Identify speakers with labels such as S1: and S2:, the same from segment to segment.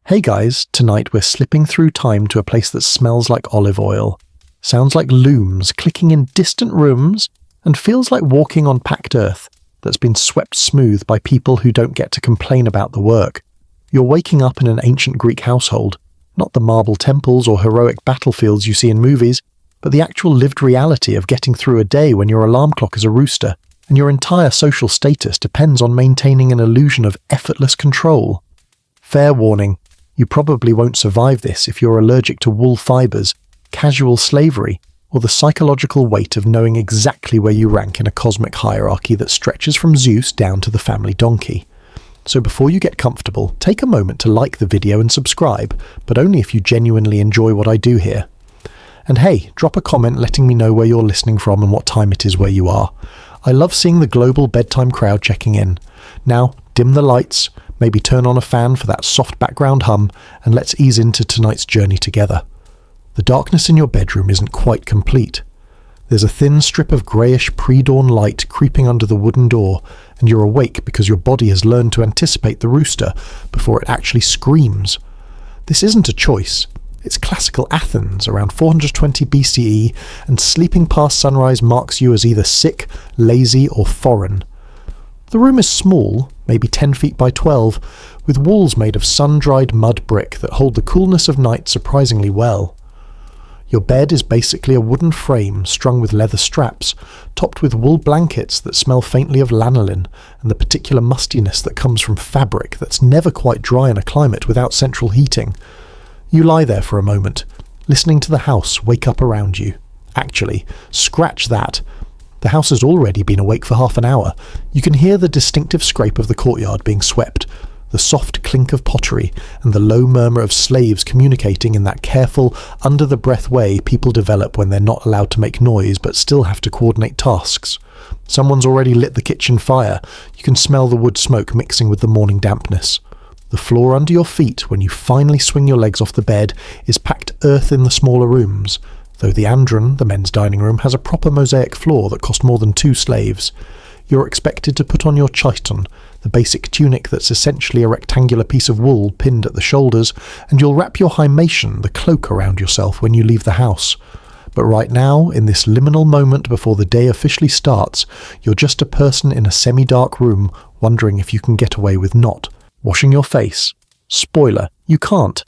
S1: Hey guys, tonight we're slipping through time to a place that smells like olive oil, sounds like looms clicking in distant rooms, and feels like walking on packed earth that's been swept smooth by people who don't get to complain about the work. You're waking up in an ancient Greek household, not the marble temples or heroic battlefields you see in movies, but the actual lived reality of getting through a day when your alarm clock is a rooster, and your entire social status depends on maintaining an illusion of effortless control. Fair warning, you probably won't survive this if you're allergic to wool fibres, casual slavery, or the psychological weight of knowing exactly where you rank in a cosmic hierarchy that stretches from Zeus down to the family donkey. So before you get comfortable, take a moment to like the video and subscribe, but only if you genuinely enjoy what I do here. And hey, drop a comment letting me know where you're listening from and what time it is where you are. I love seeing the global bedtime crowd checking in. Now, dim the lights, maybe turn on a fan for that soft background hum, and let's ease into tonight's journey together. The darkness in your bedroom isn't quite complete. There's a thin strip of greyish pre-dawn light creeping under the wooden door, and you're awake because your body has learned to anticipate the rooster before it actually screams. This isn't a choice. It's classical Athens around 420 BCE, and sleeping past sunrise marks you as either sick, lazy, or foreign. The room is small, maybe 10 feet by 12, with walls made of sun-dried mud brick that hold the coolness of night surprisingly well. Your bed is basically a wooden frame strung with leather straps, topped with wool blankets that smell faintly of lanolin and the particular mustiness that comes from fabric that's never quite dry in a climate without central heating. You lie there for a moment, listening to the house wake up around you. Actually, scratch that. The house has already been awake for half an hour. You can hear the distinctive scrape of the courtyard being swept, the soft clink of pottery, and the low murmur of slaves communicating in that careful, under-the-breath way people develop when they're not allowed to make noise but still have to coordinate tasks. Someone's already lit the kitchen fire. You can smell the wood smoke mixing with the morning dampness. The floor under your feet, when you finally swing your legs off the bed, is packed earth in the smaller rooms, though the andron, the men's dining room, has a proper mosaic floor that cost more than 2 slaves. You're expected to put on your chiton, the basic tunic that's essentially a rectangular piece of wool pinned at the shoulders, and you'll wrap your hymation, the cloak, around yourself when you leave the house. But right now, in this liminal moment before the day officially starts, you're just a person in a semi-dark room wondering if you can get away with not washing your face. Spoiler, you can't.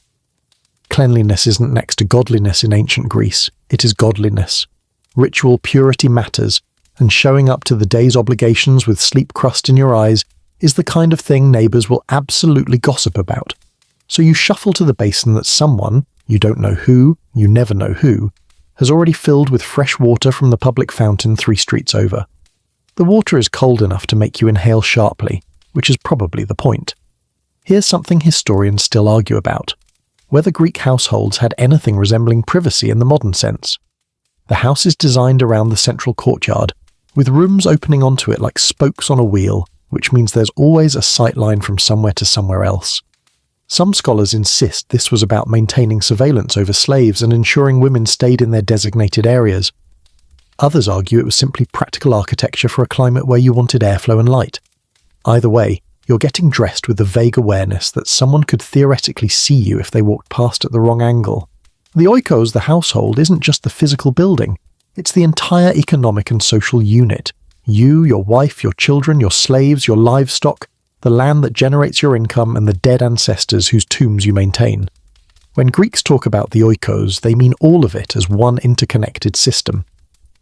S1: Cleanliness isn't next to godliness in ancient Greece. It is godliness. Ritual purity matters, and showing up to the day's obligations with sleep crust in your eyes is the kind of thing neighbours will absolutely gossip about. So you shuffle to the basin that someone, you don't know who, you never know who, has already filled with fresh water from the public fountain 3 streets over. The water is cold enough to make you inhale sharply, which is probably the point. Here's something historians still argue about: whether Greek households had anything resembling privacy in the modern sense. The house is designed around the central courtyard, with rooms opening onto it like spokes on a wheel, which means there's always a sight line from somewhere to somewhere else. Some scholars insist this was about maintaining surveillance over slaves and ensuring women stayed in their designated areas. Others argue it was simply practical architecture for a climate where you wanted airflow and light. Either way, you're getting dressed with the vague awareness that someone could theoretically see you if they walked past at the wrong angle. The oikos, the household, isn't just the physical building. It's the entire economic and social unit. You, your wife, your children, your slaves, your livestock, the land that generates your income, and the dead ancestors whose tombs you maintain. When Greeks talk about the oikos, they mean all of it as one interconnected system.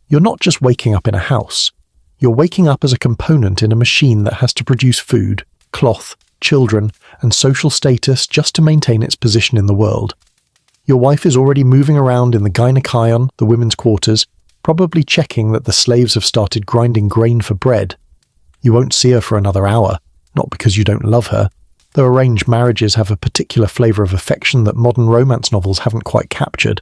S1: You're not just waking up in a house. You're waking up as a component in a machine that has to produce food, cloth, children, and social status just to maintain its position in the world. Your wife is already moving around in the gynekaion, the women's quarters, probably checking that the slaves have started grinding grain for bread. You won't see her for another hour, not because you don't love her, though arranged marriages have a particular flavour of affection that modern romance novels haven't quite captured,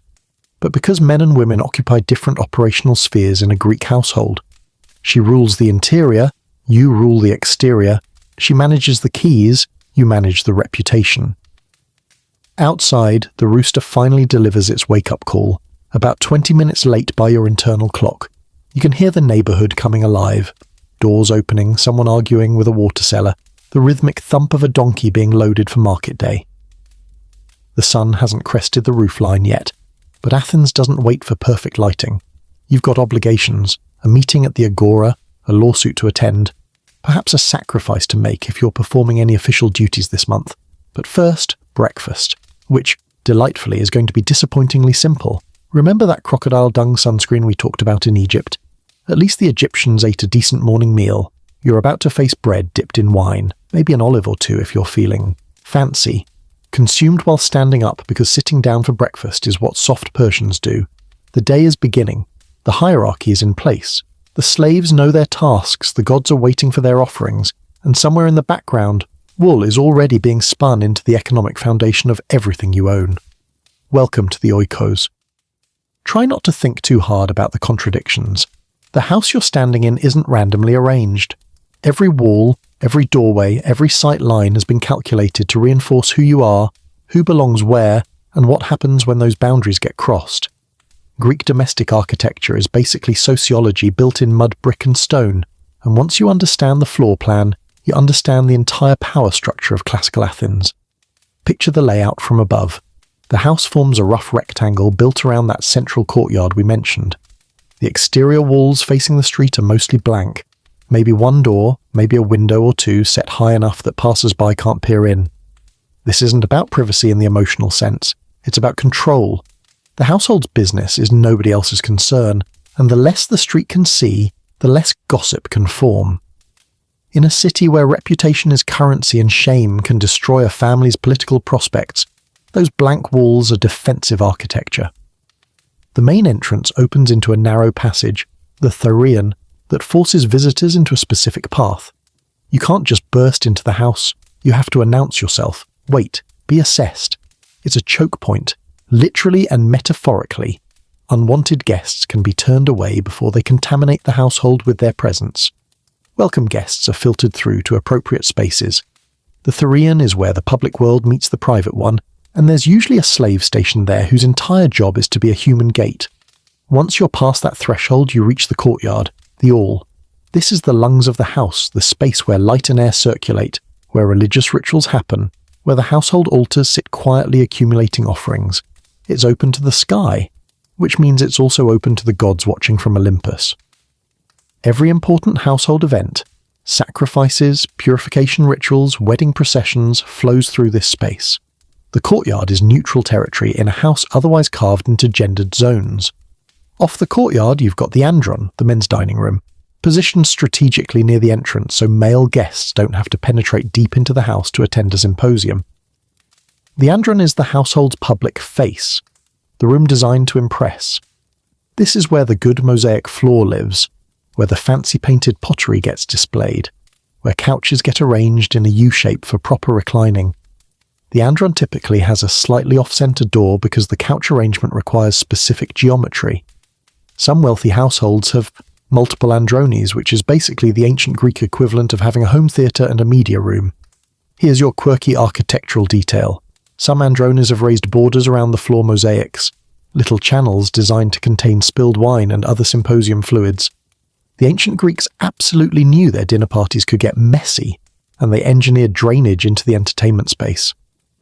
S1: but because men and women occupy different operational spheres in a Greek household. She rules the interior, you rule the exterior. She manages the keys, you manage the reputation. Outside, the rooster finally delivers its wake-up call, about 20 minutes late by your internal clock. You can hear the neighbourhood coming alive. Doors opening, someone arguing with a water seller, the rhythmic thump of a donkey being loaded for market day. The sun hasn't crested the roofline yet, but Athens doesn't wait for perfect lighting. You've got obligations, a meeting at the agora, a lawsuit to attend, perhaps a sacrifice to make if you're performing any official duties this month. But first, breakfast, which, delightfully, is going to be disappointingly simple. Remember that crocodile dung sunscreen we talked about in Egypt? At least the Egyptians ate a decent morning meal. You're about to face bread dipped in wine, maybe an olive or two if you're feeling fancy. Consumed while standing up because sitting down for breakfast is what soft Persians do. The day is beginning. The hierarchy is in place. The slaves know their tasks, the gods are waiting for their offerings, and somewhere in the background, wool is already being spun into the economic foundation of everything you own. Welcome to the oikos. Try not to think too hard about the contradictions. The house you're standing in isn't randomly arranged. Every wall, every doorway, every sight line has been calculated to reinforce who you are, who belongs where, and what happens when those boundaries get crossed. Greek domestic architecture is basically sociology built in mud, brick and stone, and once you understand the floor plan, you understand the entire power structure of classical Athens. Picture the layout from above. The house forms a rough rectangle built around that central courtyard we mentioned. The exterior walls facing the street are mostly blank. Maybe one door, maybe a window or two set high enough that passers-by can't peer in. This isn't about privacy in the emotional sense. It's about control. The household's business is nobody else's concern, and the less the street can see, the less gossip can form. In a city where reputation is currency and shame can destroy a family's political prospects, those blank walls are defensive architecture. The main entrance opens into a narrow passage, the Therion, that forces visitors into a specific path. You can't just burst into the house. You have to announce yourself. Wait, be assessed. It's a choke point. Literally and metaphorically, unwanted guests can be turned away before they contaminate the household with their presence. Welcome guests are filtered through to appropriate spaces. The Therion is where the public world meets the private one, and there's usually a slave stationed there whose entire job is to be a human gate. Once you're past that threshold, you reach the courtyard, the all. This is the lungs of the house, the space where light and air circulate, where religious rituals happen, where the household altars sit quietly accumulating offerings. It's open to the sky, which means it's also open to the gods watching from Olympus. Every important household event, sacrifices, purification rituals, wedding processions, flows through this space. The courtyard is neutral territory in a house otherwise carved into gendered zones. Off the courtyard, you've got the andron, the men's dining room, positioned strategically near the entrance so male guests don't have to penetrate deep into the house to attend a symposium. The andron is the household's public face, the room designed to impress. This is where the good mosaic floor lives, where the fancy painted pottery gets displayed, where couches get arranged in a U-shape for proper reclining. The andron typically has a slightly off-center door because the couch arrangement requires specific geometry. Some wealthy households have multiple andrones, which is basically the ancient Greek equivalent of having a home theatre and a media room. Here's your quirky architectural detail. Some andrones have raised borders around the floor mosaics, little channels designed to contain spilled wine and other symposium fluids. The ancient Greeks absolutely knew their dinner parties could get messy, and they engineered drainage into the entertainment space.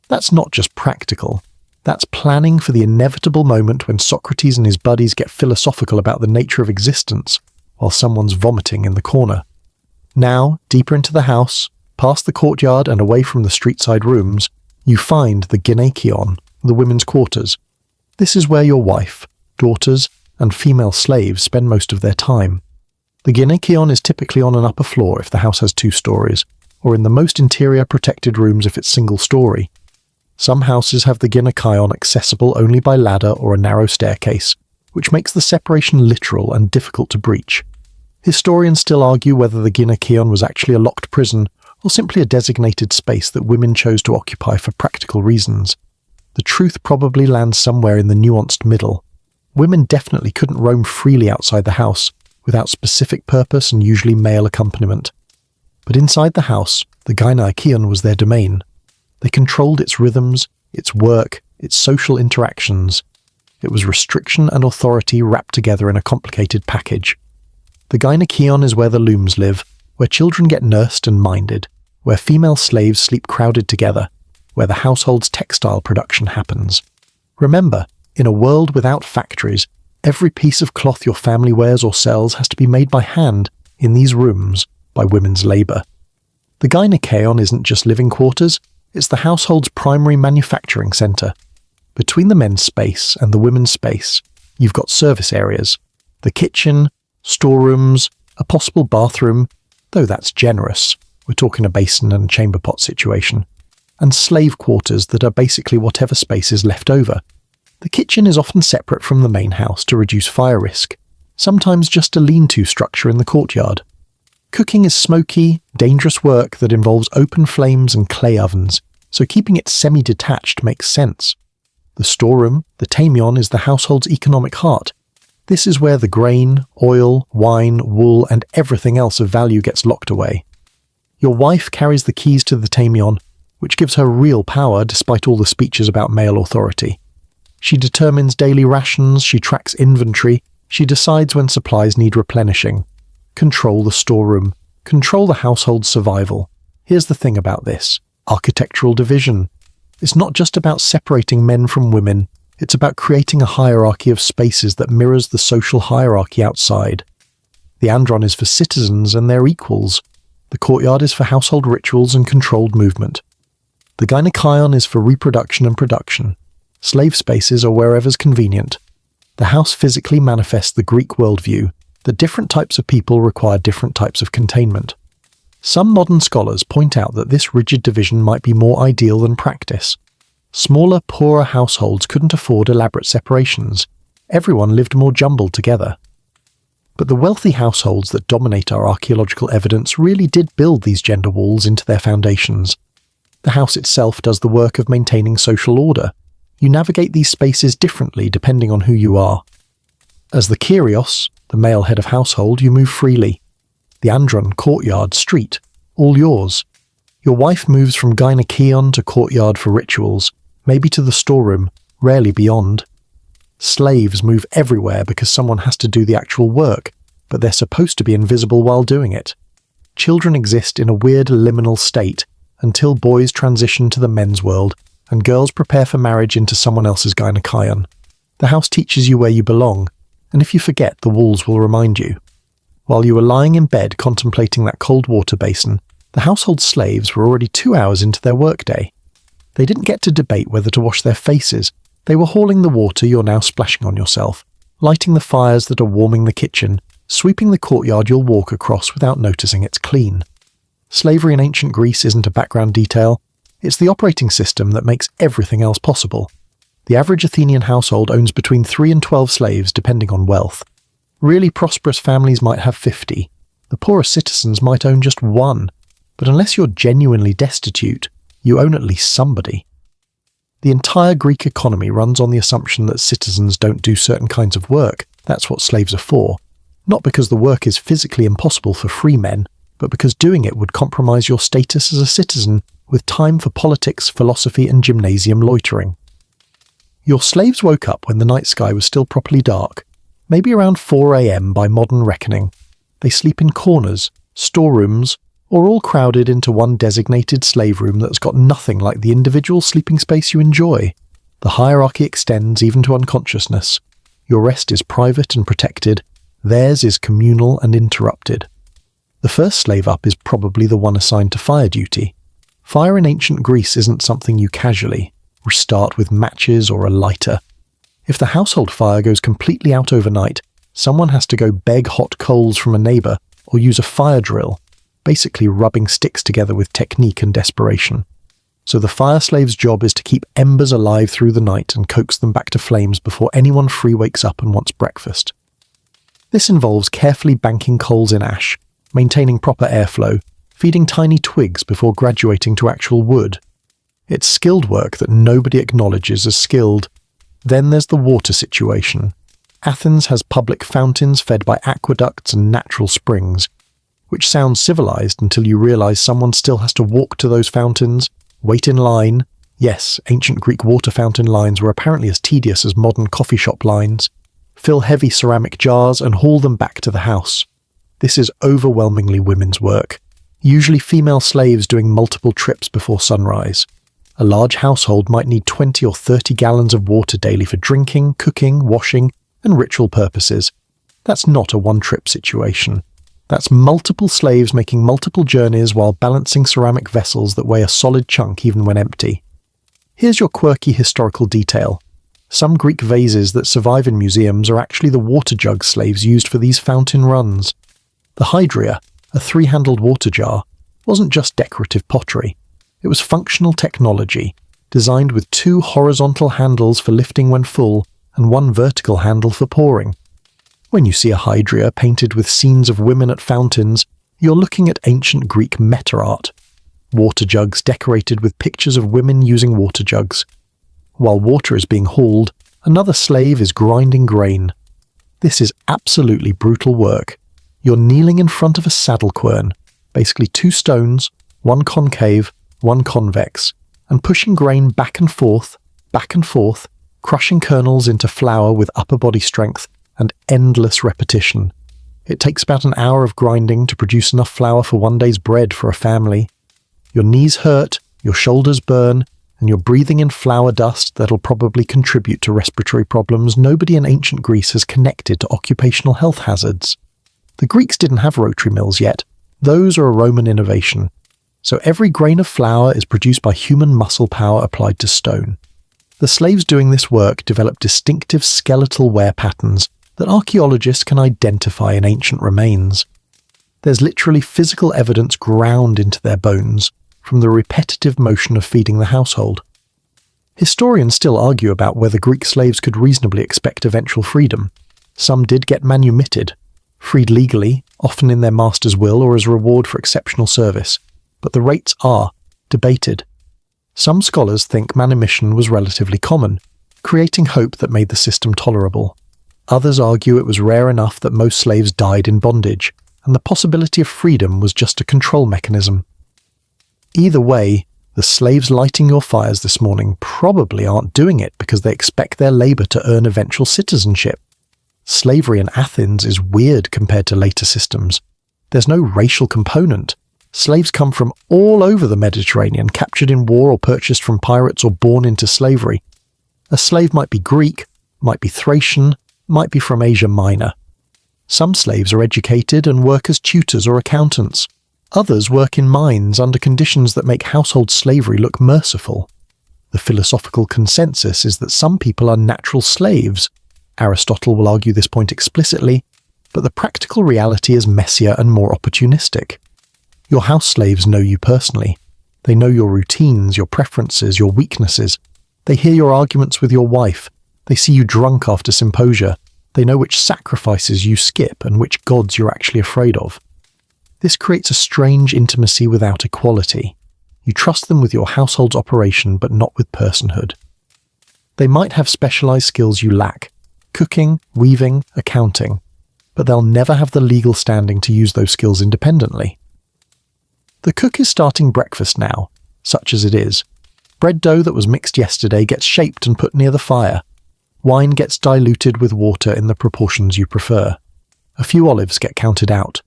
S1: That's not just practical. That's planning for the inevitable moment when Socrates and his buddies get philosophical about the nature of existence while someone's vomiting in the corner. Now, deeper into the house, past the courtyard and away from the street-side rooms, you find the gynekeion, the women's quarters. This is where your wife, daughters, and female slaves spend most of their time. The gynekeion is typically on an upper floor if the house has 2 stories, or in the most interior protected rooms if it's single-story. Some houses have the gynekeion accessible only by ladder or a narrow staircase, which makes the separation literal and difficult to breach. Historians still argue whether the gynekeion was actually a locked prison or simply a designated space that women chose to occupy for practical reasons. The truth probably lands somewhere in the nuanced middle. Women definitely couldn't roam freely outside the house without specific purpose and usually male accompaniment. But inside the house, the gynekeion was their domain. They controlled its rhythms, its work, its social interactions. It was restriction and authority wrapped together in a complicated package. The gynekeion is where the looms live, where children get nursed and minded, where female slaves sleep crowded together. where the household's textile production happens. Remember, in a world without factories, every piece of cloth your family wears or sells has to be made by hand in these rooms by women's labour. The gynaekeon isn't just living quarters, it's the household's primary manufacturing centre. Between the men's space and the women's space, you've got service areas, the kitchen, storerooms, a possible bathroom, though that's generous, we're talking a basin and chamber pot situation, and slave quarters that are basically whatever space is left over. The kitchen is often separate from the main house to reduce fire risk, sometimes just a lean-to structure in the courtyard. Cooking is smoky, dangerous work that involves open flames and clay ovens, so keeping it semi-detached makes sense. The storeroom, the tamion, is the household's economic heart. This is where the grain, oil, wine, wool, and everything else of value gets locked away. Your wife carries the keys to the tamion, which gives her real power despite all the speeches about male authority. She determines daily rations, she tracks inventory, she decides when supplies need replenishing. Control the storeroom. Control the household's survival. Here's the thing about this. Architectural division. It's not just about separating men from women, it's about creating a hierarchy of spaces that mirrors the social hierarchy outside. The andron is for citizens and their equals. The courtyard is for household rituals and controlled movement. The gynaekeon is for reproduction and production. Slave spaces are wherever's convenient. The house physically manifests the Greek worldview that different types of people require different types of containment. Some modern scholars point out that this rigid division might be more ideal than practice. Smaller, poorer households couldn't afford elaborate separations. Everyone lived more jumbled together. But the wealthy households that dominate our archaeological evidence really did build these gender walls into their foundations. The house itself does the work of maintaining social order. You navigate these spaces differently depending on who you are. As the kyrios, the male head of household, you move freely. The andron, courtyard, street, all yours. Your wife moves from gynaekeon to courtyard for rituals, maybe to the storeroom, rarely beyond. Slaves move everywhere because someone has to do the actual work, but they're supposed to be invisible while doing it. Children exist in a weird liminal state until boys transition to the men's world and girls prepare for marriage into someone else's gynaekeon. The house teaches you where you belong, and if you forget, the walls will remind you. While you were lying in bed contemplating that cold water basin, the household slaves were already 2 hours into their workday. They didn't get to debate whether to wash their faces. They were hauling the water you're now splashing on yourself, lighting the fires that are warming the kitchen, sweeping the courtyard you'll walk across without noticing it's clean. Slavery in ancient Greece isn't a background detail. It's the operating system that makes everything else possible. The average Athenian household owns between 3 and 12 slaves depending on wealth. Really prosperous families might have 50. The poorer citizens might own just 1. But unless you're genuinely destitute, you own at least somebody. The entire Greek economy runs on the assumption that citizens don't do certain kinds of work. That's what slaves are for. Not because the work is physically impossible for free men, but because doing it would compromise your status as a citizen with time for politics, philosophy, and gymnasium loitering. Your slaves woke up when the night sky was still properly dark, maybe around 4 a.m. by modern reckoning. They sleep in corners, storerooms, or all crowded into one designated slave room that's got nothing like the individual sleeping space you enjoy. The hierarchy extends even to unconsciousness. Your rest is private and protected. Theirs is communal and interrupted. The first slave up is probably the one assigned to fire duty. Fire in ancient Greece isn't something you casually restart with matches or a lighter. If the household fire goes completely out overnight, someone has to go beg hot coals from a neighbour or use a fire drill, basically rubbing sticks together with technique and desperation. So the fire slave's job is to keep embers alive through the night and coax them back to flames before anyone free wakes up and wants breakfast. This involves carefully banking coals in ash, maintaining proper airflow, feeding tiny twigs before graduating to actual wood. It's skilled work that nobody acknowledges as skilled. Then there's the water situation. Athens has public fountains fed by aqueducts and natural springs, which sounds civilized until you realize someone still has to walk to those fountains, wait in line. Yes, ancient Greek water fountain lines were apparently as tedious as modern coffee shop lines. Fill heavy ceramic jars and haul them back to the house. This is overwhelmingly women's work, usually female slaves doing multiple trips before sunrise. A large household might need 20 or 30 gallons of water daily for drinking, cooking, washing, and ritual purposes. That's not a one-trip situation. That's multiple slaves making multiple journeys while balancing ceramic vessels that weigh a solid chunk even when empty. Here's your quirky historical detail. Some Greek vases that survive in museums are actually the water jug slaves used for these fountain runs. The hydria, a three-handled water jar, wasn't just decorative pottery. It was functional technology, designed with 2 horizontal handles for lifting when full and 1 vertical handle for pouring. When you see a hydria painted with scenes of women at fountains, you're looking at ancient Greek meta art. Water jugs decorated with pictures of women using water jugs. While water is being hauled, another slave is grinding grain. This is absolutely brutal work. You're kneeling in front of a saddle quern, basically 2 stones, 1 concave, 1 convex, and pushing grain back and forth, crushing kernels into flour with upper body strength and endless repetition. It takes about an hour of grinding to produce enough flour for one day's bread for a family. Your knees hurt, your shoulders burn, and you're breathing in flour dust that'll probably contribute to respiratory problems nobody in ancient Greece has connected to occupational health hazards. The Greeks didn't have rotary mills yet. Those are a Roman innovation. So every grain of flour is produced by human muscle power applied to stone. The slaves doing this work developed distinctive skeletal wear patterns that archaeologists can identify in ancient remains. There's literally physical evidence ground into their bones from the repetitive motion of feeding the household. Historians still argue about whether Greek slaves could reasonably expect eventual freedom. Some did get manumitted, freed legally, often in their master's will or as reward for exceptional service, but the rates are debated. Some scholars think manumission was relatively common, creating hope that made the system tolerable. Others argue it was rare enough that most slaves died in bondage, and the possibility of freedom was just a control mechanism. Either way, the slaves lighting your fires this morning probably aren't doing it because they expect their labour to earn eventual citizenship. Slavery in Athens is weird compared to later systems. There's no racial component. Slaves come from all over the Mediterranean, captured in war or purchased from pirates or born into slavery. A slave might be Greek, might be Thracian, might be from Asia Minor. Some slaves are educated and work as tutors or accountants. Others work in mines under conditions that make household slavery look merciful. The philosophical consensus is that some people are natural slaves. Aristotle will argue this point explicitly, but the practical reality is messier and more opportunistic. Your house slaves know you personally. They know your routines, your preferences, your weaknesses. They hear your arguments with your wife. They see you drunk after symposia. They know which sacrifices you skip and which gods you're actually afraid of. This creates a strange intimacy without equality. You trust them with your household's operation, but not with personhood. They might have specialized skills you lack: cooking, weaving, accounting, but they'll never have the legal standing to use those skills independently. The cook is starting breakfast now, such as it is. Bread dough that was mixed yesterday gets shaped and put near the fire. Wine gets diluted with water in the proportions you prefer. A few olives get counted out.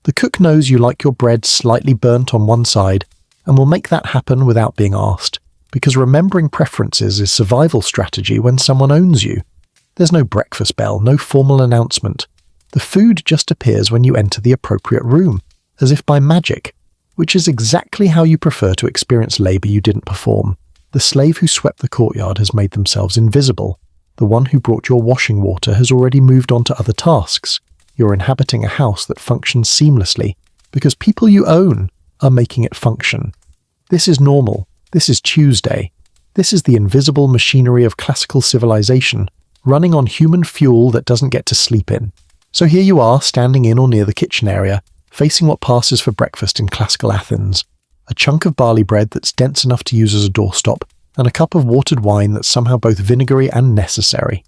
S1: The cook knows you like your bread slightly burnt on one side and will make that happen without being asked, because remembering preferences is survival strategy when someone owns you. There's no breakfast bell, no formal announcement. The food just appears when you enter the appropriate room, as if by magic, which is exactly how you prefer to experience labour you didn't perform. The slave who swept the courtyard has made themselves invisible. The one who brought your washing water has already moved on to other tasks. You're inhabiting a house that functions seamlessly because people you own are making it function. This is normal. This is Tuesday. This is the invisible machinery of classical civilization, running on human fuel that doesn't get to sleep in. So here you are, standing in or near the kitchen area, facing what passes for breakfast in classical Athens. A chunk of barley bread that's dense enough to use as a doorstop, and a cup of watered wine that's somehow both vinegary and necessary.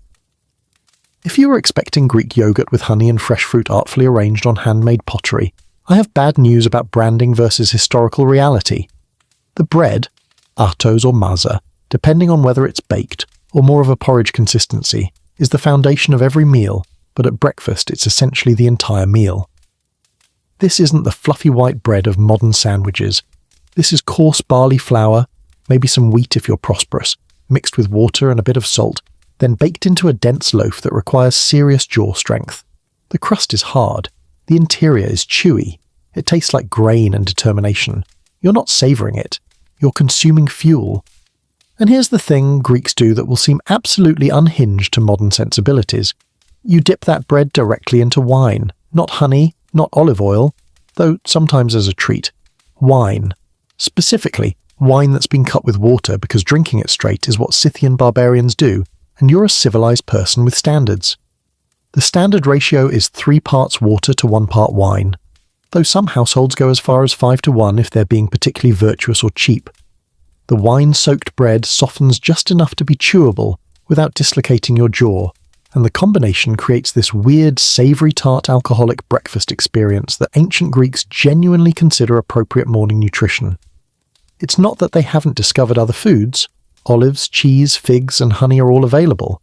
S1: If you were expecting Greek yogurt with honey and fresh fruit artfully arranged on handmade pottery, I have bad news about branding versus historical reality. The bread, artos or maza, depending on whether it's baked or more of a porridge consistency, is the foundation of every meal, but at breakfast it's essentially the entire meal. This isn't the fluffy white bread of modern sandwiches. This is coarse barley flour, maybe some wheat if you're prosperous, mixed with water and a bit of salt, then baked into a dense loaf that requires serious jaw strength. The crust is hard. The interior is chewy. It tastes like grain and determination. You're not savouring it. You're consuming fuel. And here's the thing Greeks do that will seem absolutely unhinged to modern sensibilities. You dip that bread directly into wine. Not honey, not olive oil, though sometimes as a treat. Wine. Specifically, wine that's been cut with water because drinking it straight is what Scythian barbarians do, and you're a civilized person with standards. The standard ratio is 3 parts water to 1 part wine, though some households go as far as 5 to 1 if they're being particularly virtuous or cheap. The wine-soaked bread softens just enough to be chewable without dislocating your jaw, and the combination creates this weird, savoury tart alcoholic breakfast experience that ancient Greeks genuinely consider appropriate morning nutrition. It's not that they haven't discovered other foods. Olives, cheese, figs, and honey are all available.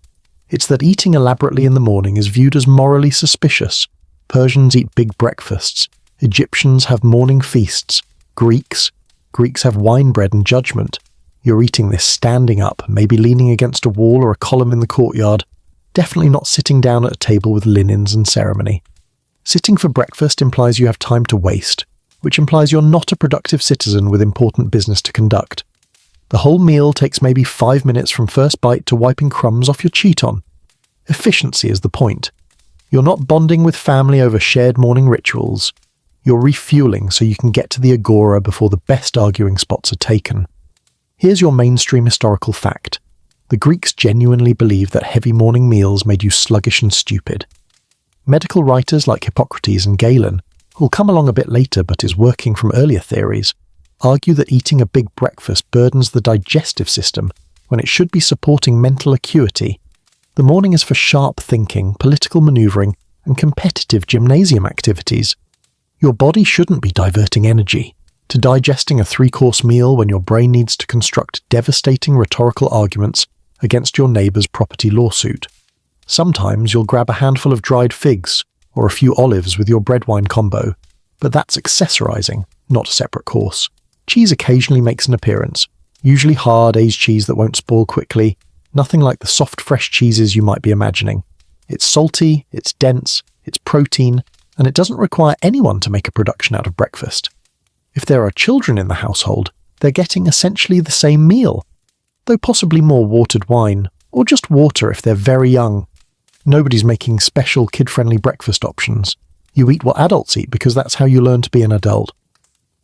S1: It's that eating elaborately in the morning is viewed as morally suspicious. Persians eat big breakfasts. Egyptians have morning feasts. Greeks have wine bread and judgment. You're eating this standing up, maybe leaning against a wall or a column in the courtyard. Definitely not sitting down at a table with linens and ceremony. Sitting for breakfast implies you have time to waste, which implies you're not a productive citizen with important business to conduct. The whole meal takes maybe 5 minutes from first bite to wiping crumbs off your cheat-on. Efficiency is the point. You're not bonding with family over shared morning rituals. You're refueling so you can get to the agora before the best arguing spots are taken. Here's your mainstream historical fact. The Greeks genuinely believed that heavy morning meals made you sluggish and stupid. Medical writers like Hippocrates and Galen, who'll come along a bit later but is working from earlier theories, argue that eating a big breakfast burdens the digestive system when it should be supporting mental acuity. The morning is for sharp thinking, political manoeuvring, and competitive gymnasium activities. Your body shouldn't be diverting energy to digesting a 3-course meal when your brain needs to construct devastating rhetorical arguments against your neighbour's property lawsuit. Sometimes you'll grab a handful of dried figs or a few olives with your bread-wine combo, but that's accessorizing, not a separate course. Cheese occasionally makes an appearance, usually hard aged cheese that won't spoil quickly, nothing like the soft fresh cheeses you might be imagining. It's salty, it's dense, it's protein, and it doesn't require anyone to make a production out of breakfast. If there are children in the household, they're getting essentially the same meal, though possibly more watered wine, or just water if they're very young. Nobody's making special kid-friendly breakfast options. You eat what adults eat because that's how you learn to be an adult.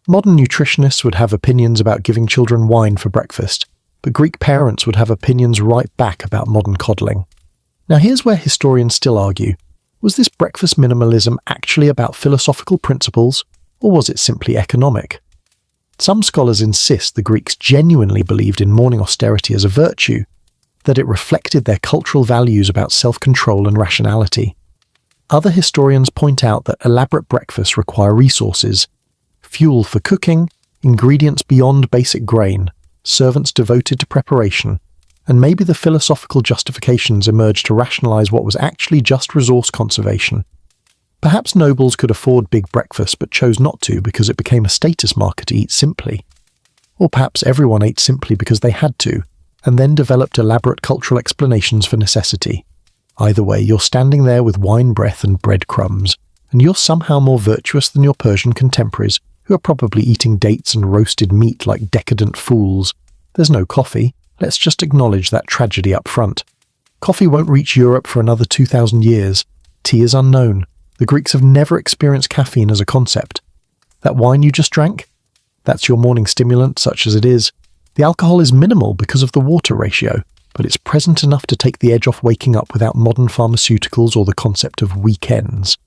S1: Modern nutritionists would have opinions about giving children wine for breakfast, but Greek parents would have opinions right back about modern coddling. Now here's where historians still argue. Was this breakfast minimalism actually about philosophical principles, or was it simply economic? Some scholars insist the Greeks genuinely believed in morning austerity as a virtue, that it reflected their cultural values about self-control and rationality. Other historians point out that elaborate breakfasts require resources, fuel for cooking, ingredients beyond basic grain, servants devoted to preparation, and maybe the philosophical justifications emerged to rationalize what was actually just resource conservation. Perhaps nobles could afford big breakfasts but chose not to because it became a status marker to eat simply. Or perhaps everyone ate simply because they had to, and then developed elaborate cultural explanations for necessity. Either way, you're standing there with wine breath and bread crumbs, and you're somehow more virtuous than your Persian contemporaries, who are probably eating dates and roasted meat like decadent fools. There's no coffee. Let's just acknowledge that tragedy up front. Coffee won't reach Europe for another 2,000 years. Tea is unknown. The Greeks have never experienced caffeine as a concept. That wine you just drank? That's your morning stimulant, such as it is. The alcohol is minimal because of the water ratio, but it's present enough to take the edge off waking up without modern pharmaceuticals or the concept of weekends.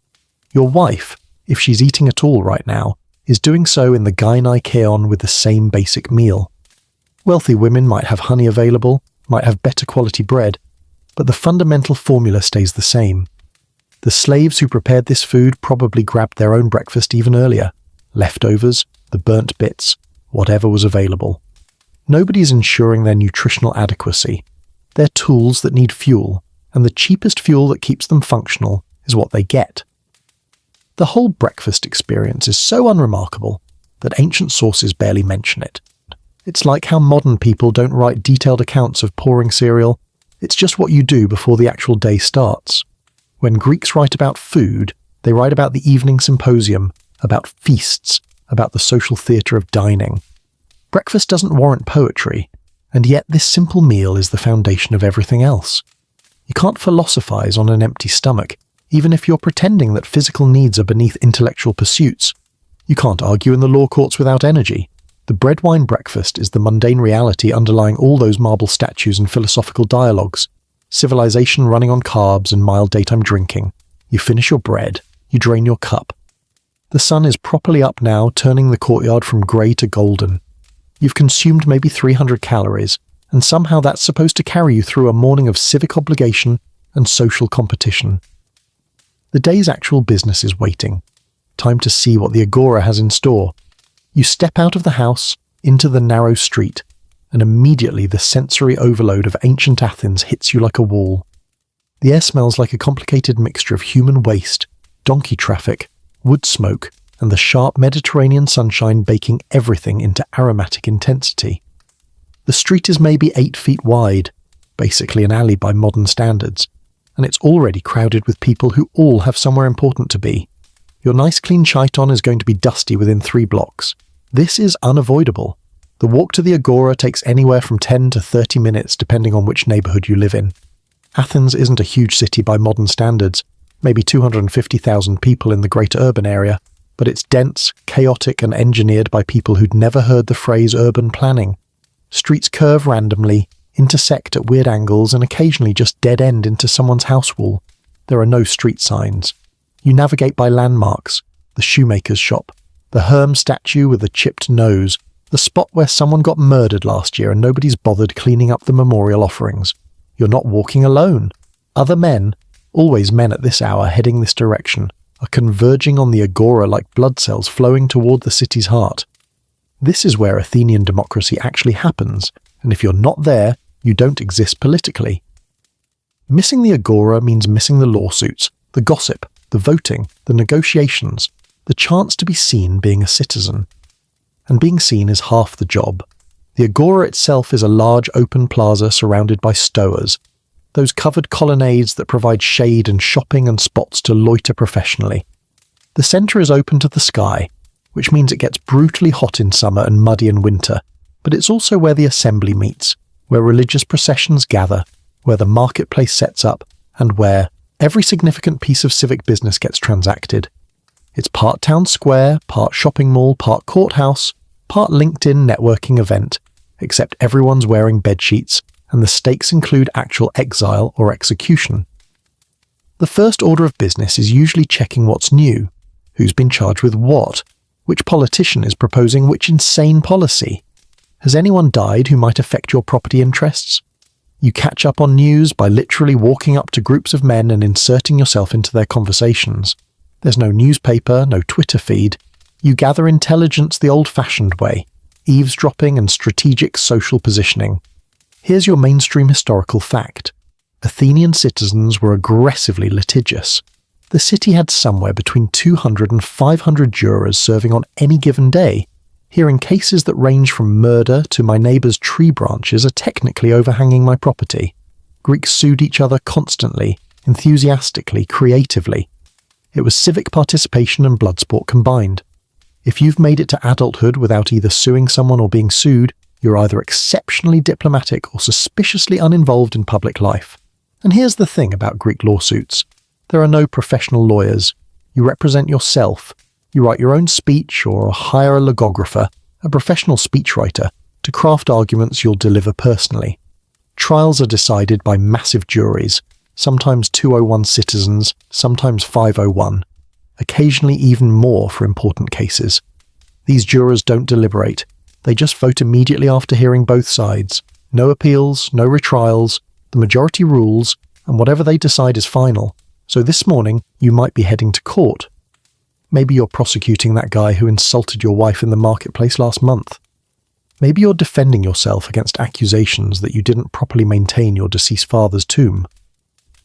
S1: Your wife, if she's eating at all right now, is doing so in the gynaikeon with the same basic meal. Wealthy women might have honey available, might have better quality bread, but the fundamental formula stays the same. The slaves who prepared this food probably grabbed their own breakfast even earlier. Leftovers, the burnt bits, whatever was available. Nobody's ensuring their nutritional adequacy. They're tools that need fuel, and the cheapest fuel that keeps them functional is what they get. The whole breakfast experience is so unremarkable that ancient sources barely mention it. It's like how modern people don't write detailed accounts of pouring cereal. It's just what you do before the actual day starts. When Greeks write about food, they write about the evening symposium, about feasts, about the social theatre of dining. Breakfast doesn't warrant poetry, and yet this simple meal is the foundation of everything else. You can't philosophize on an empty stomach, even if you're pretending that physical needs are beneath intellectual pursuits. You can't argue in the law courts without energy. The bread-wine breakfast is the mundane reality underlying all those marble statues and philosophical dialogues. Civilization running on carbs and mild daytime drinking. You finish your bread, you drain your cup. The sun is properly up now, turning the courtyard from grey to golden. You've consumed maybe 300 calories, and somehow that's supposed to carry you through a morning of civic obligation and social competition. The day's actual business is waiting. Time to see what the agora has in store. You step out of the house, into the narrow street, and immediately the sensory overload of ancient Athens hits you like a wall. The air smells like a complicated mixture of human waste, donkey traffic, wood smoke, and the sharp Mediterranean sunshine baking everything into aromatic intensity. The street is maybe 8 feet wide, basically an alley by modern standards, and it's already crowded with people who all have somewhere important to be. Your nice clean chiton is going to be dusty within 3 blocks. This is unavoidable. The walk to the agora takes anywhere from 10 to 30 minutes depending on which neighbourhood you live in. Athens isn't a huge city by modern standards, maybe 250,000 people in the greater urban area, but it's dense, chaotic and engineered by people who'd never heard the phrase urban planning. Streets curve randomly, intersect at weird angles and occasionally just dead-end into someone's house wall. There are no street signs. You navigate by landmarks, the shoemaker's shop, the Herm statue with a chipped nose, the spot where someone got murdered last year and nobody's bothered cleaning up the memorial offerings. You're not walking alone. Other men, always men at this hour heading this direction, are converging on the agora like blood cells flowing toward the city's heart. This is where Athenian democracy actually happens, and if you're not there, you don't exist politically. Missing the agora means missing the lawsuits, the gossip, the voting, the negotiations, the chance to be seen being a citizen. And being seen is half the job. The agora itself is a large open plaza surrounded by stoas, those covered colonnades that provide shade and shopping and spots to loiter professionally. The centre is open to the sky, which means it gets brutally hot in summer and muddy in winter, but it's also where the assembly meets, where religious processions gather, where the marketplace sets up, and where every significant piece of civic business gets transacted. It's part town square, part shopping mall, part courthouse, part LinkedIn networking event, except everyone's wearing bedsheets, and the stakes include actual exile or execution. The first order of business is usually checking what's new, who's been charged with what, which politician is proposing which insane policy. Has anyone died who might affect your property interests? You catch up on news by literally walking up to groups of men and inserting yourself into their conversations. There's no newspaper, no Twitter feed. You gather intelligence the old-fashioned way, eavesdropping and strategic social positioning. Here's your mainstream historical fact. Athenian citizens were aggressively litigious. The city had somewhere between 200 and 500 jurors serving on any given day, hearing cases that range from murder to my neighbour's tree branches are technically overhanging my property. Greeks sued each other constantly, enthusiastically, creatively. It was civic participation and blood sport combined. If you've made it to adulthood without either suing someone or being sued, you're either exceptionally diplomatic or suspiciously uninvolved in public life. And here's the thing about Greek lawsuits. There are no professional lawyers. You represent yourself. You write your own speech or hire a logographer, a professional speechwriter, to craft arguments you'll deliver personally. Trials are decided by massive juries, sometimes 201 citizens, sometimes 501, occasionally even more for important cases. These jurors don't deliberate. They just vote immediately after hearing both sides. No appeals, no retrials, the majority rules, and whatever they decide is final. So this morning, you might be heading to court. Maybe you're prosecuting that guy who insulted your wife in the marketplace last month. Maybe you're defending yourself against accusations that you didn't properly maintain your deceased father's tomb.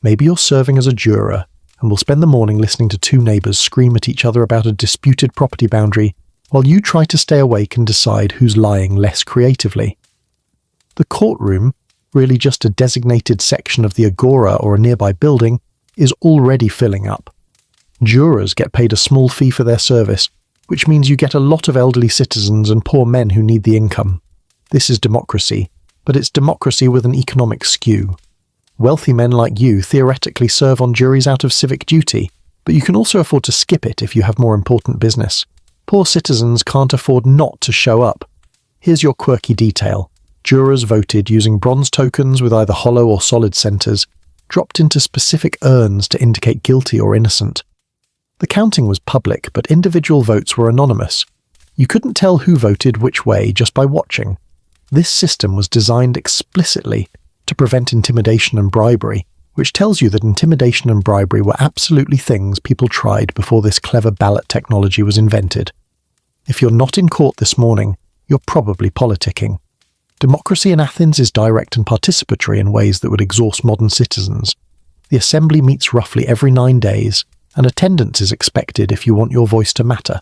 S1: Maybe you're serving as a juror and will spend the morning listening to 2 neighbours scream at each other about a disputed property boundary while you try to stay awake and decide who's lying less creatively. The courtroom, really just a designated section of the agora or a nearby building, is already filling up. Jurors get paid a small fee for their service, which means you get a lot of elderly citizens and poor men who need the income. This is democracy, but it's democracy with an economic skew. Wealthy men like you theoretically serve on juries out of civic duty, but you can also afford to skip it if you have more important business. Poor citizens can't afford not to show up. Here's your quirky detail. Jurors voted using bronze tokens with either hollow or solid centers, dropped into specific urns to indicate guilty or innocent. The counting was public, but individual votes were anonymous. You couldn't tell who voted which way just by watching. This system was designed explicitly to prevent intimidation and bribery, which tells you that intimidation and bribery were absolutely things people tried before this clever ballot technology was invented. If you're not in court this morning, you're probably politicking. Democracy in Athens is direct and participatory in ways that would exhaust modern citizens. The assembly meets roughly every 9 days, and attendance is expected if you want your voice to matter.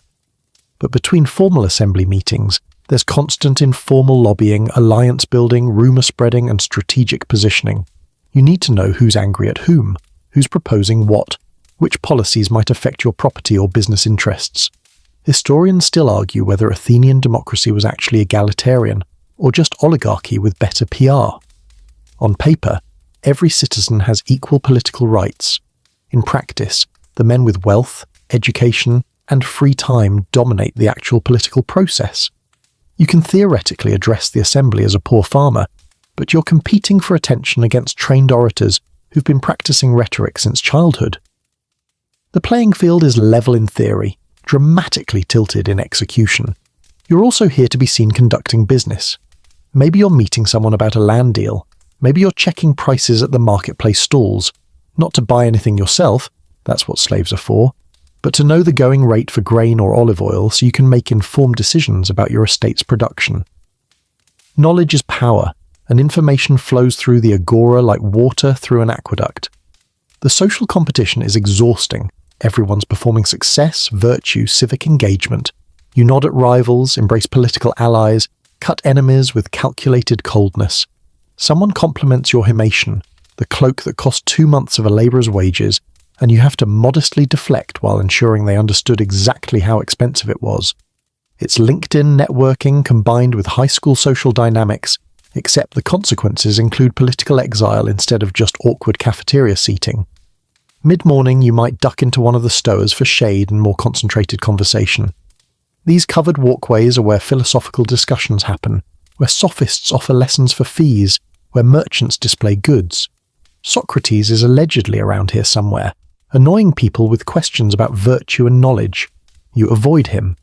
S1: But between formal assembly meetings, there's constant informal lobbying, alliance building, rumour spreading, and strategic positioning. You need to know who's angry at whom, who's proposing what, which policies might affect your property or business interests. Historians still argue whether Athenian democracy was actually egalitarian, or just oligarchy with better PR. On paper, every citizen has equal political rights. In practice, the men with wealth, education, and free time dominate the actual political process. You can theoretically address the assembly as a poor farmer, but you're competing for attention against trained orators who've been practicing rhetoric since childhood. The playing field is level in theory, dramatically tilted in execution. You're also here to be seen conducting business. Maybe you're meeting someone about a land deal. Maybe you're checking prices at the marketplace stalls. Not to buy anything yourself, that's what slaves are for, but to know the going rate for grain or olive oil so you can make informed decisions about your estate's production. Knowledge is power, and information flows through the agora like water through an aqueduct. The social competition is exhausting. Everyone's performing success, virtue, civic engagement. You nod at rivals, embrace political allies, cut enemies with calculated coldness. Someone compliments your himation, the cloak that cost 2 months of a labourer's wages, and you have to modestly deflect while ensuring they understood exactly how expensive it was. It's LinkedIn networking combined with high school social dynamics, except the consequences include political exile instead of just awkward cafeteria seating. Mid-morning, you might duck into one of the stowers for shade and more concentrated conversation. These covered walkways are where philosophical discussions happen, where sophists offer lessons for fees, where merchants display goods. Socrates is allegedly around here somewhere, annoying people with questions about virtue and knowledge. You avoid him.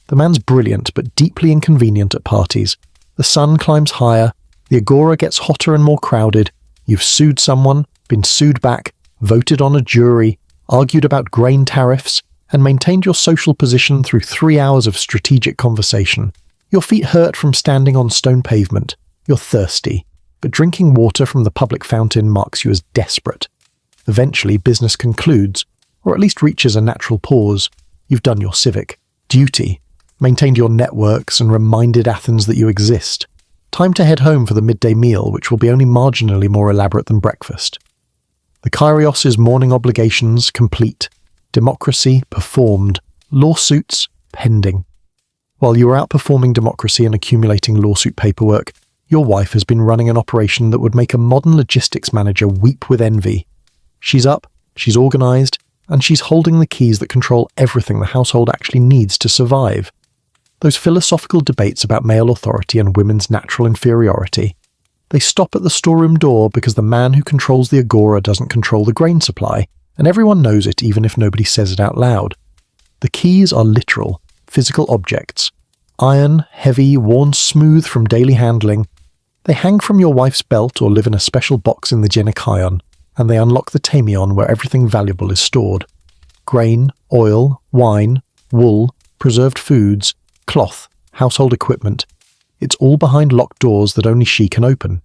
S1: The man's brilliant but deeply inconvenient at parties. The sun climbs higher, the agora gets hotter and more crowded. You've sued someone, been sued back, voted on a jury, argued about grain tariffs, and maintained your social position through 3 hours of strategic conversation. Your feet hurt from standing on stone pavement. You're thirsty, but drinking water from the public fountain marks you as desperate. Eventually, business concludes, or at least reaches a natural pause. You've done your civic duty, maintained your networks, and reminded Athens that you exist. Time to head home for the midday meal, which will be only marginally more elaborate than breakfast. The Kyrios' morning obligations complete. Democracy performed. Lawsuits pending. While you are outperforming democracy and accumulating lawsuit paperwork, your wife has been running an operation that would make a modern logistics manager weep with envy. She's up, she's organised, and she's holding the keys that control everything the household actually needs to survive. Those philosophical debates about male authority and women's natural inferiority, they stop at the storeroom door because the man who controls the agora doesn't control the grain supply, and everyone knows it even if nobody says it out loud. The keys are literal, physical objects. Iron, heavy, worn smooth from daily handling. They hang from your wife's belt or live in a special box in the Genikaion, and they unlock the tamion where everything valuable is stored. Grain, oil, wine, wool, preserved foods, cloth, household equipment. It's all behind locked doors that only she can open.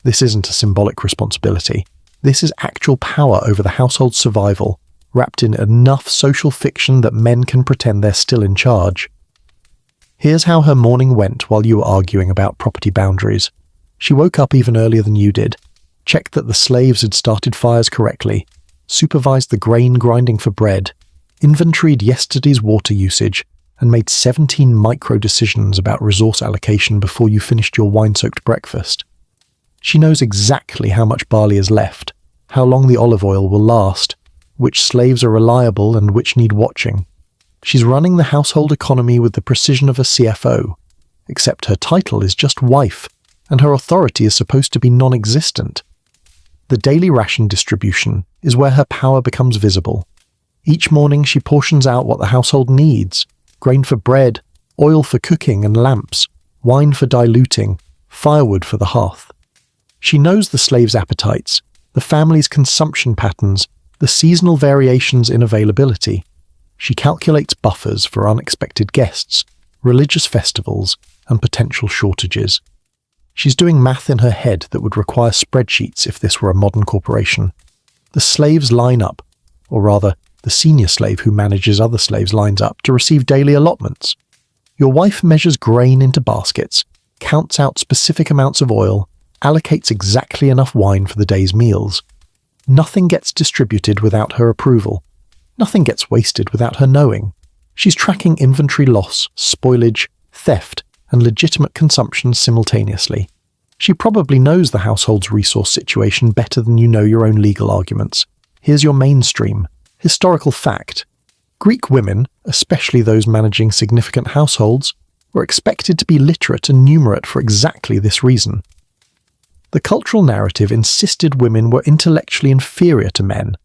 S1: This isn't a symbolic responsibility. This is actual power over the household's survival, wrapped in enough social fiction that men can pretend they're still in charge. Here's how her morning went while you were arguing about property boundaries. She woke up even earlier than you did, checked that the slaves had started fires correctly, supervised the grain grinding for bread, inventoried yesterday's water usage, and made 17 micro-decisions about resource allocation before you finished your wine-soaked breakfast. She knows exactly how much barley is left, how long the olive oil will last, which slaves are reliable and which need watching. She's running the household economy with the precision of a CFO, except her title is just wife, and her authority is supposed to be non-existent. The daily ration distribution is where her power becomes visible. Each morning she portions out what the household needs: grain for bread, oil for cooking and lamps, wine for diluting, firewood for the hearth. She knows the slaves' appetites, the family's consumption patterns, the seasonal variations in availability. She calculates buffers for unexpected guests, religious festivals, and potential shortages. She's doing math in her head that would require spreadsheets if this were a modern corporation. The slaves line up, or rather, the senior slave who manages other slaves lines up to receive daily allotments. Your wife measures grain into baskets, counts out specific amounts of oil, allocates exactly enough wine for the day's meals. Nothing gets distributed without her approval. Nothing gets wasted without her knowing. She's tracking inventory loss, spoilage, theft, and legitimate consumption simultaneously. She probably knows the household's resource situation better than you know your own legal arguments. Here's your mainstream historical fact. Greek women, especially those managing significant households, were expected to be literate and numerate for exactly this reason. The cultural narrative insisted women were intellectually inferior to men,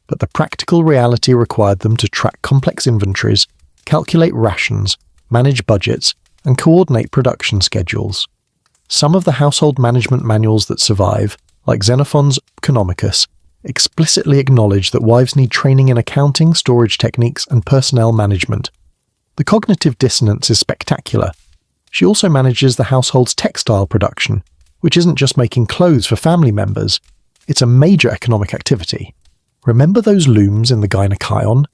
S1: but the practical reality required them to track complex inventories, calculate rations, manage budgets, and coordinate production schedules. Some of the household management manuals that survive, like Xenophon's Economicus, explicitly acknowledge that wives need training in accounting, storage techniques, and personnel management. The cognitive dissonance is spectacular. She also manages the household's textile production, which isn't just making clothes for family members, it's a major economic activity. Remember those looms in the Gynekaion?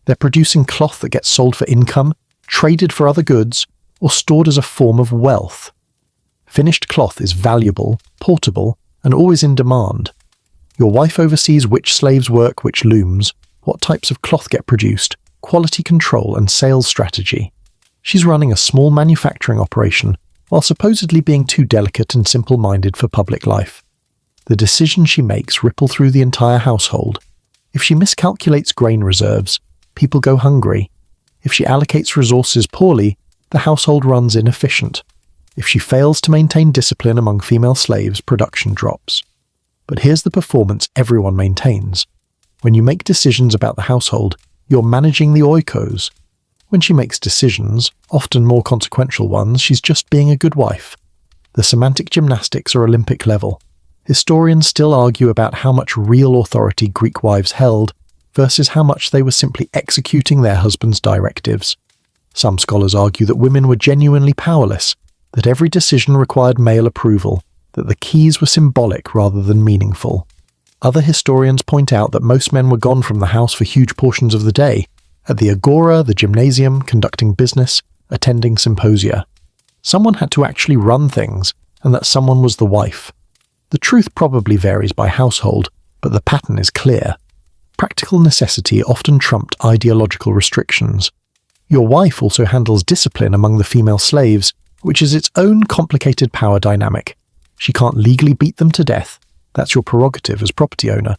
S1: They're producing cloth that gets sold for income, traded for other goods, or stored as a form of wealth. Finished cloth is valuable, portable, and always in demand. Your wife oversees which slaves work which looms, what types of cloth get produced, quality control, and sales strategy. She's running a small manufacturing operation while supposedly being too delicate and simple-minded for public life. The decisions she makes ripple through the entire household. If she miscalculates grain reserves, people go hungry. If she allocates resources poorly, the household runs inefficient. If she fails to maintain discipline among female slaves, production drops. But here's the performance everyone maintains. When you make decisions about the household, you're managing the oikos. When she makes decisions, often more consequential ones, she's just being a good wife. The semantic gymnastics are Olympic level. Historians still argue about how much real authority Greek wives held versus how much they were simply executing their husbands' directives. Some scholars argue that women were genuinely powerless, that every decision required male approval, that the keys were symbolic rather than meaningful. Other historians point out that most men were gone from the house for huge portions of the day, at the agora, the gymnasium, conducting business, attending symposia. Someone had to actually run things, and that someone was the wife. The truth probably varies by household, but the pattern is clear. Practical necessity often trumped ideological restrictions. Your wife also handles discipline among the female slaves, which is its own complicated power dynamic. She can't legally beat them to death, that's your prerogative as property owner,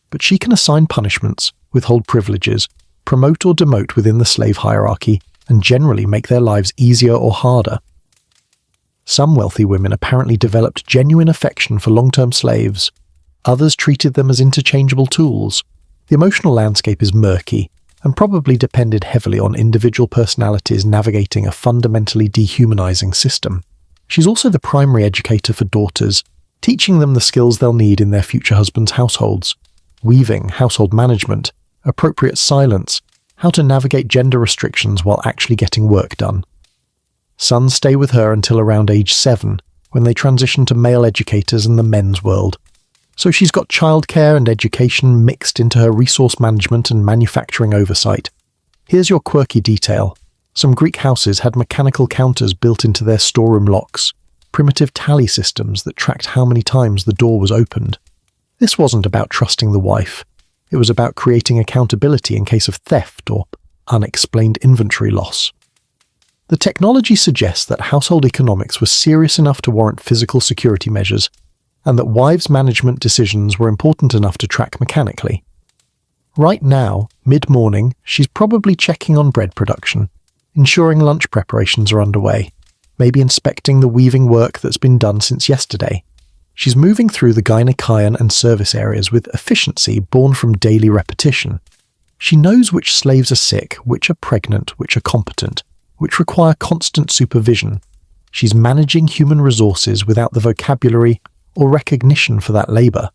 S1: but she can assign punishments, withhold privileges, promote or demote within the slave hierarchy, and generally make their lives easier or harder. Some wealthy women apparently developed genuine affection for long-term slaves. Others treated them as interchangeable tools. The emotional landscape is murky, and probably depended heavily on individual personalities navigating a fundamentally dehumanizing system. She's also the primary educator for daughters, teaching them the skills they'll need in their future husbands' households: weaving, household management, appropriate silence, how to navigate gender restrictions while actually getting work done. Sons stay with her until around age 7, when they transition to male educators in the men's world. So she's got childcare and education mixed into her resource management and manufacturing oversight. Here's your quirky detail. Some Greek houses had mechanical counters built into their storeroom locks, primitive tally systems that tracked how many times the door was opened. This wasn't about trusting the wife. It was about creating accountability in case of theft or unexplained inventory loss. The technology suggests that household economics was serious enough to warrant physical security measures, and that wives' management decisions were important enough to track mechanically. Right now, mid-morning, she's probably checking on bread production, ensuring lunch preparations are underway, maybe inspecting the weaving work that's been done since yesterday. She's moving through the gynekaeon and service areas with efficiency born from daily repetition. She knows which slaves are sick, which are pregnant, which are competent, which require constant supervision. She's managing human resources without the vocabulary or recognition for that labour.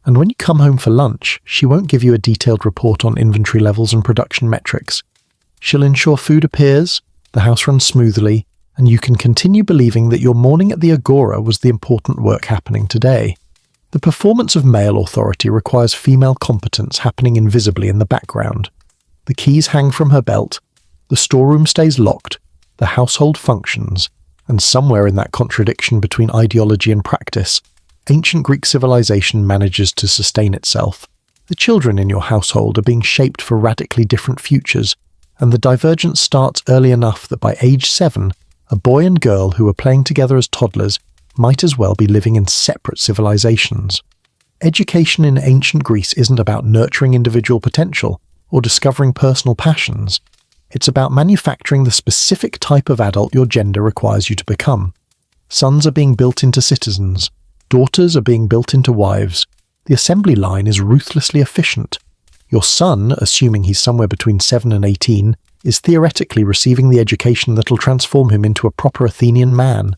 S1: And when you come home for lunch, she won't give you a detailed report on inventory levels and production metrics. She'll ensure food appears, the house runs smoothly, and you can continue believing that your morning at the agora was the important work happening today. The performance of male authority requires female competence happening invisibly in the background. The keys hang from her belt, the storeroom stays locked, the household functions, and somewhere in that contradiction between ideology and practice, ancient Greek civilization manages to sustain itself. The children in your household are being shaped for radically different futures, and the divergence starts early enough that by age 7, a boy and girl who are playing together as toddlers might as well be living in separate civilizations. Education in ancient Greece isn't about nurturing individual potential or discovering personal passions. It's about manufacturing the specific type of adult your gender requires you to become. Sons are being built into citizens. Daughters are being built into wives. The assembly line is ruthlessly efficient. Your son, assuming he's somewhere between 7 and 18, is theoretically receiving the education that'll transform him into a proper Athenian man.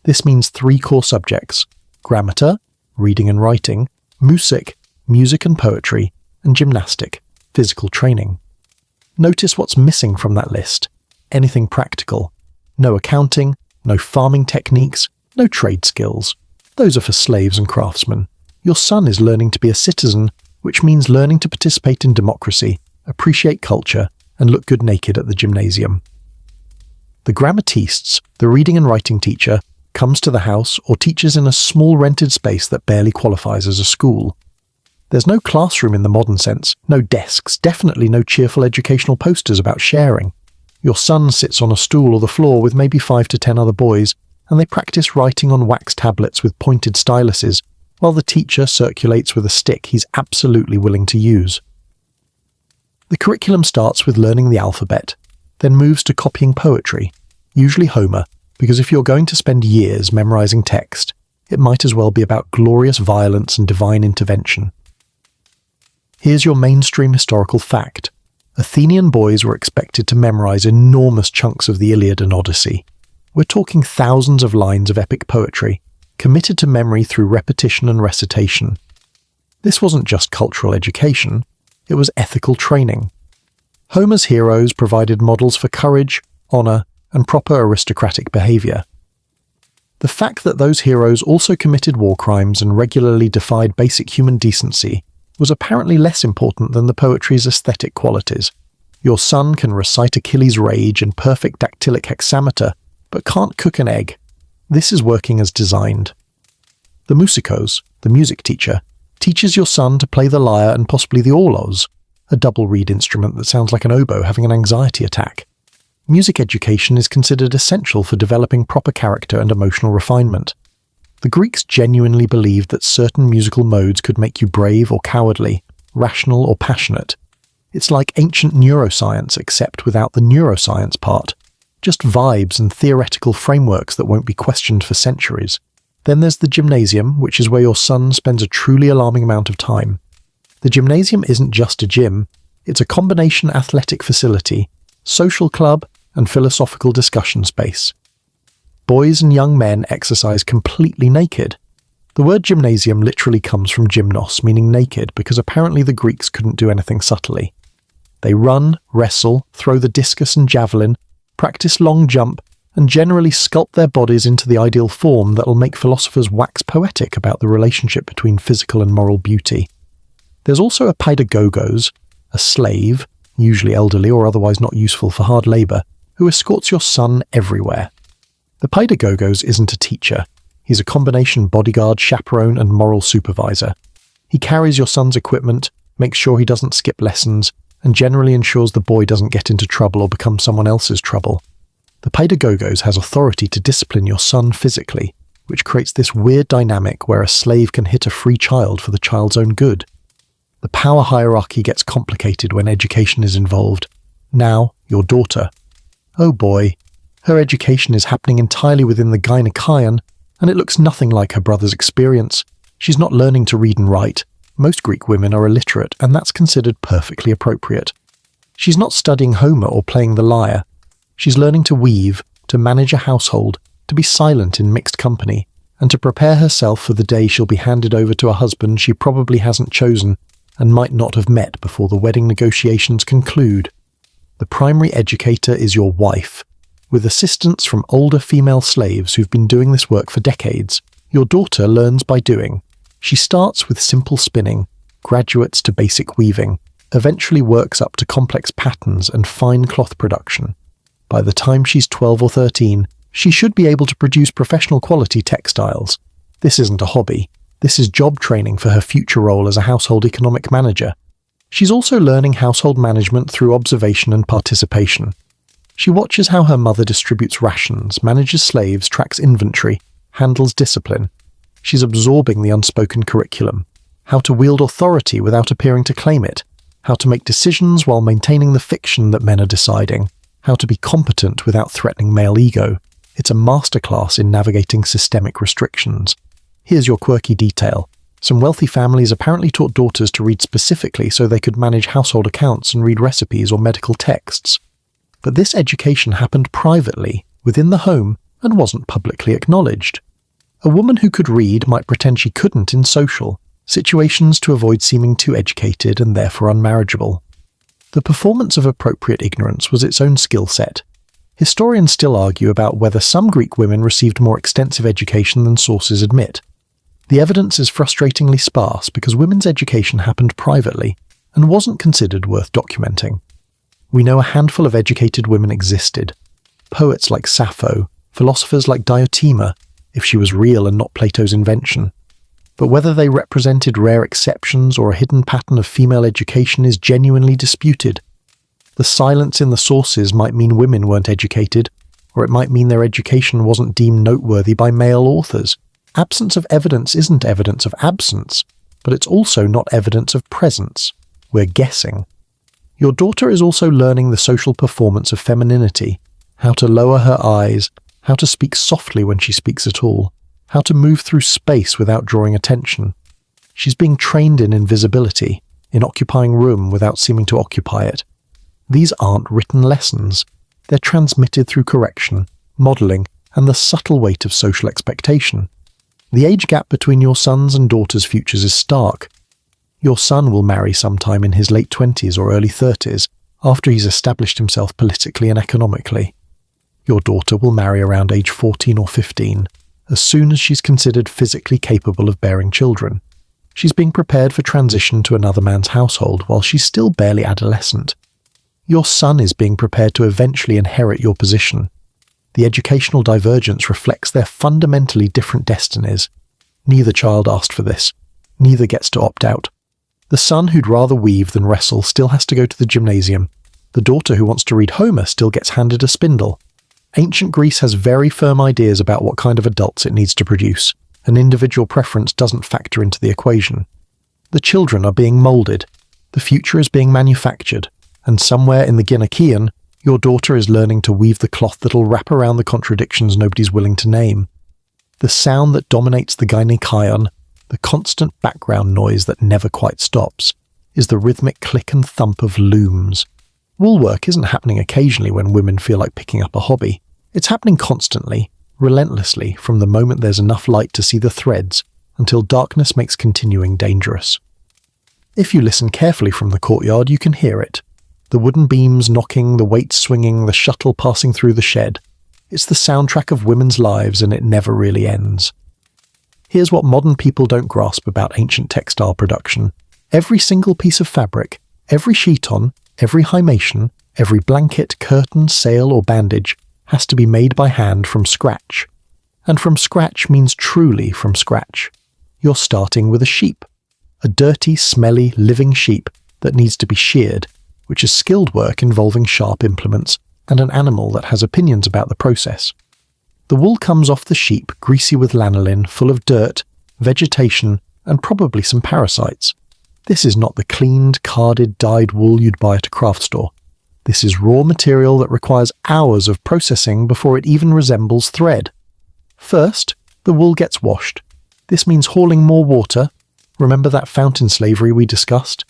S1: This means 3 core subjects: grammatar, reading and writing, music, music and poetry, and gymnastic, physical training. Notice what's missing from that list. Anything practical. No accounting, no farming techniques, no trade skills. Those are for slaves and craftsmen. Your son is learning to be a citizen, which means learning to participate in democracy, appreciate culture, and look good naked at the gymnasium. The grammatistes, the reading and writing teacher, comes to the house or teaches in a small rented space that barely qualifies as a school. There's no classroom in the modern sense, no desks, definitely no cheerful educational posters about sharing. Your son sits on a stool or the floor with maybe 5 to 10 other boys, and they practice writing on wax tablets with pointed styluses, while the teacher circulates with a stick he's absolutely willing to use. The curriculum starts with learning the alphabet, then moves to copying poetry, usually Homer, because if you're going to spend years memorizing text, it might as well be about glorious violence and divine intervention. Here's your mainstream historical fact. Athenian boys were expected to memorize enormous chunks of the Iliad and Odyssey. We're talking thousands of lines of epic poetry, committed to memory through repetition and recitation. This wasn't just cultural education, it was ethical training. Homer's heroes provided models for courage, honor, and proper aristocratic behavior. The fact that those heroes also committed war crimes and regularly defied basic human decency was apparently less important than the poetry's aesthetic qualities. Your son can recite Achilles' rage in perfect dactylic hexameter, but can't cook an egg. This is working as designed. The musikos, the music teacher, teaches your son to play the lyre and possibly the aulos, a double reed instrument that sounds like an oboe having an anxiety attack. Music education is considered essential for developing proper character and emotional refinement. The Greeks genuinely believed that certain musical modes could make you brave or cowardly, rational or passionate. It's like ancient neuroscience except without the neuroscience part. Just vibes and theoretical frameworks that won't be questioned for centuries. Then there's the gymnasium, which is where your son spends a truly alarming amount of time. The gymnasium isn't just a gym, it's a combination athletic facility, social club, and philosophical discussion space. Boys and young men exercise completely naked. The word gymnasium literally comes from gymnos, meaning naked, because apparently the Greeks couldn't do anything subtly. They run, wrestle, throw the discus and javelin, practice long jump, and generally sculpt their bodies into the ideal form that'll make philosophers wax poetic about the relationship between physical and moral beauty. There's also a paidagogos, a slave, usually elderly or otherwise not useful for hard labour, who escorts your son everywhere. The Paidagogos isn't a teacher. He's a combination bodyguard, chaperone, and moral supervisor. He carries your son's equipment, makes sure he doesn't skip lessons, and generally ensures the boy doesn't get into trouble or become someone else's trouble. The Paidagogos has authority to discipline your son physically, which creates this weird dynamic where a slave can hit a free child for the child's own good. The power hierarchy gets complicated when education is involved. Now, your daughter. Oh boy, her education is happening entirely within the gynekaion, and it looks nothing like her brother's experience. She's not learning to read and write. Most Greek women are illiterate, and that's considered perfectly appropriate. She's not studying Homer or playing the lyre. She's learning to weave, to manage a household, to be silent in mixed company, and to prepare herself for the day she'll be handed over to a husband she probably hasn't chosen and might not have met before the wedding negotiations conclude. The primary educator is your wife, with assistance from older female slaves who've been doing this work for decades. Your daughter learns by doing. She starts with simple spinning, graduates to basic weaving, eventually works up to complex patterns and fine cloth production. By the time she's 12 or 13, she should be able to produce professional quality textiles. This isn't a hobby. This is job training for her future role as a household economic manager. She's also learning household management through observation and participation. She watches how her mother distributes rations, manages slaves, tracks inventory, handles discipline. She's absorbing the unspoken curriculum, how to wield authority without appearing to claim it, how to make decisions while maintaining the fiction that men are deciding, how to be competent without threatening male ego. It's a masterclass in navigating systemic restrictions. Here's your quirky detail. Some wealthy families apparently taught daughters to read specifically so they could manage household accounts and read recipes or medical texts. But this education happened privately, within the home, and wasn't publicly acknowledged. A woman who could read might pretend she couldn't in social situations to avoid seeming too educated and therefore unmarriageable. The performance of appropriate ignorance was its own skill set. Historians still argue about whether some Greek women received more extensive education than sources admit. The evidence is frustratingly sparse because women's education happened privately and wasn't considered worth documenting. We know a handful of educated women existed. Poets like Sappho, philosophers like Diotima, if she was real and not Plato's invention. But whether they represented rare exceptions or a hidden pattern of female education is genuinely disputed. The silence in the sources might mean women weren't educated, or it might mean their education wasn't deemed noteworthy by male authors. Absence of evidence isn't evidence of absence, but it's also not evidence of presence. We're guessing. Your daughter is also learning the social performance of femininity, how to lower her eyes, how to speak softly when she speaks at all, how to move through space without drawing attention. She's being trained in invisibility, in occupying room without seeming to occupy it. These aren't written lessons. They're transmitted through correction, modelling, and the subtle weight of social expectation. The age gap between your son's and daughter's futures is stark. Your son will marry sometime in his late 20s or early 30s, after he's established himself politically and economically. Your daughter will marry around age 14 or 15, as soon as she's considered physically capable of bearing children. She's being prepared for transition to another man's household while she's still barely adolescent. Your son is being prepared to eventually inherit your position. The educational divergence reflects their fundamentally different destinies. Neither child asked for this. Neither gets to opt out. The son who'd rather weave than wrestle still has to go to the gymnasium. The daughter who wants to read Homer still gets handed a spindle. Ancient Greece has very firm ideas about what kind of adults it needs to produce, and individual preference doesn't factor into the equation. The children are being moulded. The future is being manufactured, and somewhere in the Gynekeion, your daughter is learning to weave the cloth that'll wrap around the contradictions nobody's willing to name. The sound that dominates the Gynekeion, the constant background noise that never quite stops, is the rhythmic click and thump of looms. Woolwork isn't happening occasionally when women feel like picking up a hobby. It's happening constantly, relentlessly, from the moment there's enough light to see the threads until darkness makes continuing dangerous. If you listen carefully from the courtyard, you can hear it. The wooden beams knocking, the weights swinging, the shuttle passing through the shed. It's the soundtrack of women's lives, and it never really ends. Here's what modern people don't grasp about ancient textile production. Every single piece of fabric, every chiton, every hymation, Every blanket, curtain, sail, or bandage has to be made by hand from scratch. And from scratch means truly from scratch. You're starting with a sheep. A dirty, smelly, living sheep that needs to be sheared, which is skilled work involving sharp implements and an animal that has opinions about the process. The wool comes off the sheep greasy with lanolin, full of dirt, vegetation, and probably some parasites. This is not the cleaned, carded, dyed wool you'd buy at a craft store. This is raw material that requires hours of processing before it even resembles thread. First, the wool gets washed. This means hauling more water, remember that fountain slavery we discussed?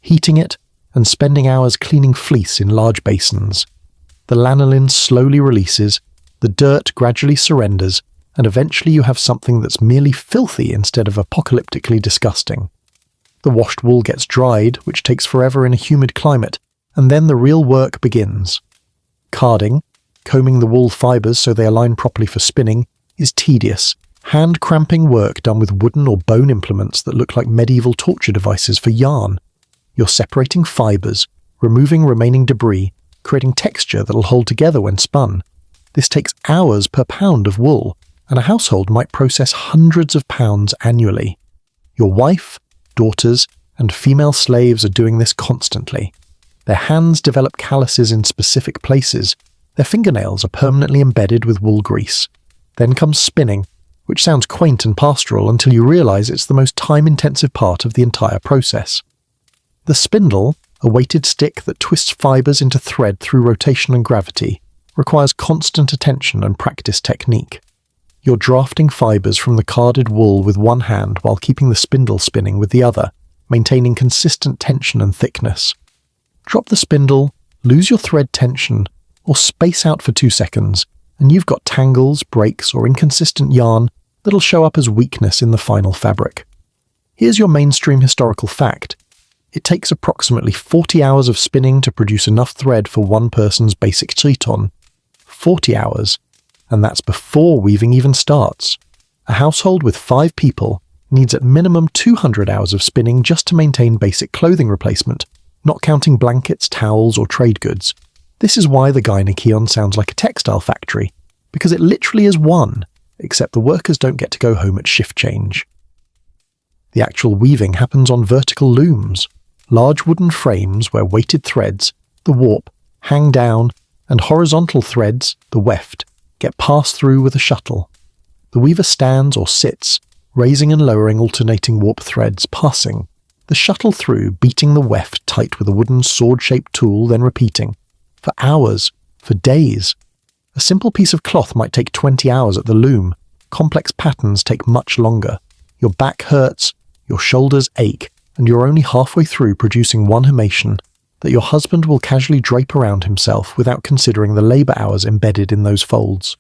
S1: Heating it, and spending hours cleaning fleece in large basins. The lanolin slowly releases, the dirt gradually surrenders, and eventually you have something that's merely filthy instead of apocalyptically disgusting. The washed wool gets dried, which takes forever in a humid climate, and then the real work begins. Carding, combing the wool fibres so they align properly for spinning, is tedious, hand-cramping work done with wooden or bone implements that look like medieval torture devices for yarn. You're separating fibres, removing remaining debris, creating texture that'll hold together when spun. This takes hours per pound of wool, and a household might process hundreds of pounds annually. Your wife, daughters, and female slaves are doing this constantly. Their hands develop calluses in specific places. Their fingernails are permanently embedded with wool grease. Then comes spinning, which sounds quaint and pastoral until you realize it's the most time-intensive part of the entire process. The spindle, a weighted stick that twists fibers into thread through rotation and gravity, requires constant attention and practice technique. You're drafting fibers from the carded wool with one hand while keeping the spindle spinning with the other, maintaining consistent tension and thickness. Drop the spindle, lose your thread tension, or space out for 2 seconds, and you've got tangles, breaks, or inconsistent yarn that'll show up as weakness in the final fabric. Here's your mainstream historical fact. It takes approximately 40 hours of spinning to produce enough thread for one person's basic chiton. 40 hours, and that's before weaving even starts. A household with 5 people needs at minimum 200 hours of spinning just to maintain basic clothing replacement, not counting blankets, towels, or trade goods. This is why the Gynekion sounds like a textile factory, because it literally is one, except the workers don't get to go home at shift change. The actual weaving happens on vertical looms, large wooden frames where weighted threads, the warp, hang down, and horizontal threads, the weft, get passed through with a shuttle. The weaver stands or sits, raising and lowering alternating warp threads, passing the shuttle through, beating the weft tight with a wooden sword-shaped tool, then repeating. For hours, for days. A simple piece of cloth might take 20 hours at the loom. Complex patterns take much longer. Your back hurts, your shoulders ache, and you're only halfway through producing one hemation that your husband will casually drape around himself without considering the labour hours embedded in those folds.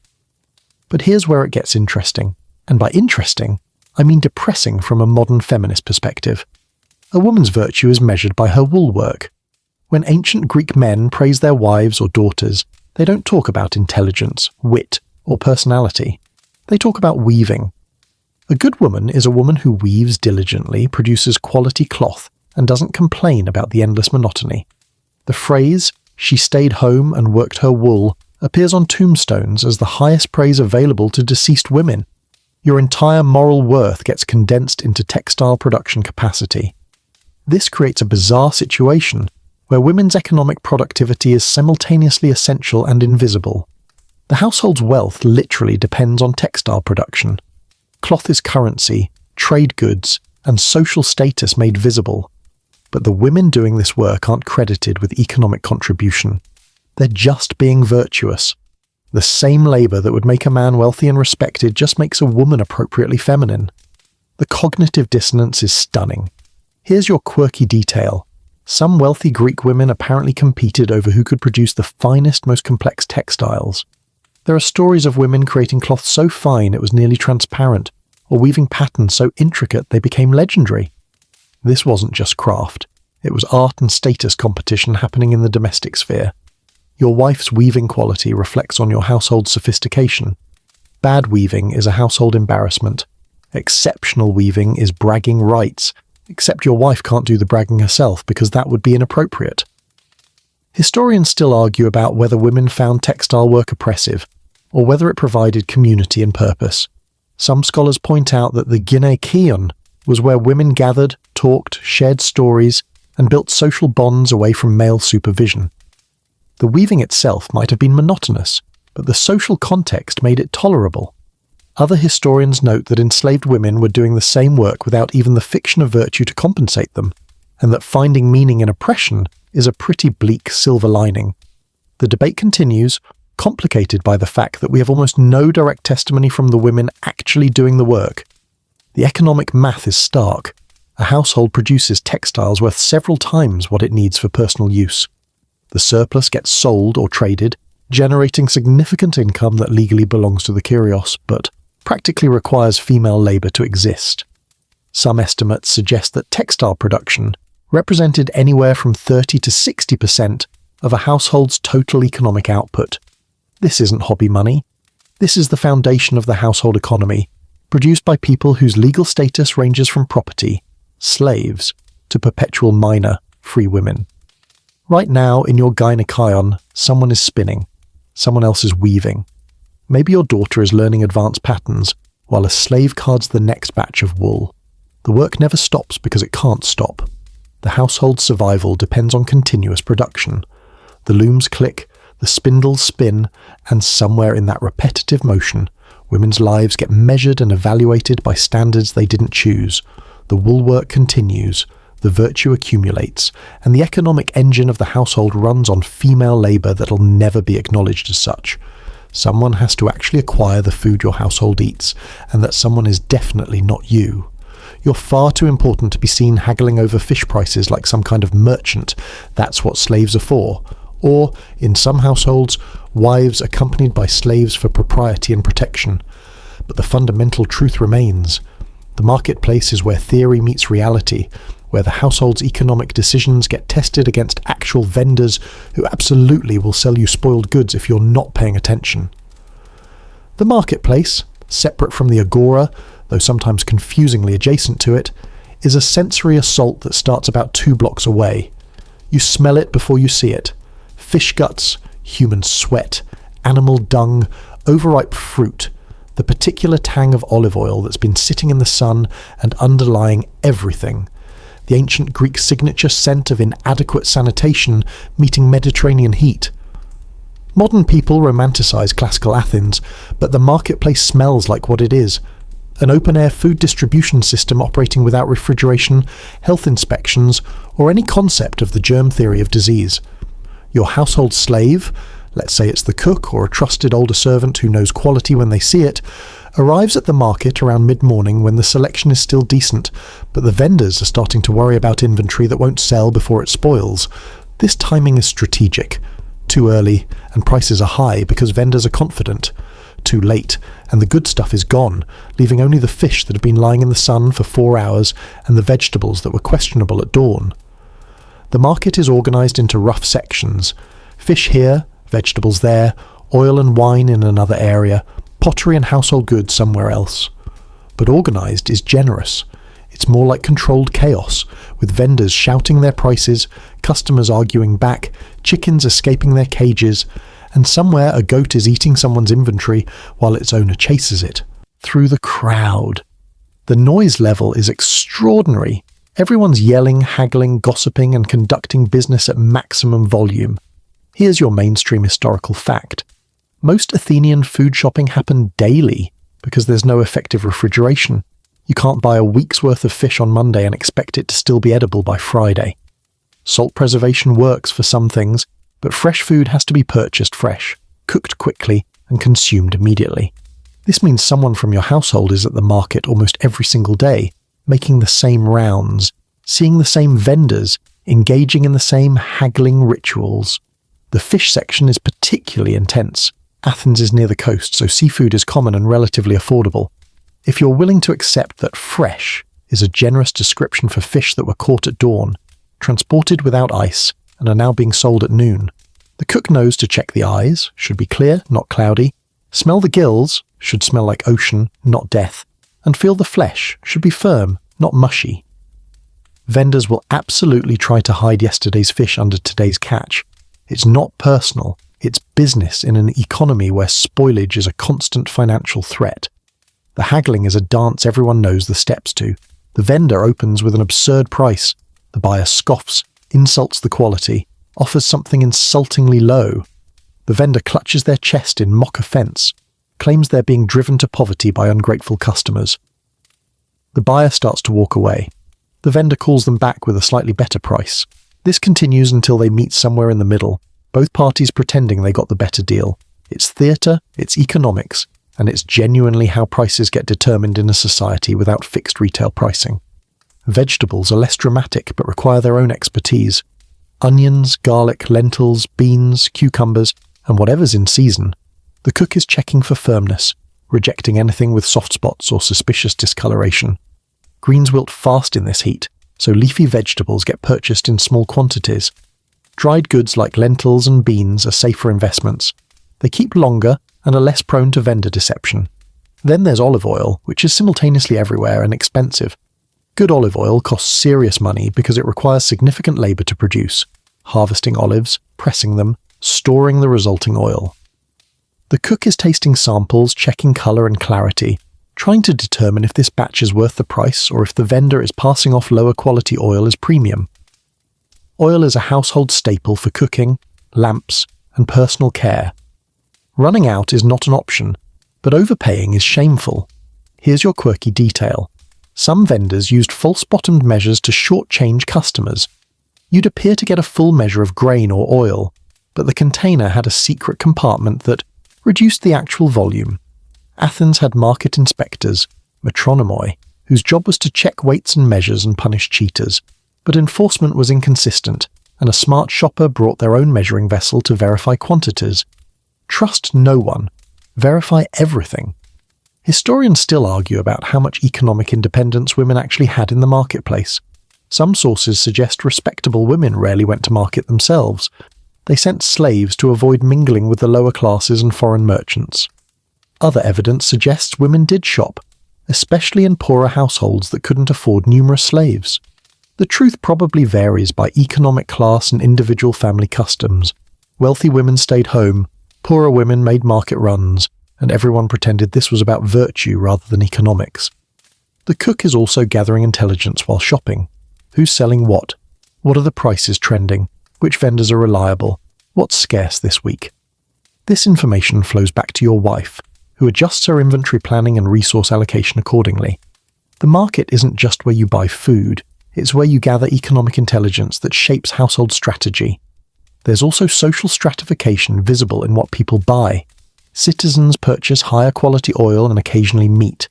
S1: But here's where it gets interesting. And by interesting, I mean depressing from a modern feminist perspective. A woman's virtue is measured by her wool work. When ancient Greek men praise their wives or daughters, they don't talk about intelligence, wit, or personality. They talk about weaving. A good woman is a woman who weaves diligently, produces quality cloth, and doesn't complain about the endless monotony. The phrase, "she stayed home and worked her wool," appears on tombstones as the highest praise available to deceased women. Your entire moral worth gets condensed into textile production capacity. This creates a bizarre situation where women's economic productivity is simultaneously essential and invisible. The household's wealth literally depends on textile production. Cloth is currency, trade goods, and social status made visible. But the women doing this work aren't credited with economic contribution. They're just being virtuous. The same labour that would make a man wealthy and respected just makes a woman appropriately feminine. The cognitive dissonance is stunning. Here's your quirky detail. Some wealthy Greek women apparently competed over who could produce the finest, most complex textiles. There are stories of women creating cloth so fine it was nearly transparent, or weaving patterns so intricate they became legendary. This wasn't just craft. It was art and status competition happening in the domestic sphere. Your wife's weaving quality reflects on your household's sophistication. Bad weaving is a household embarrassment. Exceptional weaving is bragging rights, except your wife can't do the bragging herself because that would be inappropriate. Historians still argue about whether women found textile work oppressive, or whether it provided community and purpose. Some scholars point out that the Gyneikion was where women gathered, talked, shared stories, and built social bonds away from male supervision. The weaving itself might have been monotonous, but the social context made it tolerable. Other historians note that enslaved women were doing the same work without even the fiction of virtue to compensate them, and that finding meaning in oppression is a pretty bleak silver lining. The debate continues, complicated by the fact that we have almost no direct testimony from the women actually doing the work. The economic math is stark. A household produces textiles worth several times what it needs for personal use. The surplus gets sold or traded, generating significant income that legally belongs to the Kyrios, but practically requires female labour to exist. Some estimates suggest that textile production represented anywhere from 30 to 60% of a household's total economic output. This isn't hobby money. This is the foundation of the household economy, produced by people whose legal status ranges from property, slaves, to perpetual minor, free women. Right now, in your gyneikion, someone is spinning. Someone else is weaving. Maybe your daughter is learning advanced patterns, while a slave cards the next batch of wool. The work never stops because it can't stop. The household's survival depends on continuous production. The looms click, the spindles spin, and somewhere in that repetitive motion, women's lives get measured and evaluated by standards they didn't choose. The wool work continues, the virtue accumulates, and the economic engine of the household runs on female labour that'll never be acknowledged as such. Someone has to actually acquire the food your household eats, and that someone is definitely not you. You're far too important to be seen haggling over fish prices like some kind of merchant. That's what slaves are for. Or, in some households, wives accompanied by slaves for propriety and protection. But the fundamental truth remains. The marketplace is where theory meets reality, where the household's economic decisions get tested against actual vendors who absolutely will sell you spoiled goods if you're not paying attention. The marketplace, separate from the agora, though sometimes confusingly adjacent to it, is a sensory assault that starts about 2 blocks away. You smell it before you see it. Fish guts, human sweat, animal dung, overripe fruit, the particular tang of olive oil that's been sitting in the sun and underlying everything. The ancient Greek signature scent of inadequate sanitation meeting Mediterranean heat. Modern people romanticize classical Athens, but the marketplace smells like what it is. An open-air food distribution system operating without refrigeration, health inspections, or any concept of the germ theory of disease. Your household slave, let's say it's the cook or a trusted older servant who knows quality when they see it, arrives at the market around mid-morning when the selection is still decent, but the vendors are starting to worry about inventory that won't sell before it spoils. This timing is strategic. Too early, and prices are high because vendors are confident. Too late, and the good stuff is gone, leaving only the fish that have been lying in the sun for 4 hours and the vegetables that were questionable at dawn. The market is organised into rough sections. Fish here, vegetables there, oil and wine in another area, pottery and household goods somewhere else. But organised is generous. It's more like controlled chaos, with vendors shouting their prices, customers arguing back, chickens escaping their cages, and somewhere a goat is eating someone's inventory while its owner chases it. Through the crowd. The noise level is extraordinary. Everyone's yelling, haggling, gossiping, and conducting business at maximum volume. Here's your mainstream historical fact. Most Athenian food shopping happened daily because there's no effective refrigeration. You can't buy a week's worth of fish on Monday and expect it to still be edible by Friday. Salt preservation works for some things, but fresh food has to be purchased fresh, cooked quickly, and consumed immediately. This means someone from your household is at the market almost every single day, making the same rounds, seeing the same vendors, engaging in the same haggling rituals. The fish section is particularly intense. Athens is near the coast, so seafood is common and relatively affordable. If you're willing to accept that fresh is a generous description for fish that were caught at dawn, transported without ice, and are now being sold at noon, the cook knows to check the eyes, should be clear, not cloudy, smell the gills, should smell like ocean, not death, and feel the flesh, should be firm, not mushy. Vendors will absolutely try to hide yesterday's fish under today's catch. It's not personal, it's business in an economy where spoilage is a constant financial threat. The haggling is a dance everyone knows the steps to. The vendor opens with an absurd price. The buyer scoffs, insults the quality, offers something insultingly low. The vendor clutches their chest in mock offence, claims they're being driven to poverty by ungrateful customers. The buyer starts to walk away. The vendor calls them back with a slightly better price. This continues until they meet somewhere in the middle, both parties pretending they got the better deal. It's theatre, it's economics, and it's genuinely how prices get determined in a society without fixed retail pricing. Vegetables are less dramatic but require their own expertise. Onions, garlic, lentils, beans, cucumbers, and whatever's in season. The cook is checking for firmness, rejecting anything with soft spots or suspicious discoloration. Greens wilt fast in this heat, so leafy vegetables get purchased in small quantities. Dried goods like lentils and beans are safer investments. They keep longer and are less prone to vendor deception. Then there's olive oil, which is simultaneously everywhere and expensive. Good olive oil costs serious money because it requires significant labour to produce, harvesting olives, pressing them, storing the resulting oil. The cook is tasting samples, checking colour and clarity, trying to determine if this batch is worth the price or if the vendor is passing off lower quality oil as premium. Oil is a household staple for cooking, lamps, and personal care. Running out is not an option, but overpaying is shameful. Here's your quirky detail. Some vendors used false-bottomed measures to shortchange customers. You'd appear to get a full measure of grain or oil, but the container had a secret compartment that reduced the actual volume. Athens had market inspectors, metronomoi, whose job was to check weights and measures and punish cheaters, but enforcement was inconsistent, and a smart shopper brought their own measuring vessel to verify quantities. Trust no one. Verify everything. Historians still argue about how much economic independence women actually had in the marketplace. Some sources suggest respectable women rarely went to market themselves. They sent slaves to avoid mingling with the lower classes and foreign merchants. Other evidence suggests women did shop, especially in poorer households that couldn't afford numerous slaves. The truth probably varies by economic class and individual family customs. Wealthy women stayed home, poorer women made market runs, and everyone pretended this was about virtue rather than economics. The cook is also gathering intelligence while shopping. Who's selling what? What are the prices trending? Which vendors are reliable? What's scarce this week? This information flows back to your wife, who adjusts her inventory planning and resource allocation accordingly. The market isn't just where you buy food, it's where you gather economic intelligence that shapes household strategy. There's also social stratification visible in what people buy. Citizens purchase higher quality oil and occasionally meat.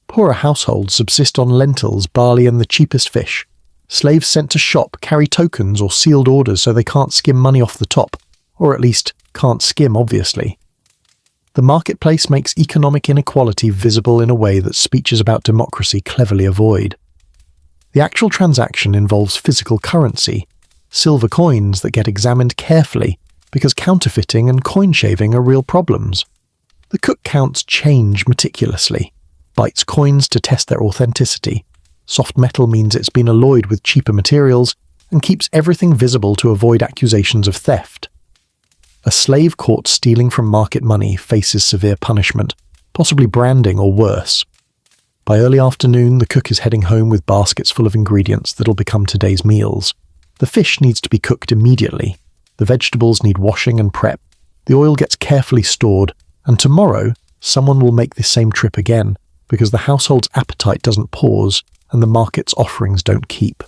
S1: Poorer households subsist on lentils, barley, and the cheapest fish. Slaves sent to shop carry tokens or sealed orders so they can't skim money off the top, or at least can't skim, obviously. The marketplace makes economic inequality visible in a way that speeches about democracy cleverly avoid. The actual transaction involves physical currency, silver coins that get examined carefully because counterfeiting and coin shaving are real problems. The cook counts change meticulously, bites coins to test their authenticity. Soft metal means it's been alloyed with cheaper materials, and keeps everything visible to avoid accusations of theft. A slave caught stealing from market money faces severe punishment, possibly branding or worse. By early afternoon, the cook is heading home with baskets full of ingredients that'll become today's meals. The fish needs to be cooked immediately. The vegetables need washing and prep. The oil gets carefully stored, and tomorrow, someone will make this same trip again, because the household's appetite doesn't pause and the market's offerings don't keep.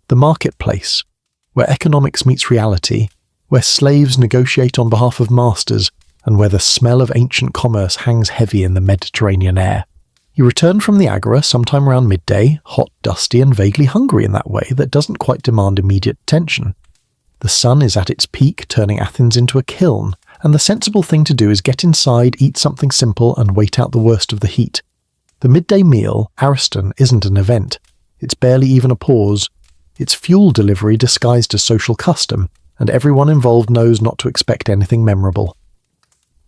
S1: The marketplace, where economics meets reality, where slaves negotiate on behalf of masters, and where the smell of ancient commerce hangs heavy in the Mediterranean air. You return from the Agora sometime around midday, hot, dusty, and vaguely hungry in that way that doesn't quite demand immediate attention. The sun is at its peak, turning Athens into a kiln, and the sensible thing to do is get inside, eat something simple, and wait out the worst of the heat. The midday meal, Ariston, isn't an event. It's barely even a pause. It's fuel delivery disguised as social custom, and everyone involved knows not to expect anything memorable.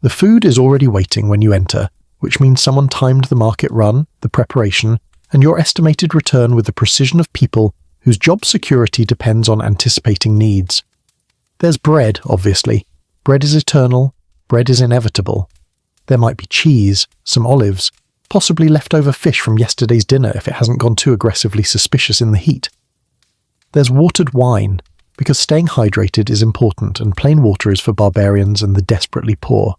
S1: The food is already waiting when you enter, which means someone timed the market run, the preparation, and your estimated return with the precision of people whose job security depends on anticipating needs. There's bread, obviously. Bread is eternal. Bread is inevitable. There might be cheese, some olives, possibly leftover fish from yesterday's dinner if it hasn't gone too aggressively suspicious in the heat. There's watered wine, because staying hydrated is important and plain water is for barbarians and the desperately poor.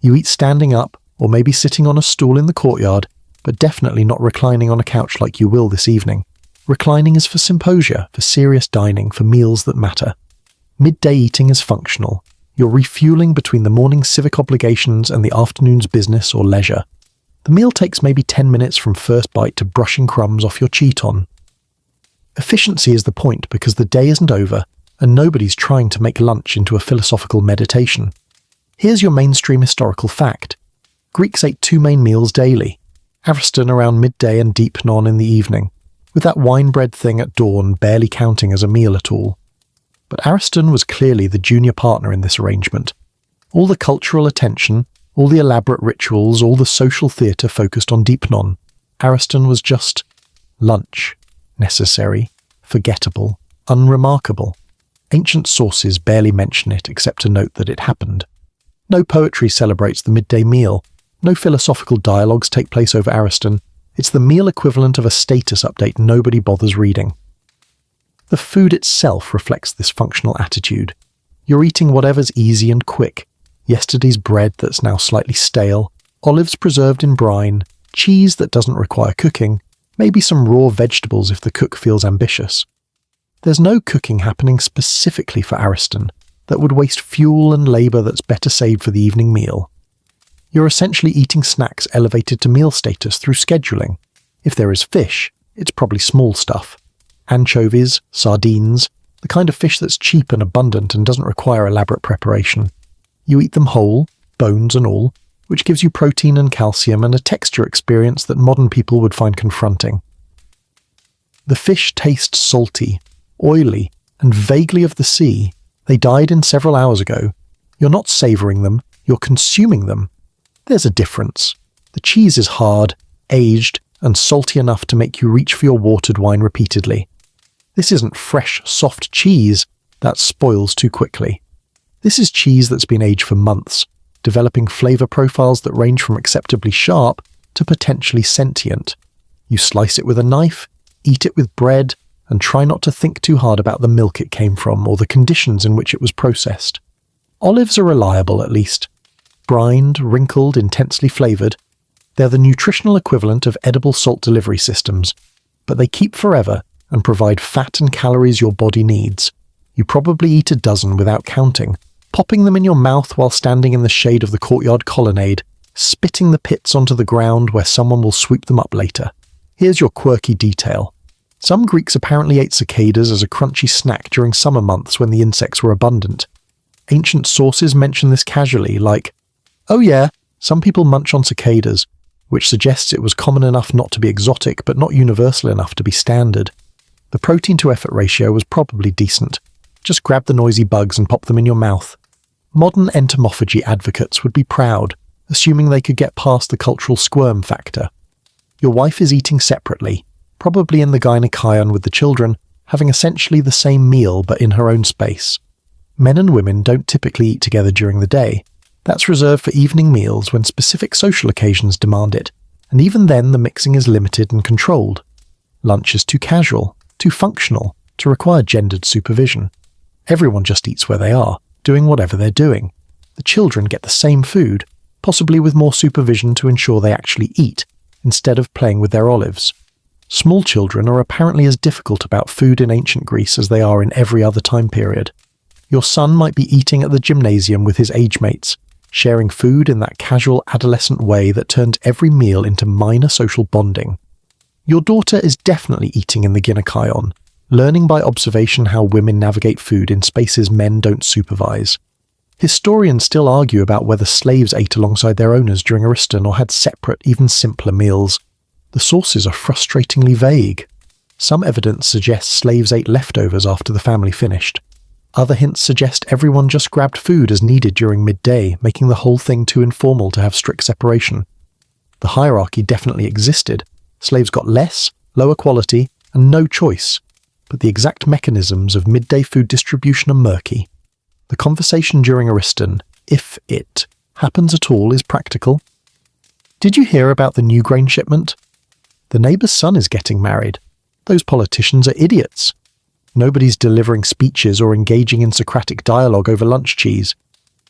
S1: You eat standing up, or maybe sitting on a stool in the courtyard, but definitely not reclining on a couch like you will this evening. Reclining is for symposia, for serious dining, for meals that matter. Midday eating is functional. You're refueling between the morning's civic obligations and the afternoon's business or leisure. The meal takes maybe 10 minutes from first bite to brushing crumbs off your cheat-on. Efficiency is the point because the day isn't over and nobody's trying to make lunch into a philosophical meditation. Here's your mainstream historical fact. Greeks ate 2 main meals daily, Ariston around midday and deipnon in the evening, with that wine bread thing at dawn barely counting as a meal at all. But Ariston was clearly the junior partner in this arrangement. All the cultural attention, all the elaborate rituals, all the social theatre focused on deipnon. Ariston was just lunch. Necessary, forgettable, unremarkable. Ancient sources barely mention it except to note that it happened. No poetry celebrates the midday meal. No philosophical dialogues take place over Ariston. It's the meal equivalent of a status update nobody bothers reading. The food itself reflects this functional attitude. You're eating whatever's easy and quick. Yesterday's bread that's now slightly stale, olives preserved in brine, cheese that doesn't require cooking, maybe some raw vegetables if the cook feels ambitious. There's no cooking happening specifically for Ariston that would waste fuel and labour that's better saved for the evening meal. You're essentially eating snacks elevated to meal status through scheduling. If there is fish, it's probably small stuff. Anchovies, sardines, the kind of fish that's cheap and abundant and doesn't require elaborate preparation. You eat them whole, bones and all, which gives you protein and calcium and a texture experience that modern people would find confronting. The fish taste salty, oily, and vaguely of the sea. They died in several hours ago. You're not savouring them, you're consuming them. There's a difference. The cheese is hard, aged, and salty enough to make you reach for your watered wine repeatedly. This isn't fresh, soft cheese that spoils too quickly. This is cheese that's been aged for months, developing flavour profiles that range from acceptably sharp to potentially sentient. You slice it with a knife, eat it with bread, and try not to think too hard about the milk it came from or the conditions in which it was processed. Olives are reliable, at least. Brined, wrinkled, intensely flavoured. They're the nutritional equivalent of edible salt delivery systems, but they keep forever and provide fat and calories your body needs. You probably eat a dozen without counting, popping them in your mouth while standing in the shade of the courtyard colonnade, spitting the pits onto the ground where someone will sweep them up later. Here's your quirky detail. Some Greeks apparently ate cicadas as a crunchy snack during summer months when the insects were abundant. Ancient sources mention this casually, like, "Oh yeah, some people munch on cicadas," which suggests it was common enough not to be exotic but not universal enough to be standard. The protein-to-effort ratio was probably decent. Just grab the noisy bugs and pop them in your mouth. Modern entomophagy advocates would be proud, assuming they could get past the cultural squirm factor. Your wife is eating separately, probably in the gynekaion with the children, having essentially the same meal but in her own space. Men and women don't typically eat together during the day. That's reserved for evening meals when specific social occasions demand it, and even then the mixing is limited and controlled. Lunch is too casual, too functional, to require gendered supervision. Everyone just eats where they are, doing whatever they're doing. The children get the same food, possibly with more supervision to ensure they actually eat, instead of playing with their olives. Small children are apparently as difficult about food in ancient Greece as they are in every other time period. Your son might be eating at the gymnasium with his age mates, sharing food in that casual adolescent way that turns every meal into minor social bonding. Your daughter is definitely eating in the gynekaion, learning by observation how women navigate food in spaces men don't supervise. Historians still argue about whether slaves ate alongside their owners during Ariston or had separate, even simpler meals. The sources are frustratingly vague. Some evidence suggests slaves ate leftovers after the family finished. Other hints suggest everyone just grabbed food as needed during midday, making the whole thing too informal to have strict separation. The hierarchy definitely existed. Slaves got less, lower quality, and no choice. But the exact mechanisms of midday food distribution are murky. The conversation during Ariston, if it happens at all, is practical. Did you hear about the new grain shipment? The neighbour's son is getting married. Those politicians are idiots. Nobody's delivering speeches or engaging in Socratic dialogue over lunch cheese.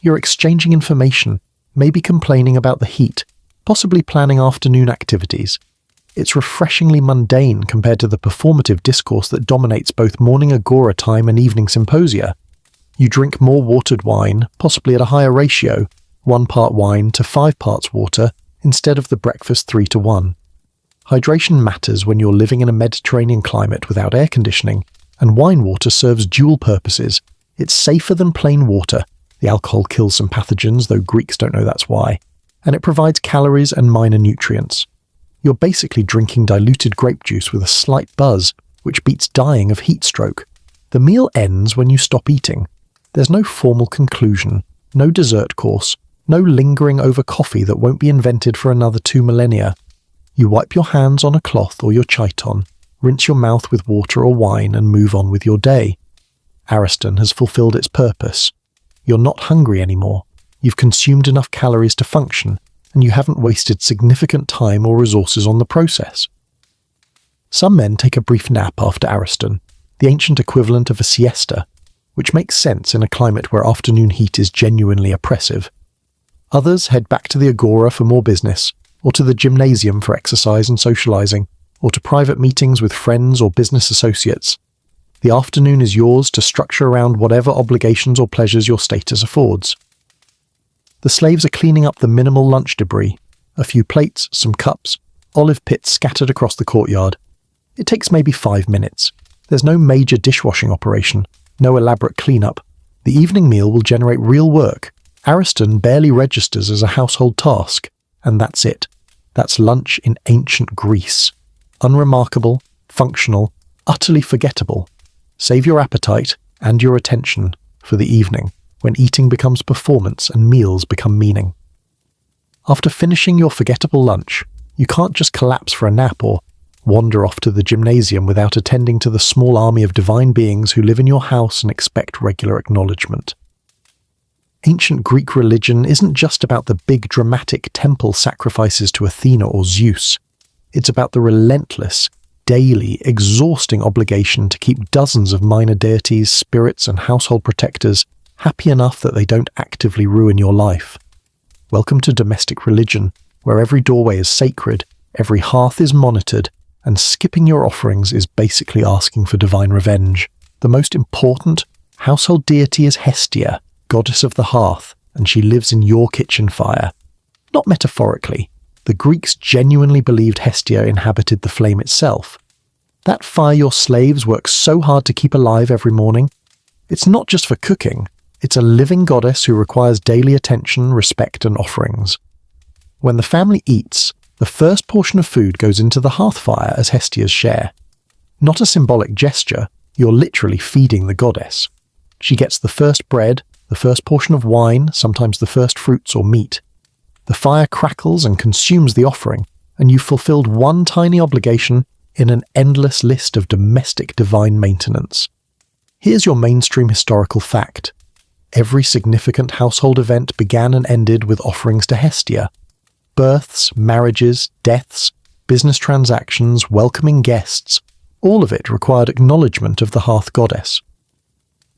S1: You're exchanging information, maybe complaining about the heat, possibly planning afternoon activities. It's refreshingly mundane compared to the performative discourse that dominates both morning agora time and evening symposia. You drink more watered wine, possibly at a higher ratio, 1 part wine to 5 parts water, instead of the breakfast 3-1. Hydration matters when you're living in a Mediterranean climate without air conditioning, and wine water serves dual purposes. It's safer than plain water. The alcohol kills some pathogens, though Greeks don't know that's why. And it provides calories and minor nutrients. You're basically drinking diluted grape juice with a slight buzz, which beats dying of heat stroke. The meal ends when you stop eating. There's no formal conclusion, no dessert course, no lingering over coffee that won't be invented for another 2 millennia. You wipe your hands on a cloth or your chiton, rinse your mouth with water or wine and move on with your day. Ariston has fulfilled its purpose. You're not hungry anymore. You've consumed enough calories to function, and you haven't wasted significant time or resources on the process. Some men take a brief nap after Ariston, the ancient equivalent of a siesta, which makes sense in a climate where afternoon heat is genuinely oppressive. Others head back to the agora for more business, or to the gymnasium for exercise and socializing, or to private meetings with friends or business associates. The afternoon is yours to structure around whatever obligations or pleasures your status affords. The slaves are cleaning up the minimal lunch debris, a few plates, some cups, olive pits scattered across the courtyard. It takes maybe 5 minutes. There's no major dishwashing operation, no elaborate cleanup. The evening meal will generate real work. Ariston barely registers as a household task, and that's it. That's lunch in ancient Greece. Unremarkable, functional, utterly forgettable. Save your appetite and your attention for the evening, when eating becomes performance and meals become meaning. After finishing your forgettable lunch, you can't just collapse for a nap or wander off to the gymnasium without attending to the small army of divine beings who live in your house and expect regular acknowledgement. Ancient Greek religion isn't just about the big dramatic temple sacrifices to Athena or Zeus. It's about the relentless, daily, exhausting obligation to keep dozens of minor deities, spirits, and household protectors happy enough that they don't actively ruin your life. Welcome to domestic religion, where every doorway is sacred, every hearth is monitored, and skipping your offerings is basically asking for divine revenge. The most important household deity is Hestia, goddess of the hearth, and she lives in your kitchen fire. Not metaphorically. The Greeks genuinely believed Hestia inhabited the flame itself. That fire your slaves work so hard to keep alive every morning, it's not just for cooking, it's a living goddess who requires daily attention, respect, and offerings. When the family eats, the first portion of food goes into the hearth fire as Hestia's share. Not a symbolic gesture, you're literally feeding the goddess. She gets the first bread, the first portion of wine, sometimes the first fruits or meat. The fire crackles and consumes the offering, and you've fulfilled one tiny obligation in an endless list of domestic divine maintenance. Here's your mainstream historical fact. Every significant household event began and ended with offerings to Hestia. Births, marriages, deaths, business transactions, welcoming guests, all of it required acknowledgement of the hearth goddess.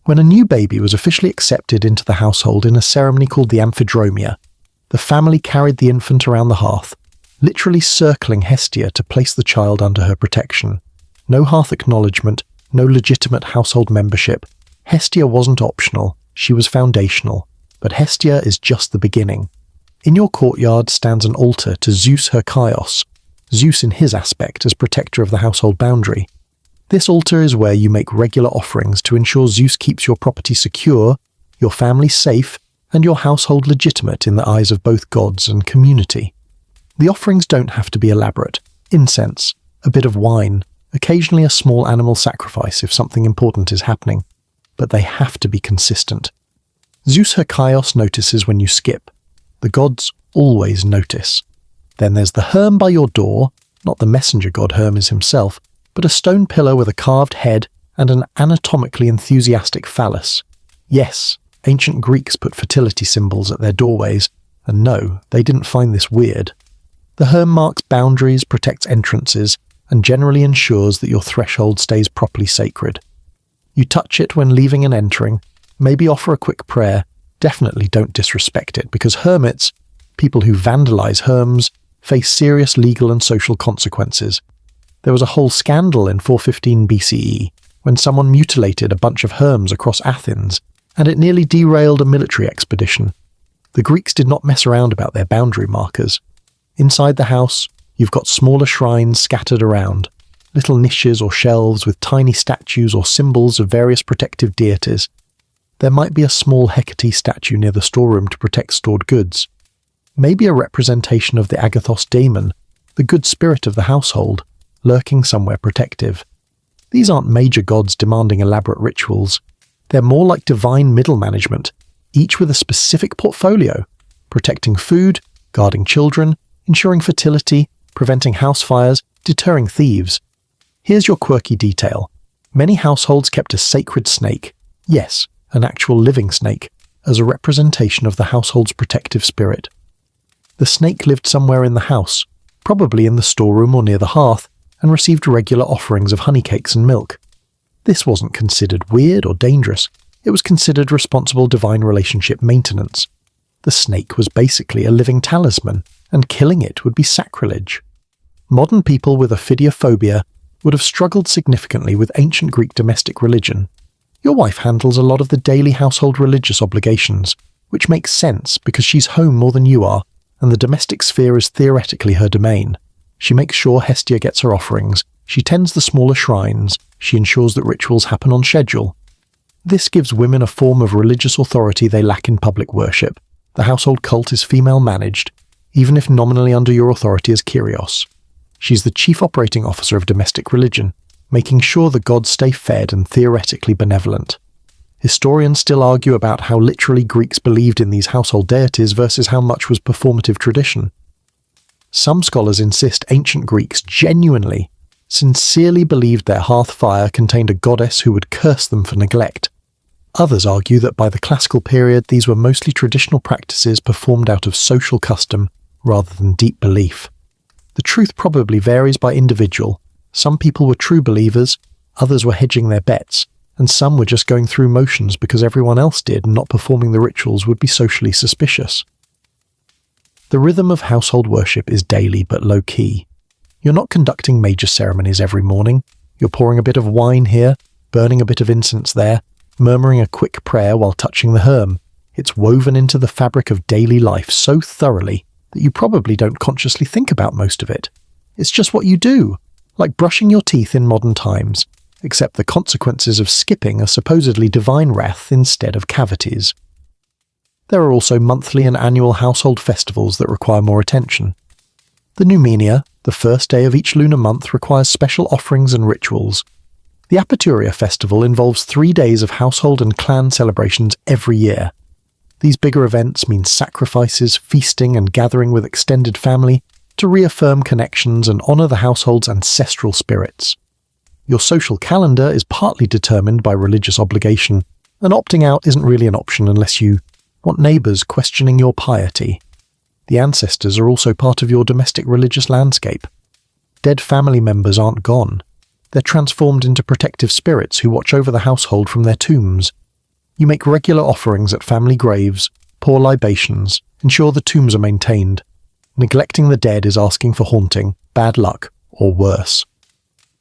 S1: When a new baby was officially accepted into the household in a ceremony called the amphidromia, the family carried the infant around the hearth, literally circling Hestia to place the child under her protection. No hearth acknowledgement, no legitimate household membership. Hestia wasn't optional, she was foundational. But Hestia is just the beginning. In your courtyard stands an altar to Zeus Herkaios, Zeus in his aspect as protector of the household boundary. This altar is where you make regular offerings to ensure Zeus keeps your property secure, your family safe, and your household legitimate in the eyes of both gods and community. The offerings don't have to be elaborate. Incense, a bit of wine, occasionally a small animal sacrifice if something important is happening. But they have to be consistent. Zeus Herkaios notices when you skip. The gods always notice. Then there's the Herm by your door, not the messenger god Hermes himself, but a stone pillar with a carved head and an anatomically enthusiastic phallus. Yes, Ancient Greeks put fertility symbols at their doorways, and no, they didn't find this weird. The herm marks boundaries, protects entrances, and generally ensures that your threshold stays properly sacred. You touch it when leaving and entering, maybe offer a quick prayer, definitely don't disrespect it, because hermits, people who vandalize herms, face serious legal and social consequences. There was a whole scandal in 415 BCE when someone mutilated a bunch of herms across Athens, and it nearly derailed a military expedition. The Greeks did not mess around about their boundary markers. Inside the house, you've got smaller shrines scattered around, little niches or shelves with tiny statues or symbols of various protective deities. There might be a small Hecate statue near the storeroom to protect stored goods. Maybe a representation of the Agathos daemon, the good spirit of the household, lurking somewhere protective. These aren't major gods demanding elaborate rituals. They're more like divine middle management, each with a specific portfolio, protecting food, guarding children, ensuring fertility, preventing house fires, deterring thieves. Here's your quirky detail. Many households kept a sacred snake, yes, an actual living snake, as a representation of the household's protective spirit. The snake lived somewhere in the house, probably in the storeroom or near the hearth, and received regular offerings of honeycakes and milk. This wasn't considered weird or dangerous. It was considered responsible divine relationship maintenance. The snake was basically a living talisman, and killing it would be sacrilege. Modern people with ophidiophobia would have struggled significantly with ancient Greek domestic religion. Your wife handles a lot of the daily household religious obligations, which makes sense because she's home more than you are, and the domestic sphere is theoretically her domain. She makes sure Hestia gets her offerings, she tends the smaller shrines, she ensures that rituals happen on schedule. This gives women a form of religious authority they lack in public worship. The household cult is female-managed, even if nominally under your authority as Kyrios. She's the chief operating officer of domestic religion, making sure the gods stay fed and theoretically benevolent. Historians still argue about how literally Greeks believed in these household deities versus how much was performative tradition. Some scholars insist ancient Greeks genuinely, sincerely believed their hearth fire contained a goddess who would curse them for neglect. Others argue that by the classical period these were mostly traditional practices performed out of social custom rather than deep belief. The truth probably varies by individual. Some people were true believers, others were hedging their bets, and some were just going through motions because everyone else did and not performing the rituals would be socially suspicious. The rhythm of household worship is daily but low-key. You're not conducting major ceremonies every morning. You're pouring a bit of wine here, burning a bit of incense there, murmuring a quick prayer while touching the herm. It's woven into the fabric of daily life so thoroughly that you probably don't consciously think about most of it. It's just what you do, like brushing your teeth in modern times, except the consequences of skipping are supposedly divine wrath instead of cavities. There are also monthly and annual household festivals that require more attention. The Numenia, the first day of each lunar month, requires special offerings and rituals. The Apaturia festival involves 3 days of household and clan celebrations every year. These bigger events mean sacrifices, feasting, and gathering with extended family to reaffirm connections and honour the household's ancestral spirits. Your social calendar is partly determined by religious obligation, and opting out isn't really an option unless you want neighbours questioning your piety. The ancestors are also part of your domestic religious landscape. Dead family members aren't gone. They're transformed into protective spirits who watch over the household from their tombs. You make regular offerings at family graves, pour libations, ensure the tombs are maintained. Neglecting the dead is asking for haunting, bad luck, or worse.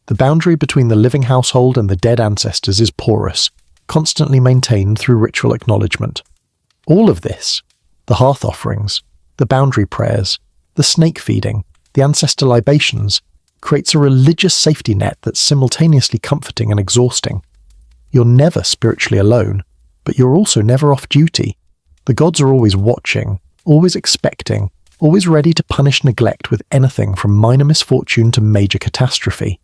S1: The boundary between the living household and the dead ancestors is porous, constantly maintained through ritual acknowledgement. All of this, the hearth offerings, the boundary prayers, the snake feeding, the ancestor libations, creates a religious safety net that's simultaneously comforting and exhausting. You're never spiritually alone, but you're also never off duty. The gods are always watching, always expecting, always ready to punish neglect with anything from minor misfortune to major catastrophe.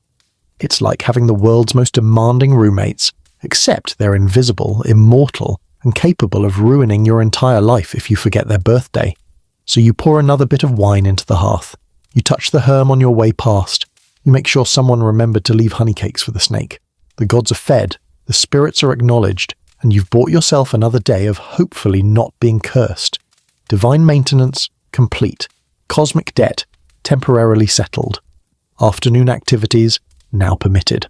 S1: It's like having the world's most demanding roommates, except they're invisible, immortal, and capable of ruining your entire life if you forget their birthday. So you pour another bit of wine into the hearth. You touch the herm on your way past. You make sure someone remembered to leave honeycakes for the snake. The gods are fed, the spirits are acknowledged, and you've bought yourself another day of hopefully not being cursed. Divine maintenance, complete. Cosmic debt, temporarily settled. Afternoon activities, now permitted.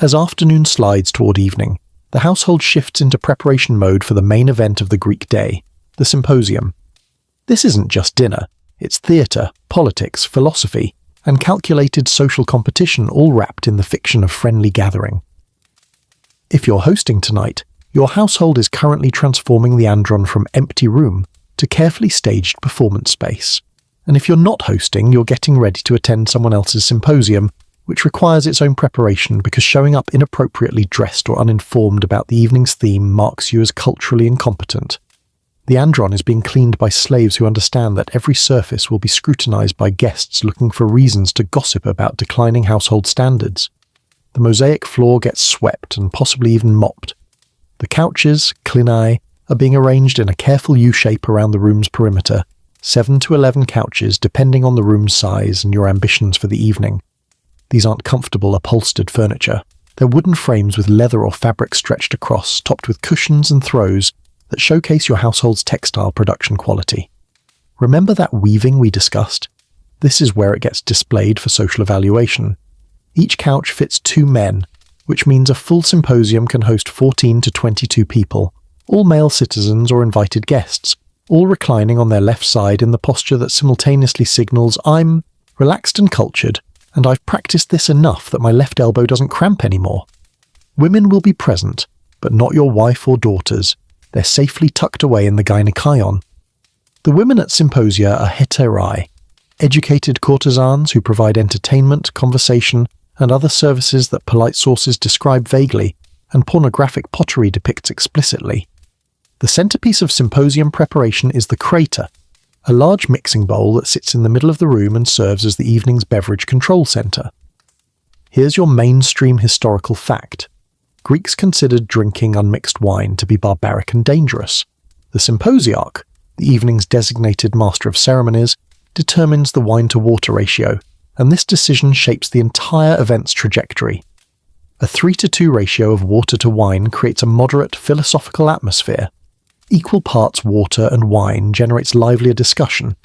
S1: As afternoon slides toward evening, the household shifts into preparation mode for the main event of the Greek day, the symposium. This isn't just dinner, it's theatre, politics, philosophy, and calculated social competition all wrapped in the fiction of friendly gathering. If you're hosting tonight, your household is currently transforming the andron from empty room to carefully staged performance space. And if you're not hosting, you're getting ready to attend someone else's symposium, which requires its own preparation because showing up inappropriately dressed or uninformed about the evening's theme marks you as culturally incompetent. The andron is being cleaned by slaves who understand that every surface will be scrutinized by guests looking for reasons to gossip about declining household standards. The mosaic floor gets swept and possibly even mopped. The couches, clinae, are being arranged in a careful U-shape around the room's perimeter, 7 to 11 couches depending on the room's size and your ambitions for the evening. These aren't comfortable upholstered furniture. They're wooden frames with leather or fabric stretched across, topped with cushions and throws that showcase your household's textile production quality. Remember that weaving we discussed? This is where it gets displayed for social evaluation. Each couch fits 2 men, which means a full symposium can host 14 to 22 people, all male citizens or invited guests, all reclining on their left side in the posture that simultaneously signals I'm relaxed and cultured, and I've practiced this enough that my left elbow doesn't cramp anymore. Women will be present, but not your wife or daughters. They're safely tucked away in the gynekaion. The women at symposia are heterai, educated courtesans who provide entertainment, conversation, and other services that polite sources describe vaguely and pornographic pottery depicts explicitly. The centerpiece of symposium preparation is the crater, a large mixing bowl that sits in the middle of the room and serves as the evening's beverage control center. Here's your mainstream historical fact. Greeks considered drinking unmixed wine to be barbaric and dangerous. The symposiarch, the evening's designated master of ceremonies, determines the wine-to-water ratio, and this decision shapes the entire event's trajectory. A 3-to-2 ratio of water to wine creates a moderate philosophical atmosphere. Equal parts water and wine generates livelier discussion.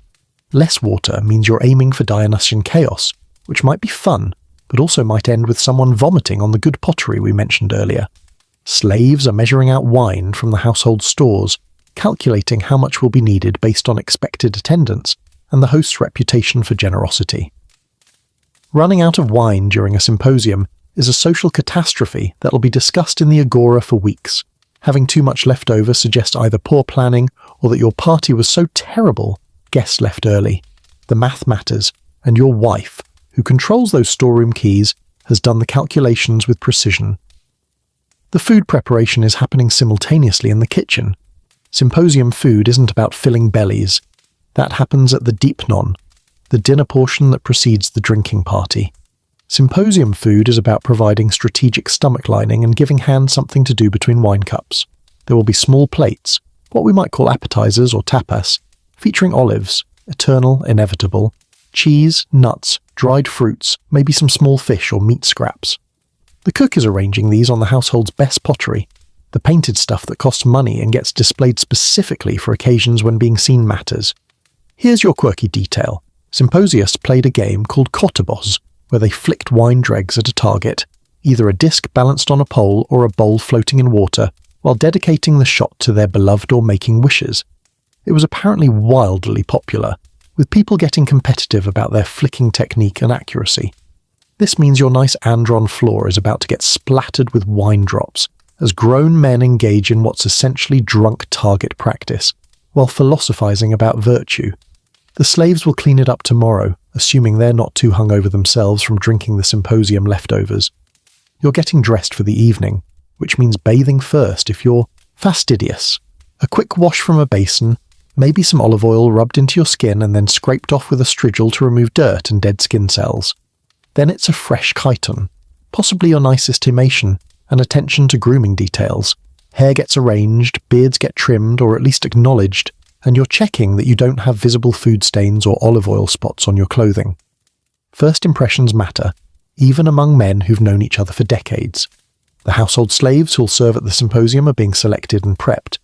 S1: Less water means you're aiming for Dionysian chaos, which might be fun, but also might end with someone vomiting on the good pottery we mentioned earlier. Slaves are measuring out wine from the household stores, calculating how much will be needed based on expected attendance and the host's reputation for generosity. Running out of wine during a symposium is a social catastrophe that will be discussed in the agora for weeks. Having too much left over suggests either poor planning or that your party was so terrible, guests left early. The math matters, and your wife, who controls those storeroom keys, has done the calculations with precision. The food preparation is happening simultaneously in the kitchen. Symposium food isn't about filling bellies. That happens at the deepnon, the dinner portion that precedes the drinking party. Symposium food is about providing strategic stomach lining and giving hands something to do between wine cups. There will be small plates, what we might call appetizers or tapas, featuring olives, eternal, inevitable, cheese, nuts, dried fruits, maybe some small fish or meat scraps. The cook is arranging these on the household's best pottery, the painted stuff that costs money and gets displayed specifically for occasions when being seen matters. Here's your quirky detail. Symposiusts played a game called Kottabos, where they flicked wine dregs at a target, either a disc balanced on a pole or a bowl floating in water, while dedicating the shot to their beloved or making wishes. It was apparently wildly popular, with people getting competitive about their flicking technique and accuracy. This means your nice andron floor is about to get splattered with wine drops, as grown men engage in what's essentially drunk target practice, while philosophizing about virtue. The slaves will clean it up tomorrow, assuming they're not too hungover themselves from drinking the symposium leftovers. You're getting dressed for the evening, which means bathing first if you're fastidious. A quick wash from a basin, maybe some olive oil rubbed into your skin and then scraped off with a strigil to remove dirt and dead skin cells. Then it's a fresh chiton, possibly your nicest himation, and attention to grooming details. Hair gets arranged, beards get trimmed or at least acknowledged, and you're checking that you don't have visible food stains or olive oil spots on your clothing. First impressions matter, even among men who've known each other for decades. The household slaves who'll serve at the symposium are being selected and prepped.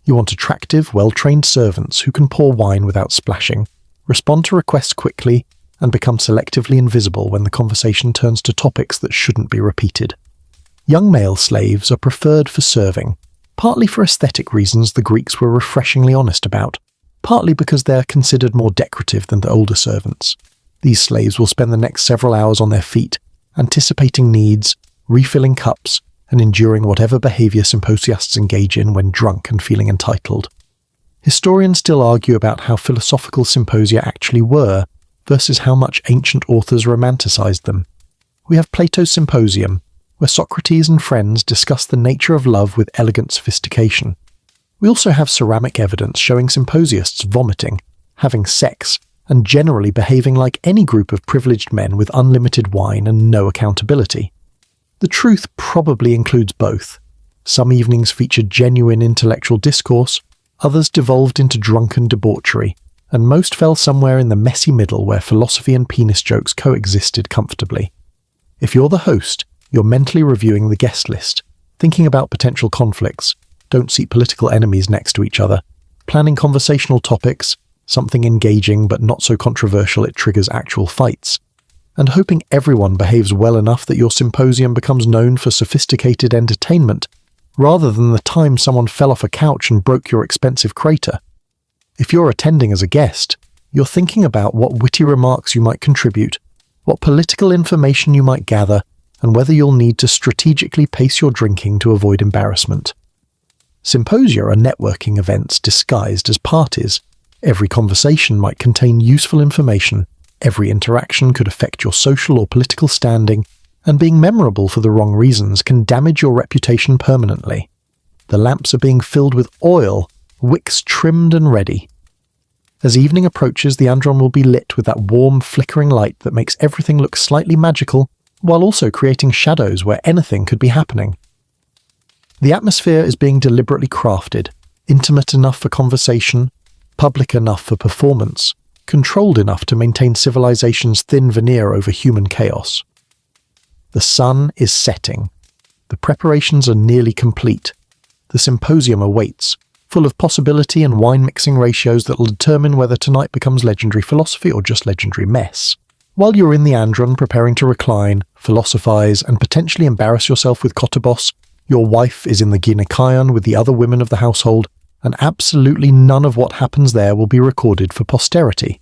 S1: You want attractive, well-trained servants who can pour wine without splashing, respond to requests quickly, and become selectively invisible when the conversation turns to topics that shouldn't be repeated. Young male slaves are preferred for serving, partly for aesthetic reasons the Greeks were refreshingly honest about, partly because they're considered more decorative than the older servants. These slaves will spend the next several hours on their feet, anticipating needs, refilling cups, and enduring whatever behaviour symposiasts engage in when drunk and feeling entitled. Historians still argue about how philosophical symposia actually were, versus how much ancient authors romanticised them. We have Plato's Symposium, where Socrates and friends discuss the nature of love with elegant sophistication. We also have ceramic evidence showing symposiasts vomiting, having sex, and generally behaving like any group of privileged men with unlimited wine and no accountability. The truth probably includes both. Some evenings featured genuine intellectual discourse, others devolved into drunken debauchery, and most fell somewhere in the messy middle where philosophy and penis jokes coexisted comfortably. If you're the host, you're mentally reviewing the guest list, thinking about potential conflicts, don't seat political enemies next to each other, planning conversational topics, something engaging but not so controversial it triggers actual fights, and hoping everyone behaves well enough that your symposium becomes known for sophisticated entertainment, rather than the time someone fell off a couch and broke your expensive crater. If you're attending as a guest, you're thinking about what witty remarks you might contribute, what political information you might gather, and whether you'll need to strategically pace your drinking to avoid embarrassment. Symposia are networking events disguised as parties. Every conversation might contain useful information, every interaction could affect your social or political standing, and being memorable for the wrong reasons can damage your reputation permanently. The lamps are being filled with oil, wicks trimmed and ready. As evening approaches, the andron will be lit with that warm, flickering light that makes everything look slightly magical, while also creating shadows where anything could be happening. The atmosphere is being deliberately crafted, intimate enough for conversation, public enough for performance, controlled enough to maintain civilization's thin veneer over human chaos. The sun is setting. The preparations are nearly complete. The symposium awaits, full of possibility and wine-mixing ratios that will determine whether tonight becomes legendary philosophy or just legendary mess. While you're in the andron preparing to recline, philosophize, and potentially embarrass yourself with Kottabos, your wife is in the gynekaion with the other women of the household, and absolutely none of what happens there will be recorded for posterity.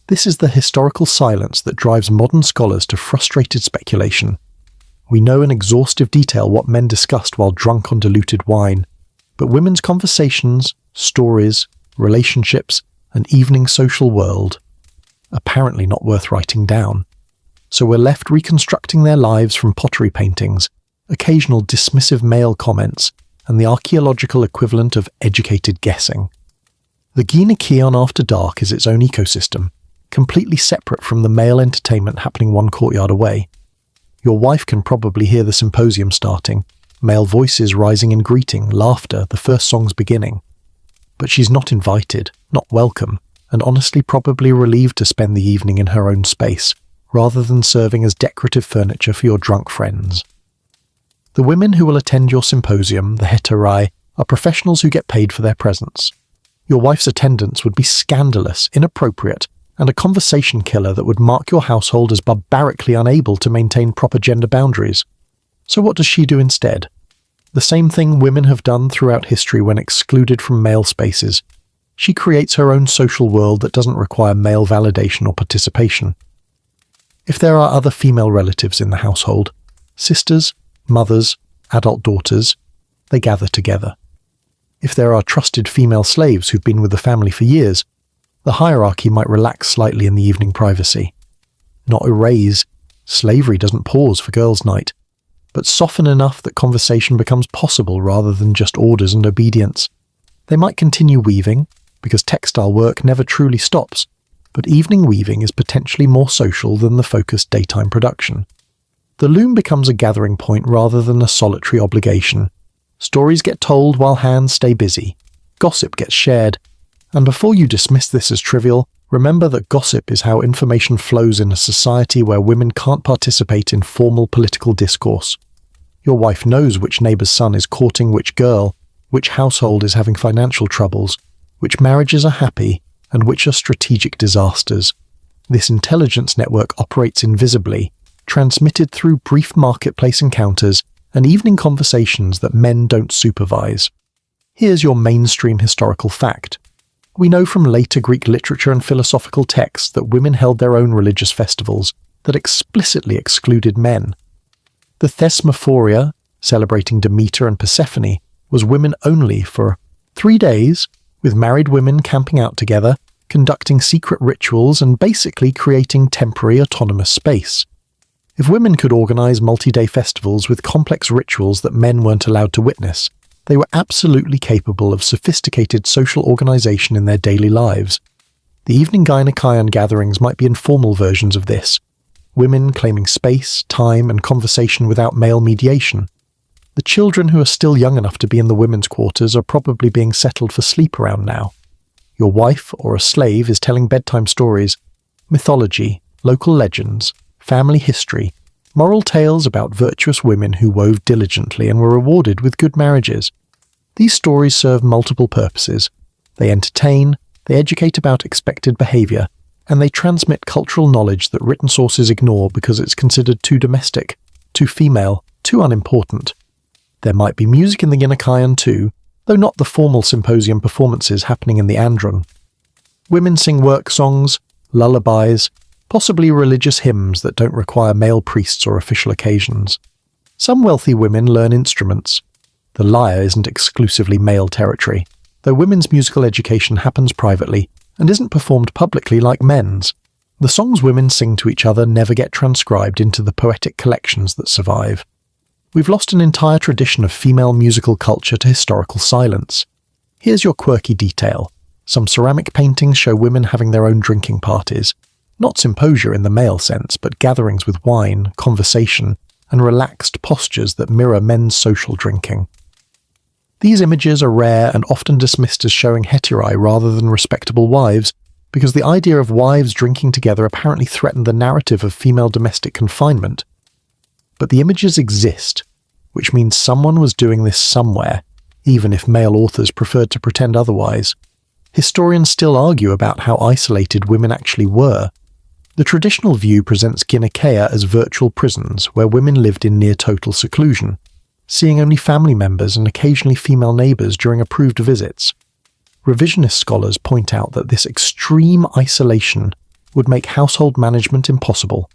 S1: This is the historical silence that drives modern scholars to frustrated speculation. We know in exhaustive detail what men discussed while drunk on diluted wine, but women's conversations, stories, relationships, and evening social world, apparently not worth writing down. So we're left reconstructing their lives from pottery paintings, occasional dismissive male comments, and the archaeological equivalent of educated guessing. The gynekaion after dark is its own ecosystem, completely separate from the male entertainment happening one courtyard away. Your wife can probably hear the symposium starting, male voices rising in greeting, laughter, the first songs beginning. But she's not invited, not welcome, and honestly probably relieved to spend the evening in her own space, rather than serving as decorative furniture for your drunk friends. The women who will attend your symposium, the heterai, are professionals who get paid for their presence. Your wife's attendance would be scandalous, inappropriate, and a conversation killer that would mark your household as barbarically unable to maintain proper gender boundaries. So what does she do instead? The same thing women have done throughout history when excluded from male spaces. She creates her own social world that doesn't require male validation or participation. If there are other female relatives in the household, sisters, mothers, adult daughters, they gather together. If there are trusted female slaves who've been with the family for years, the hierarchy might relax slightly in the evening privacy. Not erase, slavery doesn't pause for girls' night, but soften enough that conversation becomes possible rather than just orders and obedience. They might continue weaving, because textile work never truly stops, but evening weaving is potentially more social than the focused daytime production. The loom becomes a gathering point rather than a solitary obligation. Stories get told while hands stay busy. Gossip gets shared. And before you dismiss this as trivial, remember that gossip is how information flows in a society where women can't participate in formal political discourse. Your wife knows which neighbour's son is courting which girl, which household is having financial troubles, which marriages are happy, and which are strategic disasters. This intelligence network operates invisibly, transmitted through brief marketplace encounters and evening conversations that men don't supervise. Here's your mainstream historical fact. We know from later Greek literature and philosophical texts that women held their own religious festivals that explicitly excluded men. The Thesmophoria, celebrating Demeter and Persephone, was women only for 3 days, with married women camping out together, conducting secret rituals and basically creating temporary autonomous space. If women could organize multi-day festivals with complex rituals that men weren't allowed to witness, they were absolutely capable of sophisticated social organization in their daily lives. The evening Gynekeion gatherings might be informal versions of this, women claiming space, time, and conversation without male mediation. The children who are still young enough to be in the women's quarters are probably being settled for sleep around now. Your wife or a slave is telling bedtime stories, mythology, local legends, family history, moral tales about virtuous women who wove diligently and were rewarded with good marriages. These stories serve multiple purposes. They entertain, they educate about expected behavior, and they transmit cultural knowledge that written sources ignore because it's considered too domestic, too female, too unimportant. There might be music in the Gynekeion too, though not the formal symposium performances happening in the Andron. Women sing work songs, lullabies, possibly religious hymns that don't require male priests or official occasions. Some wealthy women learn instruments. The lyre isn't exclusively male territory, though women's musical education happens privately and isn't performed publicly like men's. The songs women sing to each other never get transcribed into the poetic collections that survive. We've lost an entire tradition of female musical culture to historical silence. Here's your quirky detail. Some ceramic paintings show women having their own drinking parties. Not symposia in the male sense, but gatherings with wine, conversation, and relaxed postures that mirror men's social drinking. These images are rare and often dismissed as showing heterae rather than respectable wives, because the idea of wives drinking together apparently threatened the narrative of female domestic confinement. But the images exist, which means someone was doing this somewhere, even if male authors preferred to pretend otherwise. Historians still argue about how isolated women actually were. The traditional view presents Gynekaea as virtual prisons where women lived in near-total seclusion, seeing only family members and occasionally female neighbours during approved visits. Revisionist scholars point out that this extreme isolation would make household management impossible.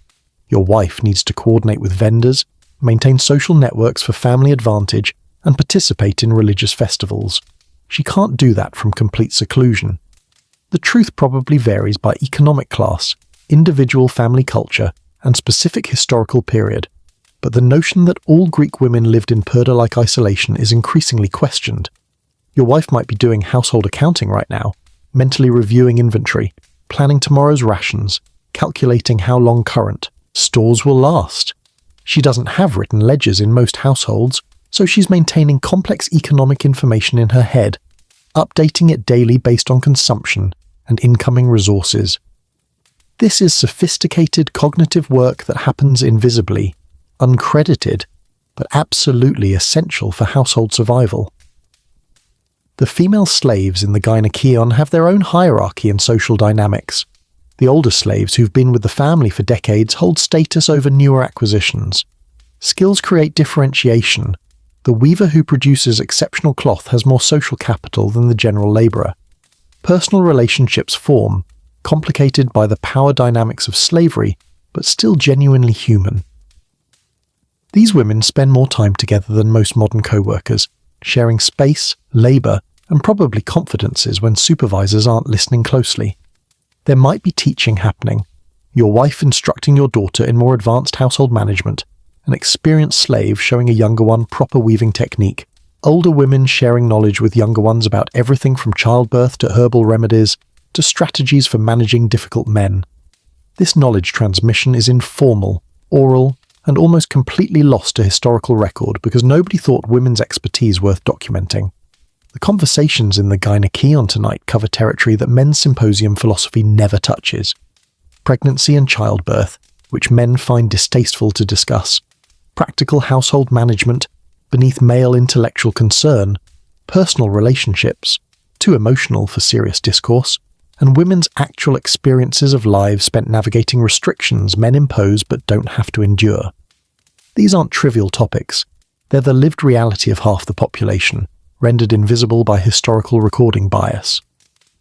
S1: Your wife needs to coordinate with vendors, maintain social networks for family advantage, and participate in religious festivals. She can't do that from complete seclusion. The truth probably varies by economic class, individual family culture, and specific historical period, but the notion that all Greek women lived in Purda-like isolation is increasingly questioned. Your wife might be doing household accounting right now, mentally reviewing inventory, planning tomorrow's rations, calculating how long current stores will last. She doesn't have written ledgers in most households, so she's maintaining complex economic information in her head, updating it daily based on consumption and incoming resources. This is sophisticated cognitive work that happens invisibly, uncredited, but absolutely essential for household survival. The female slaves in the Gynekeion have their own hierarchy and social dynamics. The older slaves who've been with the family for decades hold status over newer acquisitions. Skills create differentiation. The weaver who produces exceptional cloth has more social capital than the general labourer. Personal relationships form, complicated by the power dynamics of slavery, but still genuinely human. These women spend more time together than most modern co-workers, sharing space, labour, and probably confidences when supervisors aren't listening closely. There might be teaching happening, your wife instructing your daughter in more advanced household management, an experienced slave showing a younger one proper weaving technique, older women sharing knowledge with younger ones about everything from childbirth to herbal remedies to strategies for managing difficult men. This knowledge transmission is informal, oral, and almost completely lost to historical record because nobody thought women's expertise worth documenting. The conversations in the Gynekeion tonight cover territory that men's symposium philosophy never touches. Pregnancy and childbirth, which men find distasteful to discuss. practical household management beneath male intellectual concern, personal relationships, too emotional for serious discourse, and women's actual experiences of lives spent navigating restrictions men impose but don't have to endure. These aren't trivial topics. They're the lived reality of half the population, rendered invisible by historical recording bias.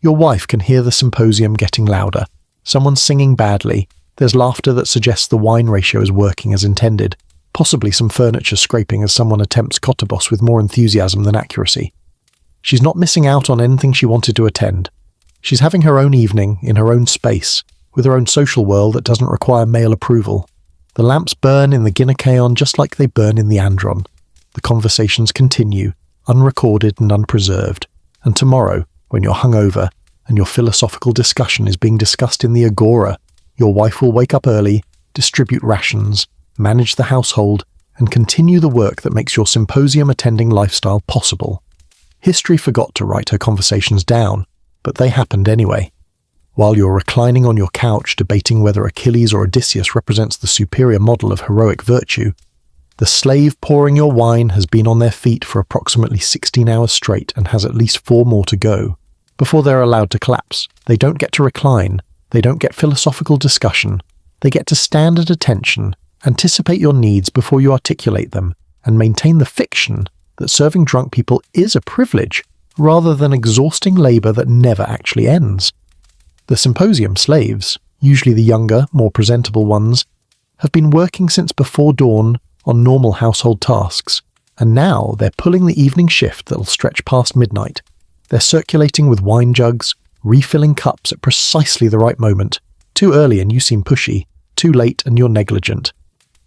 S1: Your wife can hear the symposium getting louder. Someone's singing badly. There's laughter that suggests the wine ratio is working as intended. Possibly some furniture scraping as someone attempts kotobos with more enthusiasm than accuracy. She's not missing out on anything she wanted to attend. She's having her own evening, in her own space, with her own social world that doesn't require male approval. The lamps burn in the Gynekaon just like they burn in the Andron. The conversations continue, unrecorded and unpreserved. And tomorrow, when you're hungover, and your philosophical discussion is being discussed in the agora, your wife will wake up early, distribute rations, manage the household, and continue the work that makes your symposium-attending lifestyle possible. History forgot to write her conversations down, but they happened anyway. While you're reclining on your couch debating whether Achilles or Odysseus represents the superior model of heroic virtue, the slave pouring your wine has been on their feet for approximately 16 hours straight and has at least 4 more to go. Before they're allowed to collapse, they don't get to recline, they don't get philosophical discussion, they get to stand at attention, anticipate your needs before you articulate them, and maintain the fiction that serving drunk people is a privilege, rather than exhausting labour that never actually ends. The symposium slaves, usually the younger, more presentable ones, have been working since before dawn on normal household tasks, and now they're pulling the evening shift that'll stretch past midnight. They're circulating with wine jugs, refilling cups at precisely the right moment. Too early and you seem pushy, too late and you're negligent.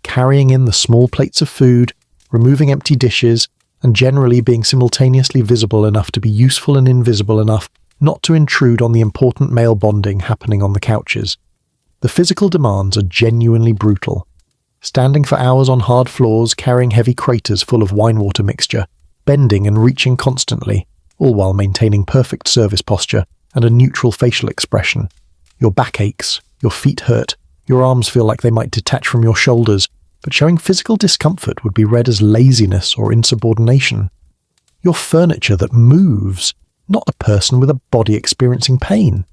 S1: Carrying in the small plates of food, removing empty dishes, and generally being simultaneously visible enough to be useful and invisible enough not to intrude on the important male bonding happening on the couches. The physical demands are genuinely brutal. Standing for hours on hard floors, carrying heavy craters full of wine-water mixture, bending and reaching constantly, all while maintaining perfect service posture and a neutral facial expression. Your back aches, your feet hurt, your arms feel like they might detach from your shoulders, but showing physical discomfort would be read as laziness or insubordination. Your furniture that moves, not a person with a body experiencing pain.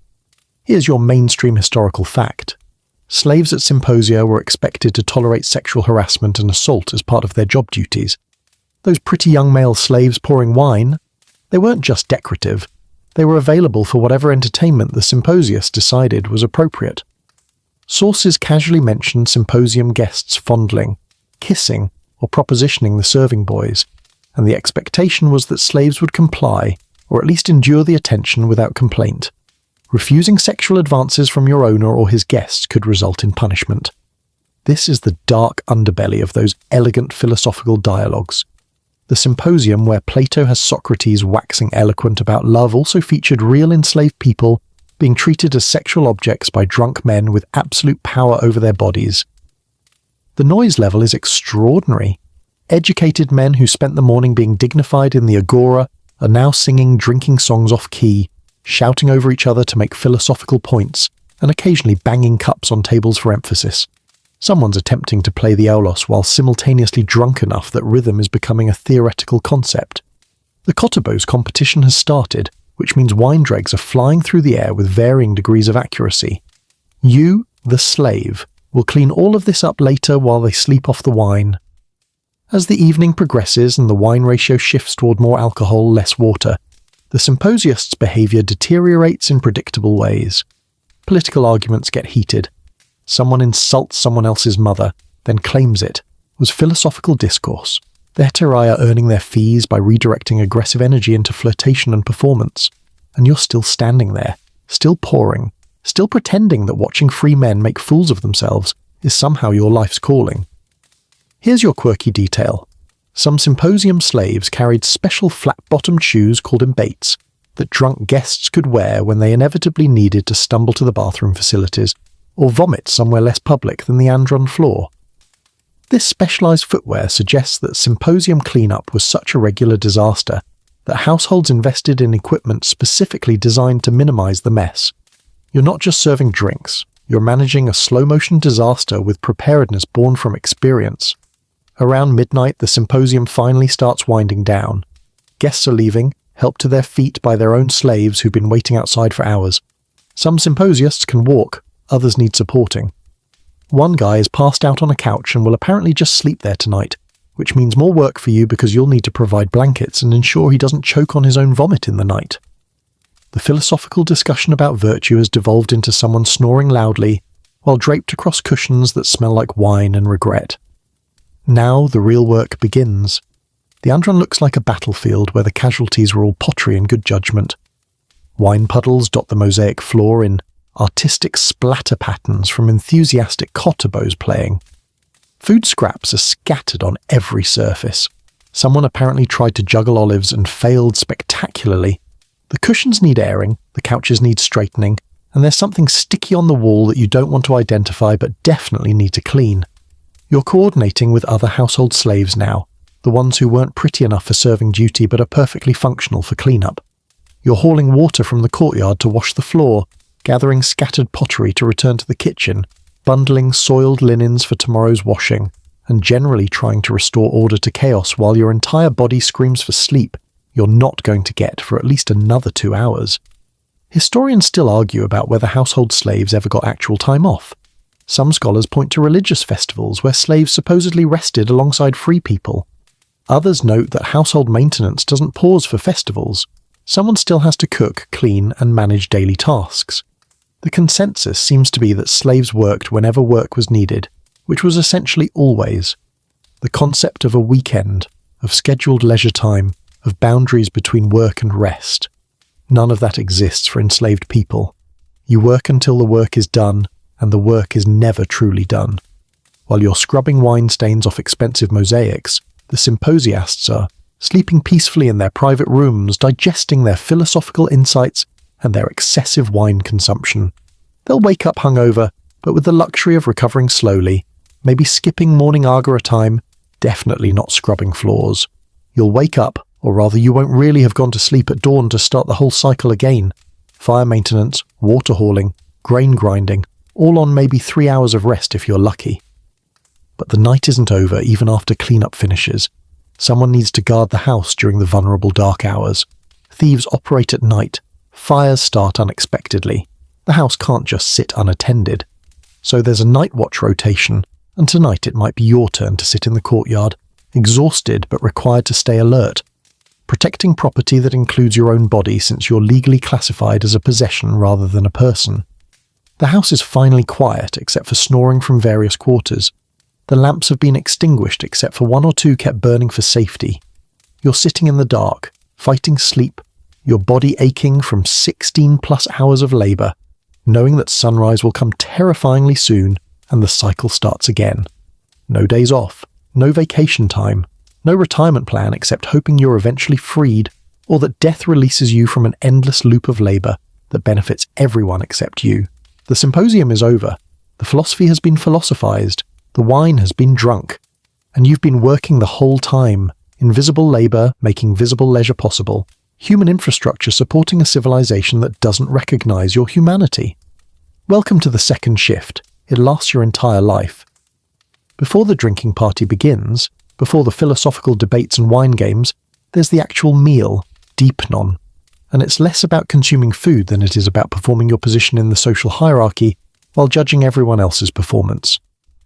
S1: Here's your mainstream historical fact. Slaves at symposia were expected to tolerate sexual harassment and assault as part of their job duties. Those pretty young male slaves pouring wine, they weren't just decorative. They were available for whatever entertainment the symposius decided was appropriate. Sources casually mentioned symposium guests fondling, kissing, or propositioning the serving boys, and the expectation was that slaves would comply, or at least endure the attention without complaint. Refusing sexual advances from your owner or his guests could result in punishment. This is the dark underbelly of those elegant philosophical dialogues. The symposium where Plato has Socrates waxing eloquent about love also featured real enslaved people being treated as sexual objects by drunk men with absolute power over their bodies. The noise level is extraordinary. Educated men who spent the morning being dignified in the agora are now singing drinking songs off-key, shouting over each other to make philosophical points, and occasionally banging cups on tables for emphasis. Someone's attempting to play the aulos while simultaneously drunk enough that rhythm is becoming a theoretical concept. The kotobos competition has started, which means wine dregs are flying through the air with varying degrees of accuracy. You, the slave, will clean all of this up later while they sleep off the wine. As the evening progresses and the wine ratio shifts toward more alcohol, less water, the symposiast's behaviour deteriorates in predictable ways. Political arguments get heated. Someone insults someone else's mother, then claims it, was philosophical discourse. The heterae are earning their fees by redirecting aggressive energy into flirtation and performance. And you're still standing there, still pouring, still pretending that watching free men make fools of themselves is somehow your life's calling. Here's your quirky detail. Some symposium slaves carried special flat-bottomed shoes called embates that drunk guests could wear when they inevitably needed to stumble to the bathroom facilities or vomit somewhere less public than the Andron floor. This specialised footwear suggests that symposium cleanup was such a regular disaster that households invested in equipment specifically designed to minimise the mess. You're not just serving drinks, you're managing a slow-motion disaster with preparedness born from experience. Around midnight, the symposium finally starts winding down. Guests are leaving, helped to their feet by their own slaves who've been waiting outside for hours. Some symposiasts can walk, others need supporting. One guy is passed out on a couch and will apparently just sleep there tonight, which means more work for you because you'll need to provide blankets and ensure he doesn't choke on his own vomit in the night. The philosophical discussion about virtue has devolved into someone snoring loudly while draped across cushions that smell like wine and regret. Now the real work begins. The Andron looks like a battlefield where the casualties were all pottery and good judgment. Wine puddles dot the mosaic floor in artistic splatter patterns from enthusiastic kotabos playing. Food scraps are scattered on every surface. Someone apparently tried to juggle olives and failed spectacularly. The cushions need airing, the couches need straightening, and there's something sticky on the wall that you don't want to identify but definitely need to clean. You're coordinating with other household slaves now, the ones who weren't pretty enough for serving duty but are perfectly functional for cleanup. You're hauling water from the courtyard to wash the floor, gathering scattered pottery to return to the kitchen, bundling soiled linens for tomorrow's washing, and generally trying to restore order to chaos while your entire body screams for sleep you're not going to get for at least another 2 hours. Historians still argue about whether household slaves ever got actual time off. Some scholars point to religious festivals where slaves supposedly rested alongside free people. Others note that household maintenance doesn't pause for festivals. Someone still has to cook, clean, and manage daily tasks. The consensus seems to be that slaves worked whenever work was needed, which was essentially always. The concept of a weekend, of scheduled leisure time, of boundaries between work and rest. None of that exists for enslaved people. You work until the work is done, and the work is never truly done. While you're scrubbing wine stains off expensive mosaics, the symposiasts are sleeping peacefully in their private rooms, digesting their philosophical insights and their excessive wine consumption. They'll wake up hungover, but with the luxury of recovering slowly, maybe skipping morning agora time, definitely not scrubbing floors. You'll wake up, or rather you won't really have gone to sleep at dawn to start the whole cycle again. Fire maintenance, water hauling, grain grinding, all on maybe 3 hours of rest if you're lucky. But the night isn't over even after cleanup finishes. Someone needs to guard the house during the vulnerable dark hours. Thieves operate at night. Fires start unexpectedly. The house can't just sit unattended. So there's a night watch rotation, and tonight it might be your turn to sit in the courtyard, exhausted but required to stay alert, protecting property that includes your own body since you're legally classified as a possession rather than a person. The house is finally quiet except for snoring from various quarters. The lamps have been extinguished except for 1 or 2 kept burning for safety. You're sitting in the dark, fighting sleep, your body aching from 16+ hours of labour, knowing that sunrise will come terrifyingly soon and the cycle starts again. No days off, no vacation time, no retirement plan except hoping you're eventually freed or that death releases you from an endless loop of labour that benefits everyone except you. The symposium is over, the philosophy has been philosophized, the wine has been drunk, and you've been working the whole time, invisible labour making visible leisure possible, human infrastructure supporting a civilization that doesn't recognize your humanity. Welcome to the second shift. It lasts your entire life. Before the drinking party begins, before the philosophical debates and wine games, there's the actual meal, deepnon. And it's less about consuming food than it is about performing your position in the social hierarchy while judging everyone else's performance.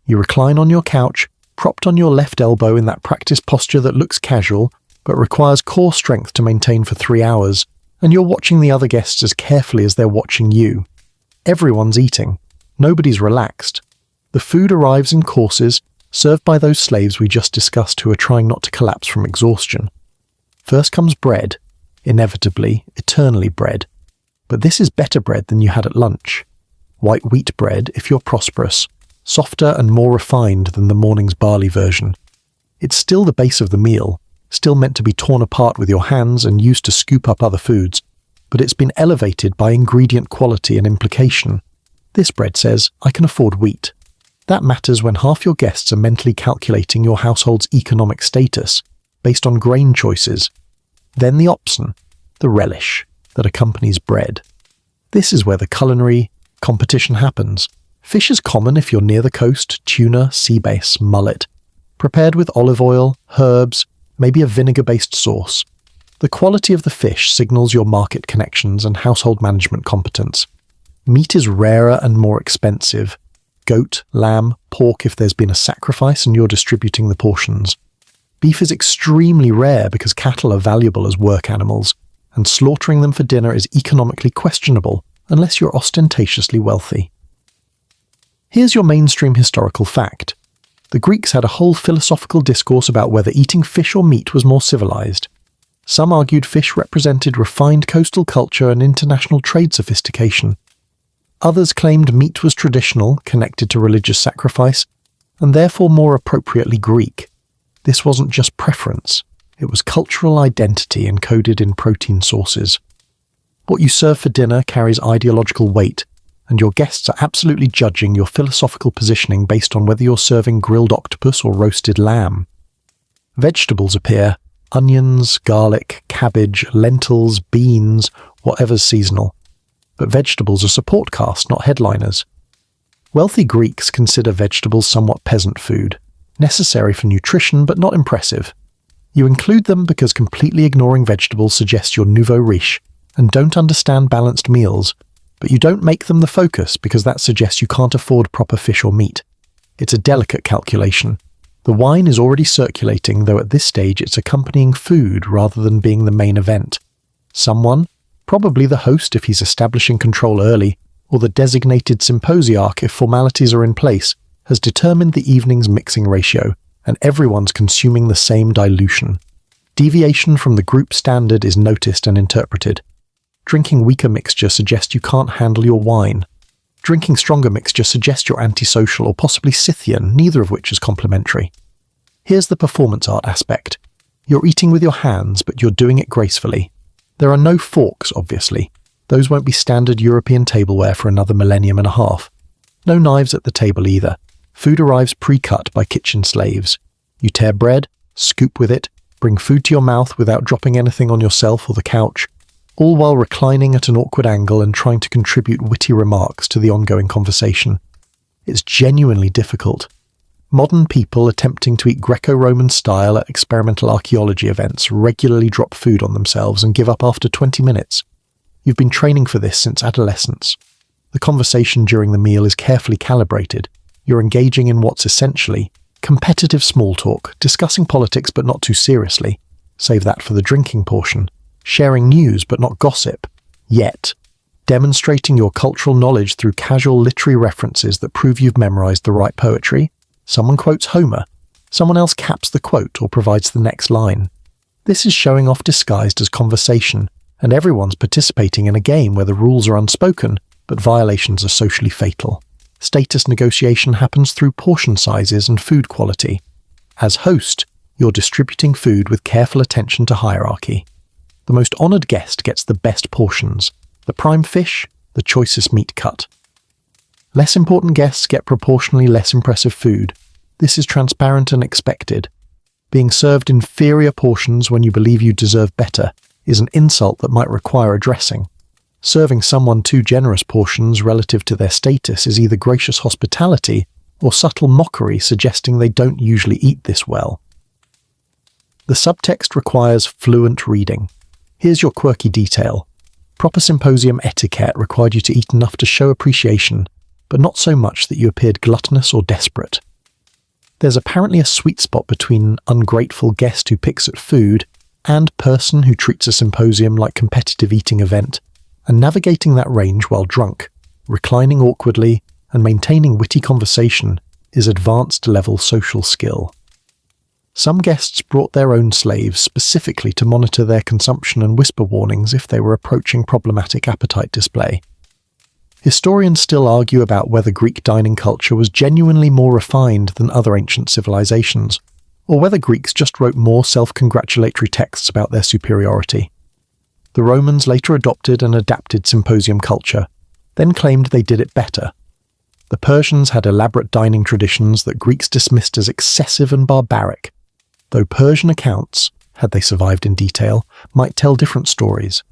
S1: You recline on your couch, propped on your left elbow in that practice posture that looks casual, but requires core strength to maintain for 3 hours, and you're watching the other guests as carefully as they're watching you. Everyone's eating. Nobody's relaxed. The food arrives in courses, served by those slaves we just discussed who are trying not to collapse from exhaustion. First comes bread. Inevitably, eternally bread. But this is better bread than you had at lunch. White wheat bread, if you're prosperous, softer and more refined than the morning's barley version. It's still the base of the meal, still meant to be torn apart with your hands and used to scoop up other foods, but it's been elevated by ingredient quality and implication. This bread says, I can afford wheat. That matters when half your guests are mentally calculating your household's economic status, based on grain choices. Then the opson, the relish, that accompanies bread. This is where the culinary competition happens. Fish is common if you're near the coast, tuna, sea bass, mullet. prepared with olive oil, herbs, maybe a vinegar-based sauce. The quality of the fish signals your market connections and household management competence. Meat is rarer and more expensive. Goat, lamb, pork if there's been a sacrifice and you're distributing the portions. Beef is extremely rare because cattle are valuable as work animals, and slaughtering them for dinner is economically questionable unless you're ostentatiously wealthy. Here's your mainstream historical fact. The Greeks had a whole philosophical discourse about whether eating fish or meat was more civilized. Some argued fish represented refined coastal culture and international trade sophistication. Others claimed meat was traditional, connected to religious sacrifice, and therefore more appropriately Greek. This wasn't just preference, it was cultural identity encoded in protein sources. What you serve for dinner carries ideological weight, and your guests are absolutely judging your philosophical positioning based on whether you're serving grilled octopus or roasted lamb. Vegetables appear: onions, garlic, cabbage, lentils, beans, whatever's seasonal. But vegetables are support cast, not headliners. Wealthy Greeks consider vegetables somewhat peasant food, necessary for nutrition but not impressive. You include them because completely ignoring vegetables suggests you're nouveau riche and don't understand balanced meals, but you don't make them the focus because that suggests you can't afford proper fish or meat. It's a delicate calculation. The wine is already circulating, though at this stage it's accompanying food rather than being the main event. Someone, probably the host if he's establishing control early, or the designated symposiarch if formalities are in place, has determined the evening's mixing ratio, and everyone's consuming the same dilution. Deviation from the group standard is noticed and interpreted. Drinking weaker mixture suggests you can't handle your wine. Drinking stronger mixture suggests you're antisocial or possibly Scythian, neither of which is complimentary. Here's the performance art aspect. You're eating with your hands, but you're doing it gracefully. There are no forks, obviously. Those won't be standard European tableware for another millennium and a half. No knives at the table either. Food arrives pre-cut by kitchen slaves. You tear bread, scoop with it, bring food to your mouth without dropping anything on yourself or the couch, all while reclining at an awkward angle and trying to contribute witty remarks to the ongoing conversation. It's genuinely difficult. Modern people attempting to eat Greco-Roman style at experimental archaeology events regularly drop food on themselves and give up after 20 minutes. You've been training for this since adolescence. The conversation during the meal is carefully calibrated. You're engaging in what's essentially competitive small talk, discussing politics but not too seriously. Save that for the drinking portion. Sharing news but not gossip. Yet, demonstrating your cultural knowledge through casual literary references that prove you've memorized the right poetry. Someone quotes Homer. Someone else caps the quote or provides the next line. This is showing off disguised as conversation, and everyone's participating in a game where the rules are unspoken, but violations are socially fatal. Status negotiation happens through portion sizes and food quality. As host, you're distributing food with careful attention to hierarchy. The most honoured guest gets the best portions, the prime fish, the choicest meat cut. Less important guests get proportionally less impressive food. This is transparent and expected. Being served inferior portions when you believe you deserve better is an insult that might require addressing. Serving someone too generous portions relative to their status is either gracious hospitality or subtle mockery suggesting they don't usually eat this well. The subtext requires fluent reading. Here's your quirky detail. Proper symposium etiquette required you to eat enough to show appreciation, but not so much that you appeared gluttonous or desperate. There's apparently a sweet spot between ungrateful guest who picks at food and person who treats a symposium like competitive eating event, and navigating that range while drunk, reclining awkwardly, and maintaining witty conversation is advanced-level social skill. Some guests brought their own slaves specifically to monitor their consumption and whisper warnings if they were approaching problematic appetite display. Historians still argue about whether Greek dining culture was genuinely more refined than other ancient civilizations, or whether Greeks just wrote more self-congratulatory texts about their superiority. The Romans later adopted and adapted symposium culture, then claimed they did it better. The Persians had elaborate dining traditions that Greeks dismissed as excessive and barbaric, though Persian accounts, had they survived in detail, might tell different stories.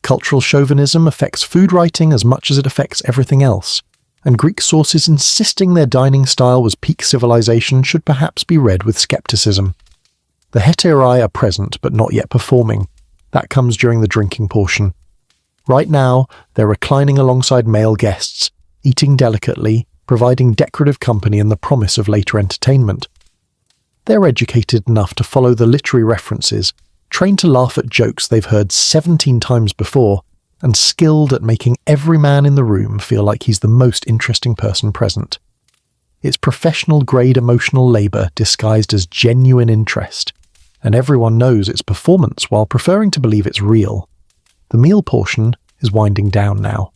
S1: Cultural chauvinism affects food writing as much as it affects everything else. and Greek sources insisting their dining style was peak civilization should perhaps be read with skepticism. The hetairai are present but not yet performing. That comes during the drinking portion. Right now, they're reclining alongside male guests, eating delicately, providing decorative company and the promise of later entertainment. They're educated enough to follow the literary references, trained to laugh at jokes they've heard 17 times before, and skilled at making every man in the room feel like he's the most interesting person present. It's professional-grade emotional labour disguised as genuine interest, and everyone knows it's performance while preferring to believe it's real. The meal portion is winding down now.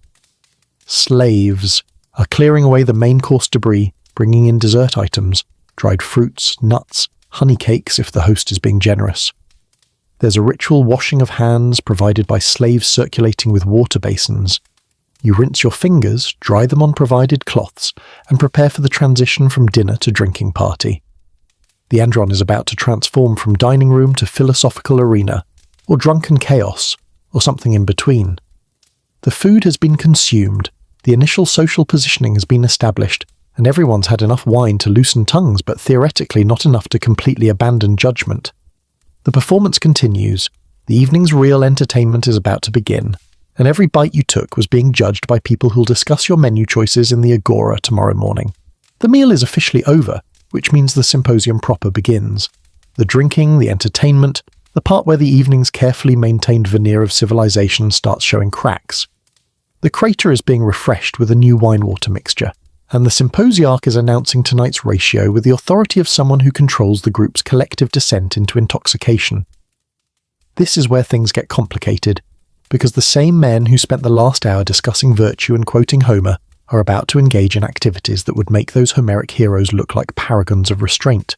S1: Slaves are clearing away the main course debris, bringing in dessert items, dried fruits, nuts, honey cakes if the host is being generous. There's a ritual washing of hands provided by slaves circulating with water basins. You rinse your fingers, dry them on provided cloths, and prepare for the transition from dinner to drinking party. The andron is about to transform from dining room to philosophical arena, or drunken chaos, or something in between. The food has been consumed, the initial social positioning has been established, and everyone's had enough wine to loosen tongues but theoretically not enough to completely abandon judgment. The performance continues, the evening's real entertainment is about to begin, and every bite you took was being judged by people who'll discuss your menu choices in the agora tomorrow morning. The meal is officially over, which means the symposium proper begins. The drinking, the entertainment, the part where the evening's carefully maintained veneer of civilization starts showing cracks. The crater is being refreshed with a new wine-water mixture, and the symposiarch is announcing tonight's ratio with the authority of someone who controls the group's collective descent into intoxication. This is where things get complicated, because the same men who spent the last hour discussing virtue and quoting Homer are about to engage in activities that would make those Homeric heroes look like paragons of restraint.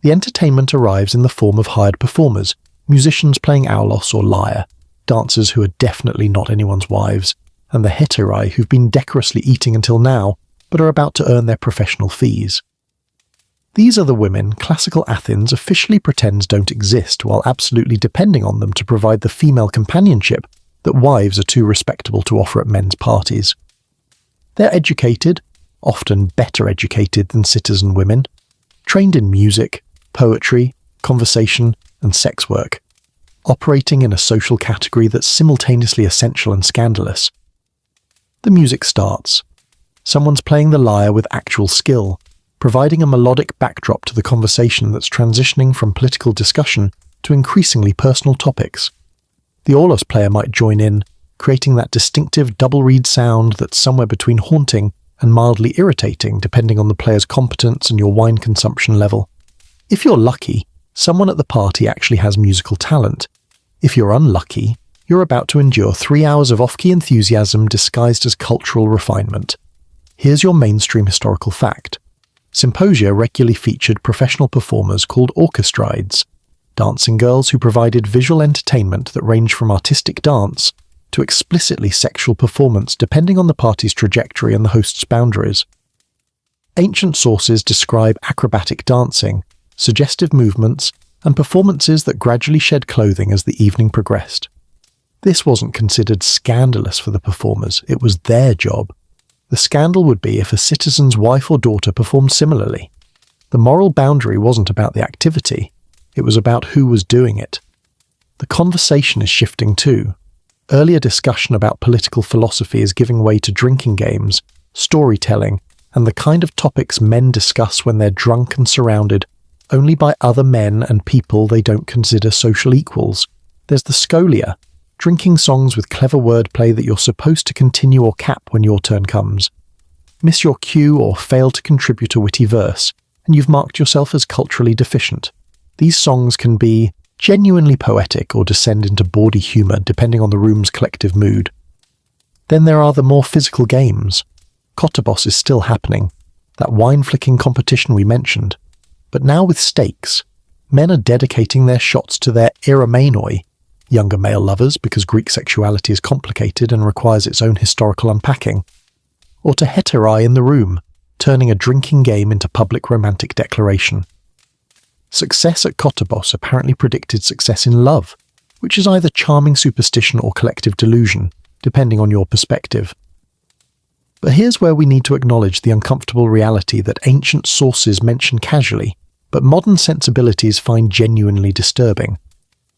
S1: The entertainment arrives in the form of hired performers, musicians playing aulos or lyre, dancers who are definitely not anyone's wives, and the hetairai who've been decorously eating until now, but are about to earn their professional fees. These are the women classical Athens officially pretends don't exist while absolutely depending on them to provide the female companionship that wives are too respectable to offer at men's parties. They're educated, often better educated than citizen women, trained in music, poetry, conversation, and sex work, operating in a social category that's simultaneously essential and scandalous. The music starts. Someone's playing the lyre with actual skill, providing a melodic backdrop to the conversation that's transitioning from political discussion to increasingly personal topics. The aulos player might join in, creating that distinctive double reed sound that's somewhere between haunting and mildly irritating depending on the player's competence and your wine consumption level. If you're lucky, someone at the party actually has musical talent. If you're unlucky, you're about to endure 3 hours of off-key enthusiasm disguised as cultural refinement. Here's your mainstream historical fact. Symposia regularly featured professional performers called orchestrides, dancing girls who provided visual entertainment that ranged from artistic dance to explicitly sexual performance depending on the party's trajectory and the host's boundaries. Ancient sources describe acrobatic dancing, suggestive movements, and performances that gradually shed clothing as the evening progressed. This wasn't considered scandalous for the performers, it was their job. The scandal would be if a citizen's wife or daughter performed similarly. The moral boundary wasn't about the activity, it was about who was doing it. The conversation is shifting too. Earlier discussion about political philosophy is giving way to drinking games, storytelling, and the kind of topics men discuss when they're drunk and surrounded only by other men and people they don't consider social equals. There's the scholia, drinking songs with clever wordplay that you're supposed to continue or cap when your turn comes. Miss your cue or fail to contribute a witty verse, and you've marked yourself as culturally deficient. These songs can be genuinely poetic or descend into bawdy humour depending on the room's collective mood. Then there are the more physical games. Kottabos is still happening, that wine-flicking competition we mentioned. But now with stakes, men are dedicating their shots to their eromenoi, younger male lovers because Greek sexuality is complicated and requires its own historical unpacking, or to hetairai in the room, turning a drinking game into public romantic declaration. Success at Kottabos apparently predicted success in love, which is either charming superstition or collective delusion, depending on your perspective. But here's where we need to acknowledge the uncomfortable reality that ancient sources mention casually, but modern sensibilities find genuinely disturbing.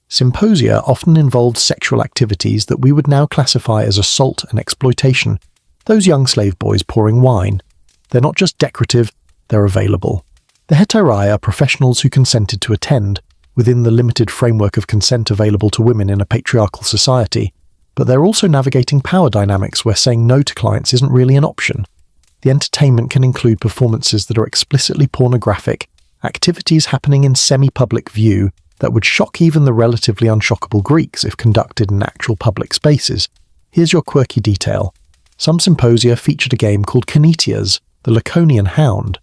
S1: Symposia often involved sexual activities that we would now classify as assault and exploitation. Those young slave boys pouring wine. They're not just decorative, they're available. The hetairai are professionals who consented to attend, within the limited framework of consent available to women in a patriarchal society, but they're also navigating power dynamics where saying no to clients isn't really an option. The entertainment can include performances that are explicitly pornographic, activities happening in semi-public view that would shock even the relatively unshockable Greeks if conducted in actual public spaces. Here's your quirky detail. Some symposia featured a game called Kanetias, the Laconian Hound,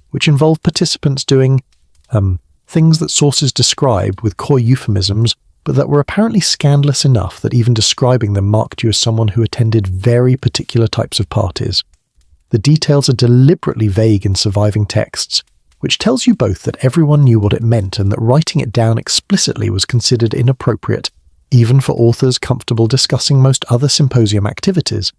S1: which involved participants doing things that sources describe with coy euphemisms, but that were apparently scandalous enough that even describing them marked you as someone who attended very particular types of parties. The details are deliberately vague in surviving texts, which tells you both that everyone knew what it meant and that writing it down explicitly was considered inappropriate, even for authors comfortable discussing most other symposium activities.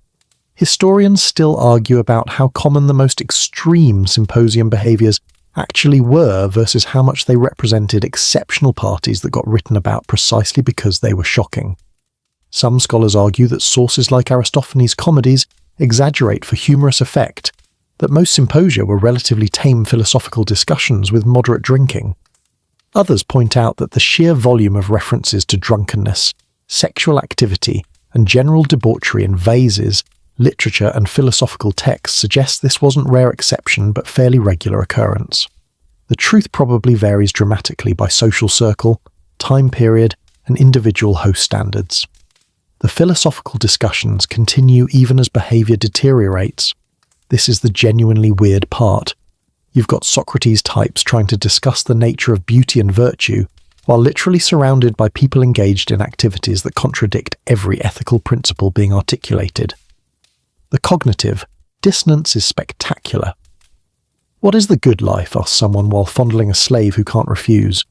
S1: Historians still argue about how common the most extreme symposium behaviours actually were versus how much they represented exceptional parties that got written about precisely because they were shocking. Some scholars argue that sources like Aristophanes' comedies exaggerate for humorous effect, that most symposia were relatively tame philosophical discussions with moderate drinking. Others point out that the sheer volume of references to drunkenness, sexual activity, and general debauchery in vases, literature, and philosophical texts suggests this wasn't rare exception but fairly regular occurrence. The truth probably varies dramatically by social circle, time period, and individual host standards. The philosophical discussions continue even as behaviour deteriorates. This is the genuinely weird part. You've got Socrates types trying to discuss the nature of beauty and virtue, while literally surrounded by people engaged in activities that contradict every ethical principle being articulated. The cognitive dissonance is spectacular. What is the good life, asks someone while fondling a slave who can't refuse.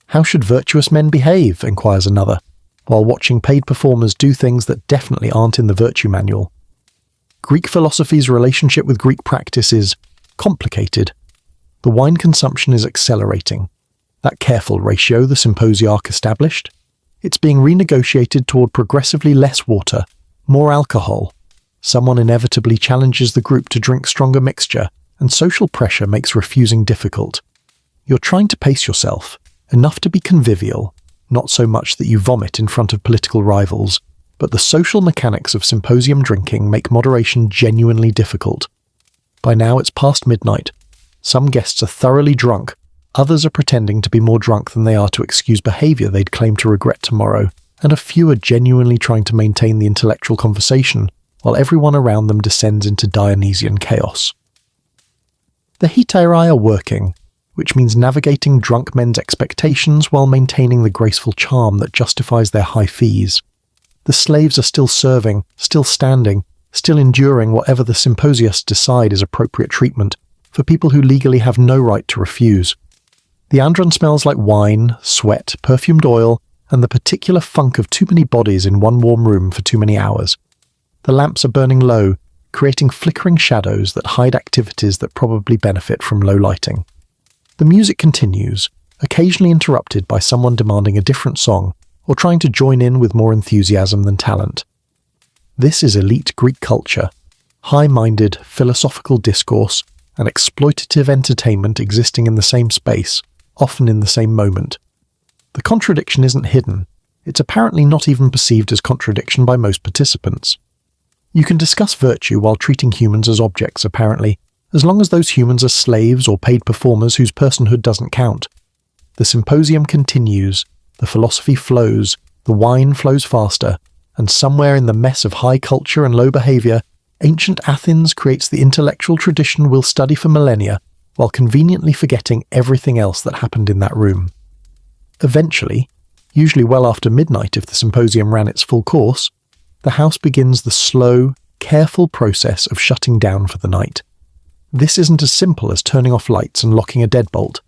S1: How should virtuous men behave, inquires another, while watching paid performers do things that definitely aren't in the virtue manual. Greek philosophy's relationship with Greek practice is complicated. The wine consumption is accelerating. That careful ratio the symposiarch established? It's being renegotiated toward progressively less water, more alcohol. Someone inevitably challenges the group to drink stronger mixture, and social pressure makes refusing difficult. You're trying to pace yourself, enough to be convivial, not so much that you vomit in front of political rivals, but the social mechanics of symposium drinking make moderation genuinely difficult. By now it's past midnight. Some guests are thoroughly drunk, others are pretending to be more drunk than they are to excuse behaviour they'd claim to regret tomorrow, and a few are genuinely trying to maintain the intellectual conversation, while everyone around them descends into Dionysian chaos. The hetairai are working, which means navigating drunk men's expectations while maintaining the graceful charm that justifies their high fees. The slaves are still serving, still standing, still enduring whatever the symposiasts decide is appropriate treatment for people who legally have no right to refuse. The andron smells like wine, sweat, perfumed oil, and the particular funk of too many bodies in one warm room for too many hours. The lamps are burning low, creating flickering shadows that hide activities that probably benefit from low lighting. The music continues, occasionally interrupted by someone demanding a different song or trying to join in with more enthusiasm than talent. This is elite Greek culture, high-minded philosophical discourse and exploitative entertainment existing in the same space, often in the same moment. The contradiction isn't hidden. It's apparently not even perceived as contradiction by most participants. You can discuss virtue while treating humans as objects, apparently, as long as those humans are slaves or paid performers whose personhood doesn't count. The symposium continues, the philosophy flows, the wine flows faster, and somewhere in the mess of high culture and low behaviour, ancient Athens creates the intellectual tradition we'll study for millennia, while conveniently forgetting everything else that happened in that room. Eventually, usually well after midnight if the symposium ran its full course, the house begins the slow, careful process of shutting down for the night. This isn't as simple as turning off lights and locking a deadbolt.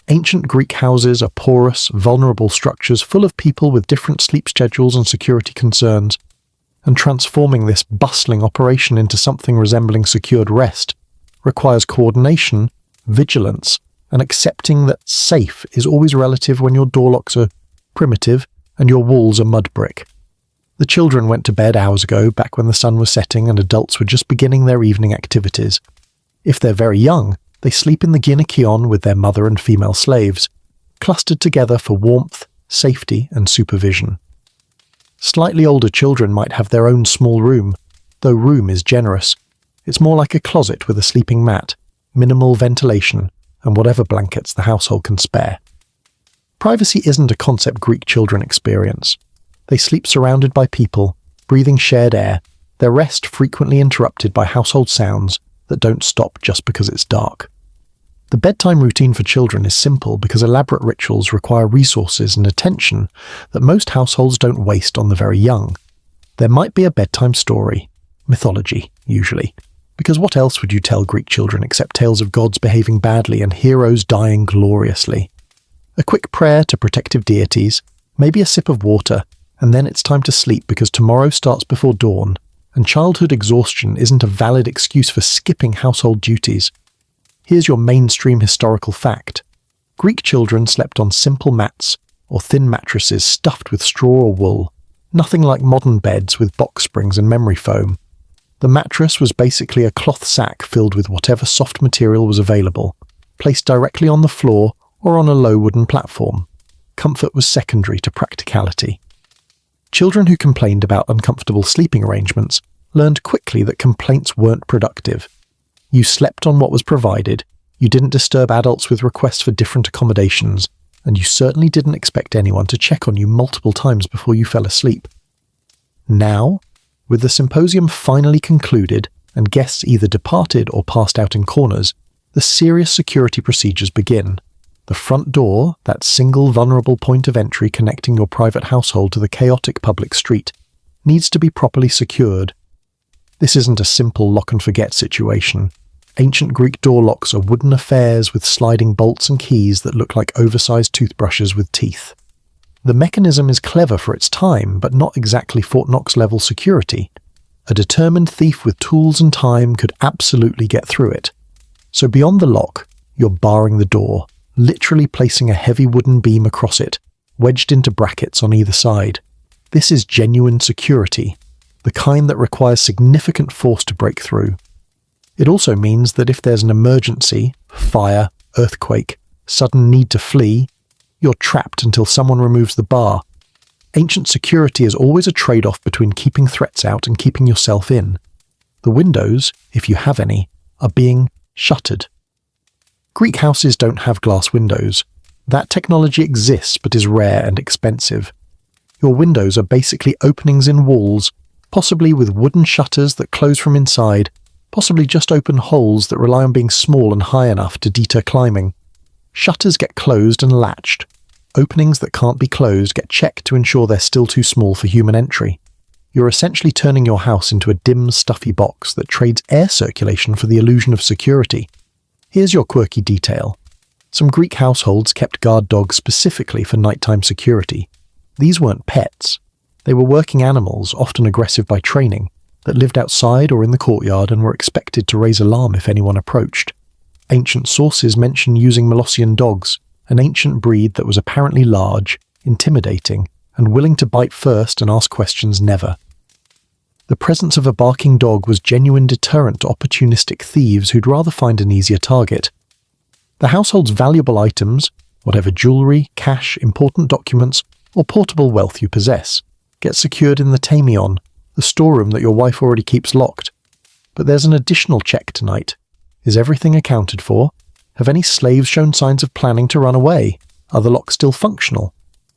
S1: Ancient Greek houses are porous, vulnerable structures full of people with different sleep schedules and security concerns. and transforming this bustling operation into something resembling secured rest requires coordination, vigilance, and accepting that safe is always relative when your door locks are primitive and your walls are mud brick. The children went to bed hours ago, back when the sun was setting and adults were just beginning their evening activities. If they're very young, they sleep in the Gynecion with their mother and female slaves, clustered together for warmth, safety, and supervision. Slightly older children might have their own small room, though room is generous. It's more like a closet with a sleeping mat, minimal ventilation, and whatever blankets the household can spare. Privacy isn't a concept Greek children experience. They sleep surrounded by people, breathing shared air, their rest frequently interrupted by household sounds that don't stop just because it's dark. The bedtime routine for children is simple because elaborate rituals require resources and attention that most households don't waste on the very young. There might be a bedtime story, mythology, usually, because what else would you tell Greek children except tales of gods behaving badly and heroes dying gloriously? A quick prayer to protective deities, maybe a sip of water, and then it's time to sleep because tomorrow starts before dawn, and childhood exhaustion isn't a valid excuse for skipping household duties. Here's your mainstream historical fact. Greek children slept on simple mats or thin mattresses stuffed with straw or wool, nothing like modern beds with box springs and memory foam. The mattress was basically a cloth sack filled with whatever soft material was available, placed directly on the floor or on a low wooden platform. Comfort was secondary to practicality. Children who complained about uncomfortable sleeping arrangements learned quickly that complaints weren't productive. You slept on what was provided, you didn't disturb adults with requests for different accommodations, and you certainly didn't expect anyone to check on you multiple times before you fell asleep. Now, with the symposium finally concluded and guests either departed or passed out in corners, the serious security procedures begin. The front door, that single vulnerable point of entry connecting your private household to the chaotic public street, needs to be properly secured. This isn't a simple lock-and-forget situation. Ancient Greek door locks are wooden affairs with sliding bolts and keys that look like oversized toothbrushes with teeth. The mechanism is clever for its time, but not exactly Fort Knox-level security. A determined thief with tools and time could absolutely get through it. So beyond the lock, you're barring the door, literally placing a heavy wooden beam across it, wedged into brackets on either side. This is genuine security, the kind that requires significant force to break through. It also means that if there's an emergency, fire, earthquake, sudden need to flee, you're trapped until someone removes the bar. Ancient security is always a trade-off between keeping threats out and keeping yourself in. The windows, if you have any, are being shuttered. Greek houses don't have glass windows. That technology exists but is rare and expensive. Your windows are basically openings in walls, possibly with wooden shutters that close from inside, possibly just open holes that rely on being small and high enough to deter climbing. Shutters get closed and latched. Openings that can't be closed get checked to ensure they're still too small for human entry. You're essentially turning your house into a dim, stuffy box that trades air circulation for the illusion of security. Here's your quirky detail. Some Greek households kept guard dogs specifically for nighttime security. These weren't pets. They were working animals, often aggressive by training, that lived outside or in the courtyard and were expected to raise alarm if anyone approached. Ancient sources mention using Molossian dogs, an ancient breed that was apparently large, intimidating, and willing to bite first and ask questions never. The presence of a barking dog was genuine deterrent to opportunistic thieves who'd rather find an easier target. The household's valuable items, whatever jewellery, cash, important documents, or portable wealth you possess, get secured in the tamion, the storeroom that your wife already keeps locked. But there's an additional check tonight. Is everything accounted for? Have any slaves shown signs of planning to run away? Are the locks still functional?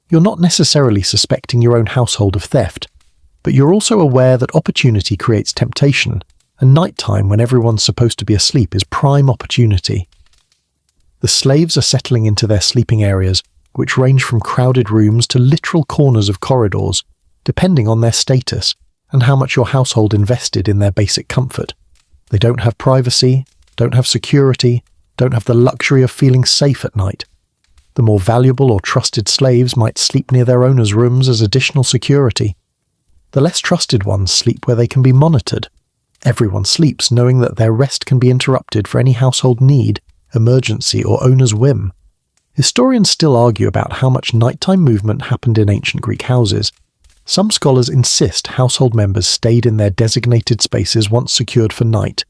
S1: You're not necessarily suspecting your own household of theft, but you're also aware that opportunity creates temptation, and nighttime when everyone's supposed to be asleep is prime opportunity. The slaves are settling into their sleeping areas, which range from crowded rooms to literal corners of corridors, depending on their status and how much your household invested in their basic comfort. They don't have privacy, don't have security, don't have the luxury of feeling safe at night. The more valuable or trusted slaves might sleep near their owners' rooms as additional security. The less trusted ones sleep where they can be monitored. Everyone sleeps knowing that their rest can be interrupted for any household need, emergency, or owner's whim. Historians still argue about how much nighttime movement happened in ancient Greek houses. Some scholars insist household members stayed in their designated spaces once secured for night.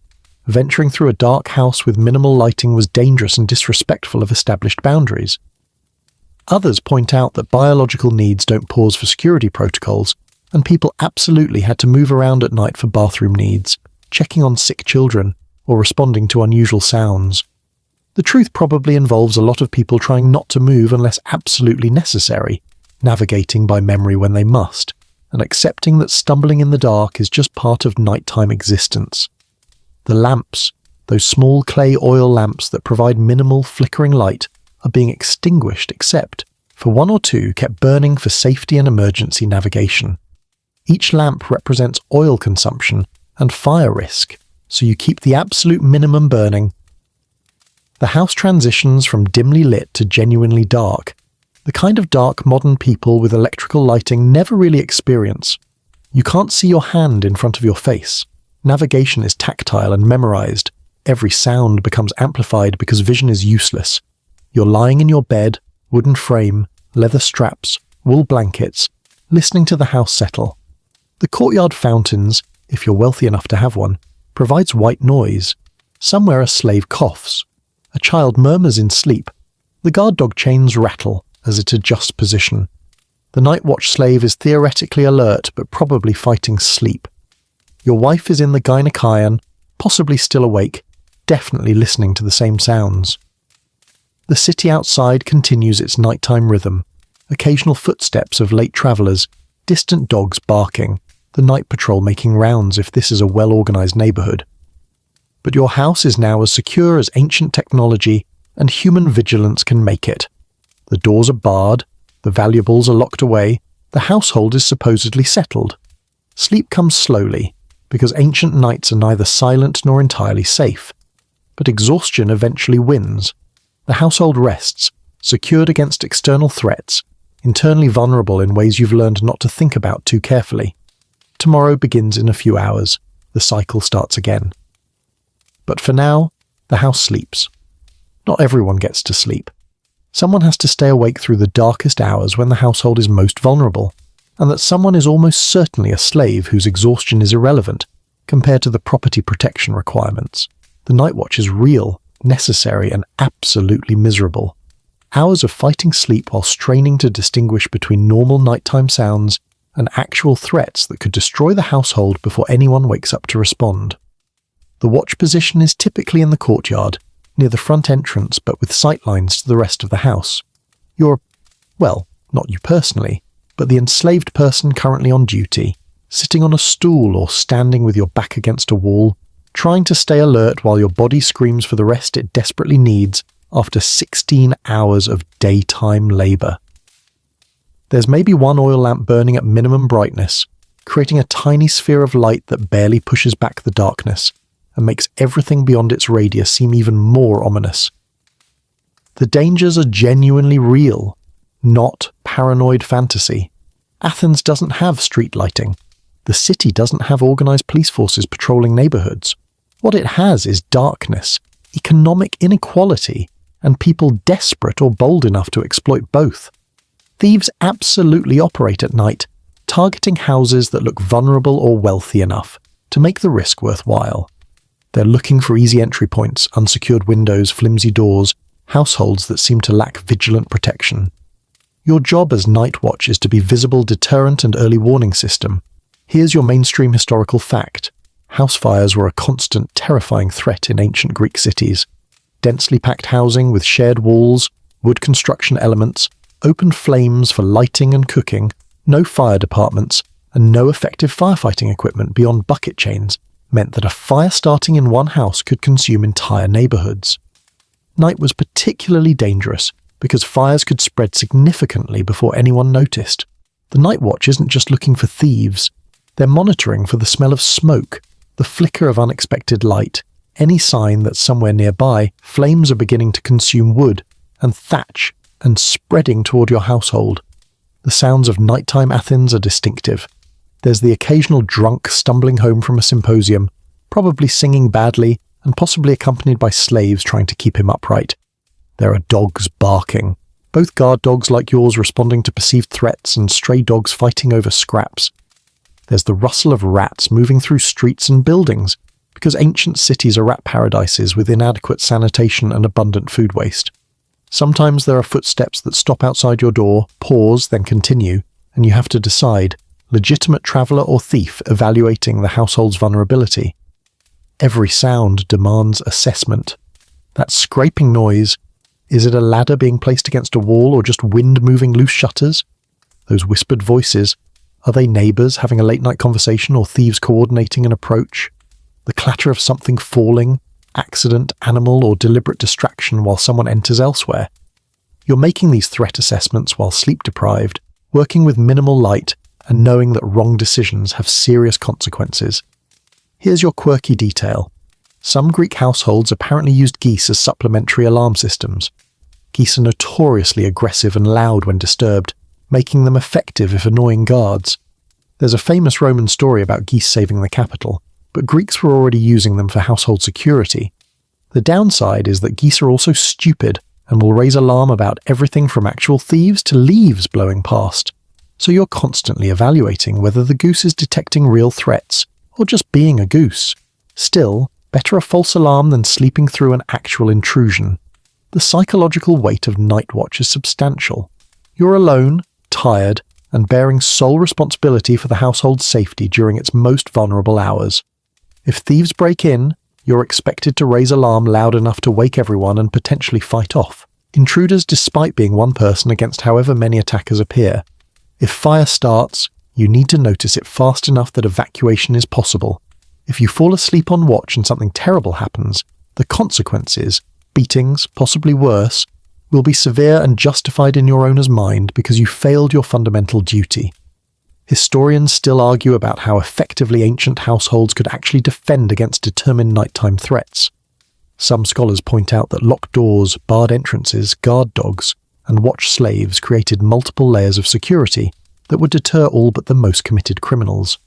S1: Venturing through a dark house with minimal lighting was dangerous and disrespectful of established boundaries. Others point out that biological needs don't pause for security protocols, and people absolutely had to move around at night for bathroom needs, checking on sick children, or responding to unusual sounds. The truth probably involves a lot of people trying not to move unless absolutely necessary, navigating by memory when they must, and accepting that stumbling in the dark is just part of nighttime existence. The lamps, those small clay oil lamps that provide minimal flickering light, are being extinguished except for one or two kept burning for safety and emergency navigation. Each lamp represents oil consumption and fire risk, so you keep the absolute minimum burning. The house transitions from dimly lit to genuinely dark, the kind of dark modern people with electrical lighting never really experience. You can't see your hand in front of your face. Navigation is tactile and memorized. Every sound becomes amplified because vision is useless. You're lying in your bed, wooden frame, leather straps, wool blankets, listening to the house settle. The courtyard fountains, if you're wealthy enough to have one, provides white noise. Somewhere a slave coughs. A child murmurs in sleep. The guard dog chains rattle as it adjusts position. The night watch slave is theoretically alert but probably fighting sleep. Your wife is in the gynekaion, possibly still awake, definitely listening to the same sounds. The city outside continues its nighttime rhythm. Occasional footsteps of late travellers, distant dogs barking, the night patrol making rounds if this is a well-organised neighbourhood. But your house is now as secure as ancient technology and human vigilance can make it. The doors are barred, the valuables are locked away, the household is supposedly settled. Sleep comes slowly, because ancient nights are neither silent nor entirely safe. But exhaustion eventually wins. The household rests, secured against external threats, internally vulnerable in ways you've learned not to think about too carefully. Tomorrow begins in a few hours. The cycle starts again. But for now, the house sleeps. Not everyone gets to sleep. Someone has to stay awake through the darkest hours when the household is most vulnerable, and that someone is almost certainly a slave whose exhaustion is irrelevant compared to the property protection requirements. The night watch is real, necessary, and absolutely miserable. Hours of fighting sleep while straining to distinguish between normal nighttime sounds and actual threats that could destroy the household before anyone wakes up to respond. The watch position is typically in the courtyard, near the front entrance but with sightlines to the rest of the house. You're, well, not you personally, but the enslaved person currently on duty, sitting on a stool or standing with your back against a wall, trying to stay alert while your body screams for the rest it desperately needs after 16 hours of daytime labour. There's maybe one oil lamp burning at minimum brightness, creating a tiny sphere of light that barely pushes back the darkness and makes everything beyond its radius seem even more ominous. The dangers are genuinely real, not paranoid fantasy. Athens doesn't have street lighting. The city doesn't have organised police forces patrolling neighbourhoods. What it has is darkness, economic inequality, and people desperate or bold enough to exploit both. Thieves absolutely operate at night, targeting houses that look vulnerable or wealthy enough to make the risk worthwhile. They're looking for easy entry points, unsecured windows, flimsy doors, households that seem to lack vigilant protection. Your job as night watch is to be visible deterrent and early warning system. Here's your mainstream historical fact. House fires were a constant, terrifying threat in ancient Greek cities. Densely packed housing with shared walls, wood construction elements, open flames for lighting and cooking, no fire departments, and no effective firefighting equipment beyond bucket chains meant that a fire starting in one house could consume entire neighbourhoods. Night was particularly dangerous because fires could spread significantly before anyone noticed. The night watch isn't just looking for thieves. They're monitoring for the smell of smoke, the flicker of unexpected light, any sign that somewhere nearby flames are beginning to consume wood and thatch and spreading toward your household. The sounds of nighttime Athens are distinctive. There's the occasional drunk stumbling home from a symposium, probably singing badly and possibly accompanied by slaves trying to keep him upright. There are dogs barking, both guard dogs like yours responding to perceived threats and stray dogs fighting over scraps. There's the rustle of rats moving through streets and buildings, because ancient cities are rat paradises with inadequate sanitation and abundant food waste. Sometimes there are footsteps that stop outside your door, pause, then continue, and you have to decide, legitimate traveller or thief evaluating the household's vulnerability. Every sound demands assessment. That scraping noise, is it a ladder being placed against a wall or just wind moving loose shutters? Those whispered voices, are they neighbours having a late-night conversation or thieves coordinating an approach? The clatter of something falling, accident, animal, or deliberate distraction while someone enters elsewhere. You're making these threat assessments while sleep-deprived, working with minimal light, and knowing that wrong decisions have serious consequences. Here's your quirky detail. Some Greek households apparently used geese as supplementary alarm systems. Geese are notoriously aggressive and loud when disturbed, making them effective if annoying guards. There's a famous Roman story about geese saving the capital, but Greeks were already using them for household security. The downside is that geese are also stupid and will raise alarm about everything from actual thieves to leaves blowing past. So you're constantly evaluating whether the goose is detecting real threats, or just being a goose. Still, better a false alarm than sleeping through an actual intrusion. The psychological weight of night watch is substantial. You're alone, tired, and bearing sole responsibility for the household's safety during its most vulnerable hours. If thieves break in, you're expected to raise alarm loud enough to wake everyone and potentially fight off intruders despite being one person against however many attackers appear. If fire starts, you need to notice it fast enough that evacuation is possible. If you fall asleep on watch and something terrible happens, the consequences, beatings, possibly worse, will be severe and justified in your owner's mind because you failed your fundamental duty. Historians still argue about how effectively ancient households could actually defend against determined nighttime threats. Some scholars point out that locked doors, barred entrances, guard dogs, and watch slaves created multiple layers of security that would deter all but the most committed criminals.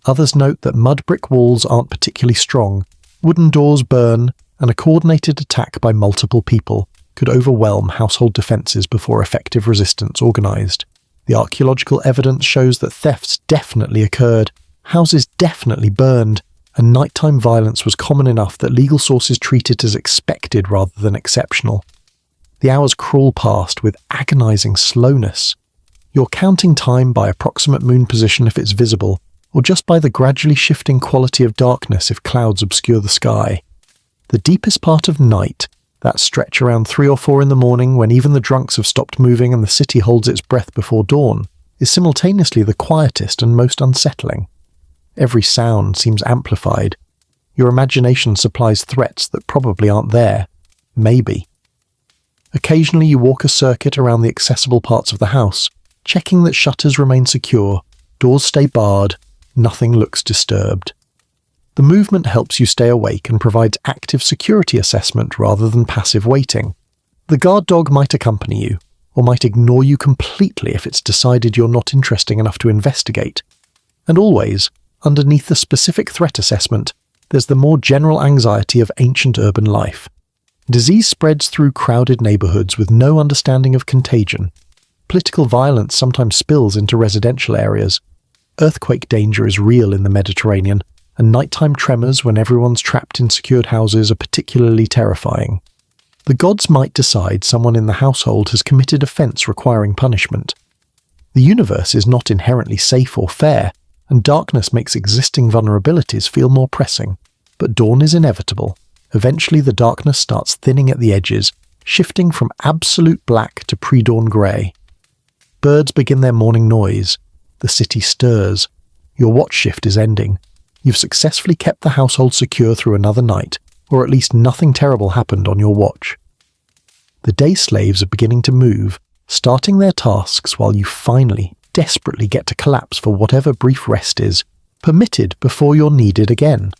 S1: Others note that mud brick walls aren't particularly strong, wooden doors burn, and a coordinated attack by multiple people could overwhelm household defences before effective resistance organised. The archaeological evidence shows that thefts definitely occurred, houses definitely burned, and nighttime violence was common enough that legal sources treat it as expected rather than exceptional. The hours crawl past with agonising slowness. You're counting time by approximate moon position if it's visible, or just by the gradually shifting quality of darkness if clouds obscure the sky. The deepest part of night, that stretch around 3 or 4 in the morning when even the drunks have stopped moving and the city holds its breath before dawn, is simultaneously the quietest and most unsettling. Every sound seems amplified. Your imagination supplies threats that probably aren't there. Maybe. Occasionally you walk a circuit around the accessible parts of the house, checking that shutters remain secure, doors stay barred, nothing looks disturbed. The movement helps you stay awake and provides active security assessment rather than passive waiting. The guard dog might accompany you, or might ignore you completely if it's decided you're not interesting enough to investigate. And always, underneath the specific threat assessment, there's the more general anxiety of ancient urban life. Disease spreads through crowded neighbourhoods with no understanding of contagion. Political violence sometimes spills into residential areas. Earthquake danger is real in the Mediterranean, and nighttime tremors when everyone's trapped in secured houses are particularly terrifying. The gods might decide someone in the household has committed offence requiring punishment. The universe is not inherently safe or fair, and darkness makes existing vulnerabilities feel more pressing. But dawn is inevitable. Eventually the darkness starts thinning at the edges, shifting from absolute black to pre-dawn grey. Birds begin their morning noise. The city stirs. Your watch shift is ending. You've successfully kept the household secure through another night, or at least nothing terrible happened on your watch. The day slaves are beginning to move, starting their tasks while you finally, desperately get to collapse for whatever brief rest is, permitted before you're needed again.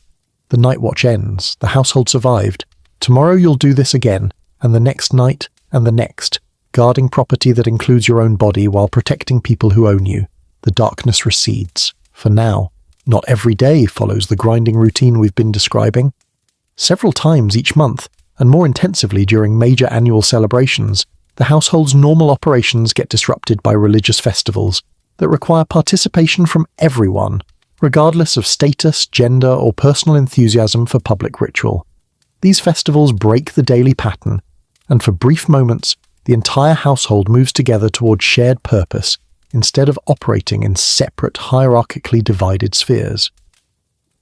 S1: The night watch ends, the household survived. Tomorrow you'll do this again, and the next night, and the next, guarding property that includes your own body while protecting people who own you. The darkness recedes. For now, not every day follows the grinding routine we've been describing. Several times each month, and more intensively during major annual celebrations, the household's normal operations get disrupted by religious festivals that require participation from everyone, regardless of status, gender, or personal enthusiasm for public ritual. These festivals break the daily pattern, and for brief moments, the entire household moves together toward shared purpose instead of operating in separate, hierarchically divided spheres.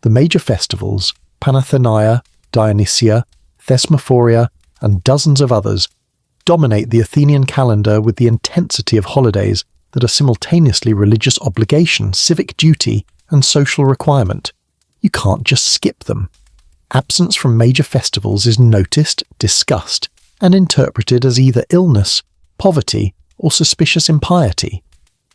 S1: The major festivals, Panathenaea, Dionysia, Thesmophoria, and dozens of others, dominate the Athenian calendar with the intensity of holidays that are simultaneously religious obligation, civic duty, and social requirement. You can't just skip them. Absence from major festivals is noticed, discussed, and interpreted as either illness, poverty, or suspicious impiety.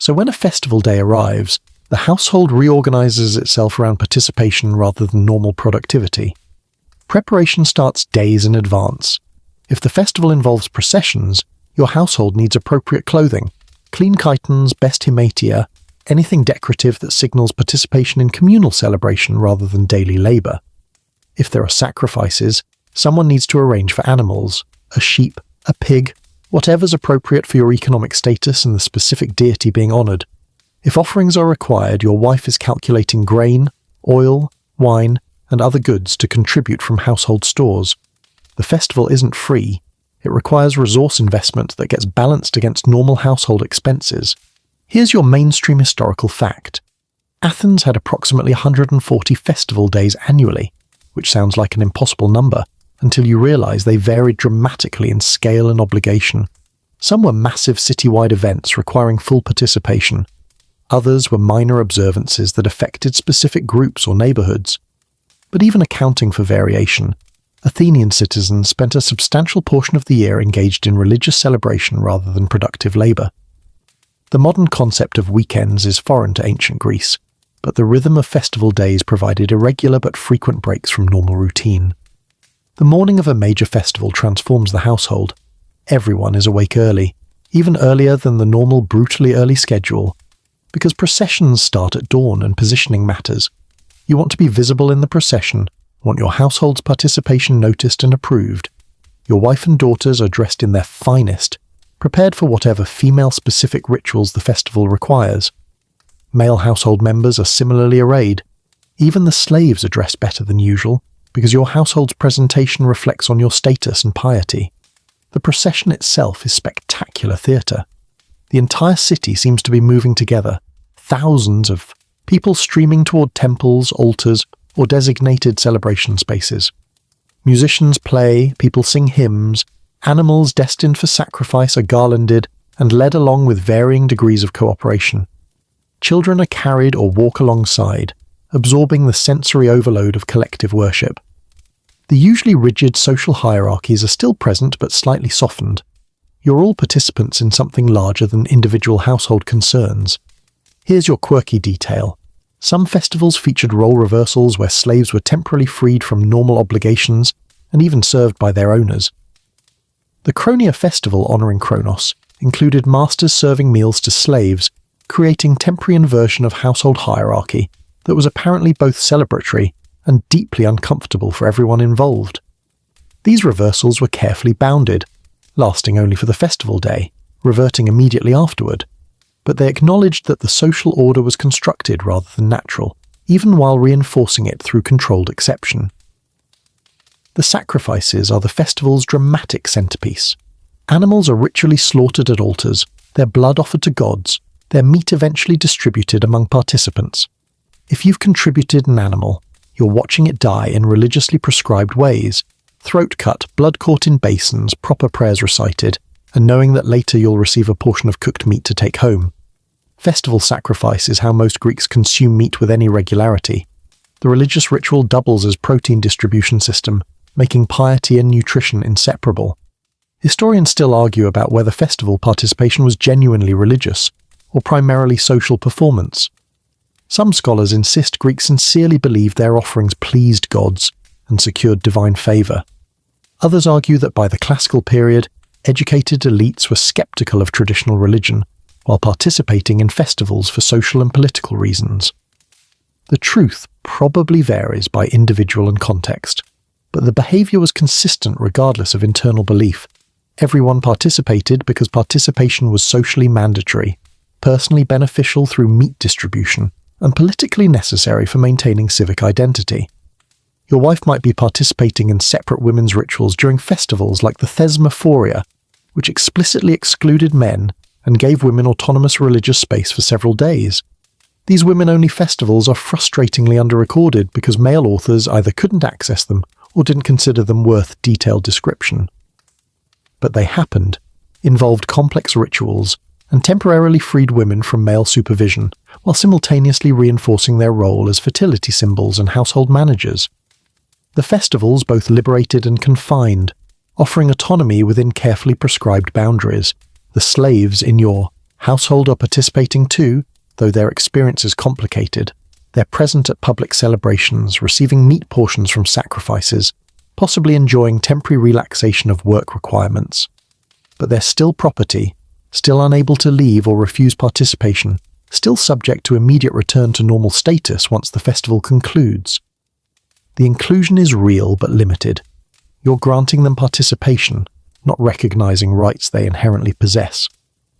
S1: So when a festival day arrives, the household reorganizes itself around participation rather than normal productivity. Preparation starts days in advance. If the festival involves processions, your household needs appropriate clothing, clean chitons, best hematia, anything decorative that signals participation in communal celebration rather than daily labor. If there are sacrifices, someone needs to arrange for animals, a sheep, a pig, whatever's appropriate for your economic status and the specific deity being honored. If offerings are required, your wife is calculating grain, oil, wine, and other goods to contribute from household stores. The festival isn't free. It requires resource investment that gets balanced against normal household expenses. Here's your mainstream historical fact. Athens had approximately 140 festival days annually, which sounds like an impossible number, until you realize they varied dramatically in scale and obligation. Some were massive citywide events requiring full participation. Others were minor observances that affected specific groups or neighborhoods. But even accounting for variation, Athenian citizens spent a substantial portion of the year engaged in religious celebration rather than productive labor. The modern concept of weekends is foreign to ancient Greece, but the rhythm of festival days provided irregular but frequent breaks from normal routine. The morning of a major festival transforms the household. Everyone is awake early, even earlier than the normal brutally early schedule, because processions start at dawn and positioning matters. You want to be visible in the procession, want your household's participation noticed and approved. Your wife and daughters are dressed in their finest, prepared for whatever female-specific rituals the festival requires. Male household members are similarly arrayed. Even the slaves are dressed better than usual, because your household's presentation reflects on your status and piety. The procession itself is spectacular theatre. The entire city seems to be moving together, thousands of people streaming toward temples, altars, or designated celebration spaces. Musicians play, people sing hymns, animals destined for sacrifice are garlanded and led along with varying degrees of cooperation. Children are carried or walk alongside, absorbing the sensory overload of collective worship. The usually rigid social hierarchies are still present but slightly softened. You're all participants in something larger than individual household concerns. Here's your quirky detail. Some festivals featured role reversals where slaves were temporarily freed from normal obligations and even served by their owners. The Chronia festival honouring Kronos included masters serving meals to slaves, creating temporary inversion of household hierarchy that was apparently both celebratory and deeply uncomfortable for everyone involved. These reversals were carefully bounded, lasting only for the festival day, reverting immediately afterward, but they acknowledged that the social order was constructed rather than natural, even while reinforcing it through controlled exception. The sacrifices are the festival's dramatic centerpiece. Animals are ritually slaughtered at altars, their blood offered to gods, their meat eventually distributed among participants. If you've contributed an animal, you're watching it die in religiously prescribed ways, throat cut, blood caught in basins, proper prayers recited, and knowing that later you'll receive a portion of cooked meat to take home. Festival sacrifice is how most Greeks consume meat with any regularity. The religious ritual doubles as protein distribution system, making piety and nutrition inseparable. Historians still argue about whether festival participation was genuinely religious, or primarily social performance. Some scholars insist Greeks sincerely believed their offerings pleased gods and secured divine favour. Others argue that by the classical period, educated elites were skeptical of traditional religion, while participating in festivals for social and political reasons. The truth probably varies by individual and context, but the behavior was consistent regardless of internal belief. Everyone participated because participation was socially mandatory, personally beneficial through meat distribution, and politically necessary for maintaining civic identity. Your wife might be participating in separate women's rituals during festivals like the Thesmophoria, which explicitly excluded men and gave women autonomous religious space for several days. These women-only festivals are frustratingly underrecorded because male authors either couldn't access them or didn't consider them worth detailed description. But they happened, involved complex rituals, and temporarily freed women from male supervision, while simultaneously reinforcing their role as fertility symbols and household managers. The festivals both liberated and confined, offering autonomy within carefully prescribed boundaries. The slaves in your household are participating too, though their experience is complicated. They're present at public celebrations, receiving meat portions from sacrifices, possibly enjoying temporary relaxation of work requirements. But they're still property, still unable to leave or refuse participation, still subject to immediate return to normal status once the festival concludes. The inclusion is real but limited. You're granting them participation, not recognizing rights they inherently possess.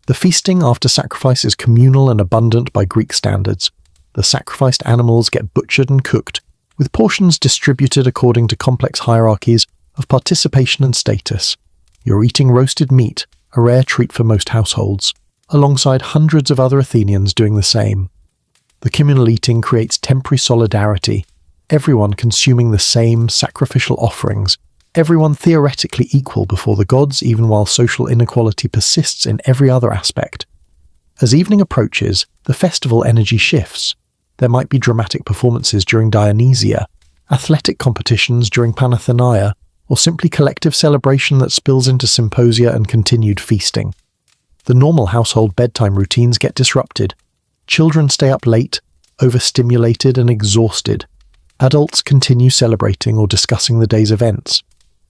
S1: The feasting after sacrifice is communal and abundant by Greek standards. The sacrificed animals get butchered and cooked, with portions distributed according to complex hierarchies of participation and status. You're eating roasted meat, a rare treat for most households, alongside hundreds of other Athenians doing the same. The communal eating creates temporary solidarity, everyone consuming the same sacrificial offerings, everyone theoretically equal before the gods even while social inequality persists in every other aspect. As evening approaches, the festival energy shifts. There might be dramatic performances during Dionysia, athletic competitions during Panathenaia, or simply collective celebration that spills into symposia and continued feasting. The normal household bedtime routines get disrupted. Children stay up late, overstimulated and exhausted. Adults continue celebrating or discussing the day's events.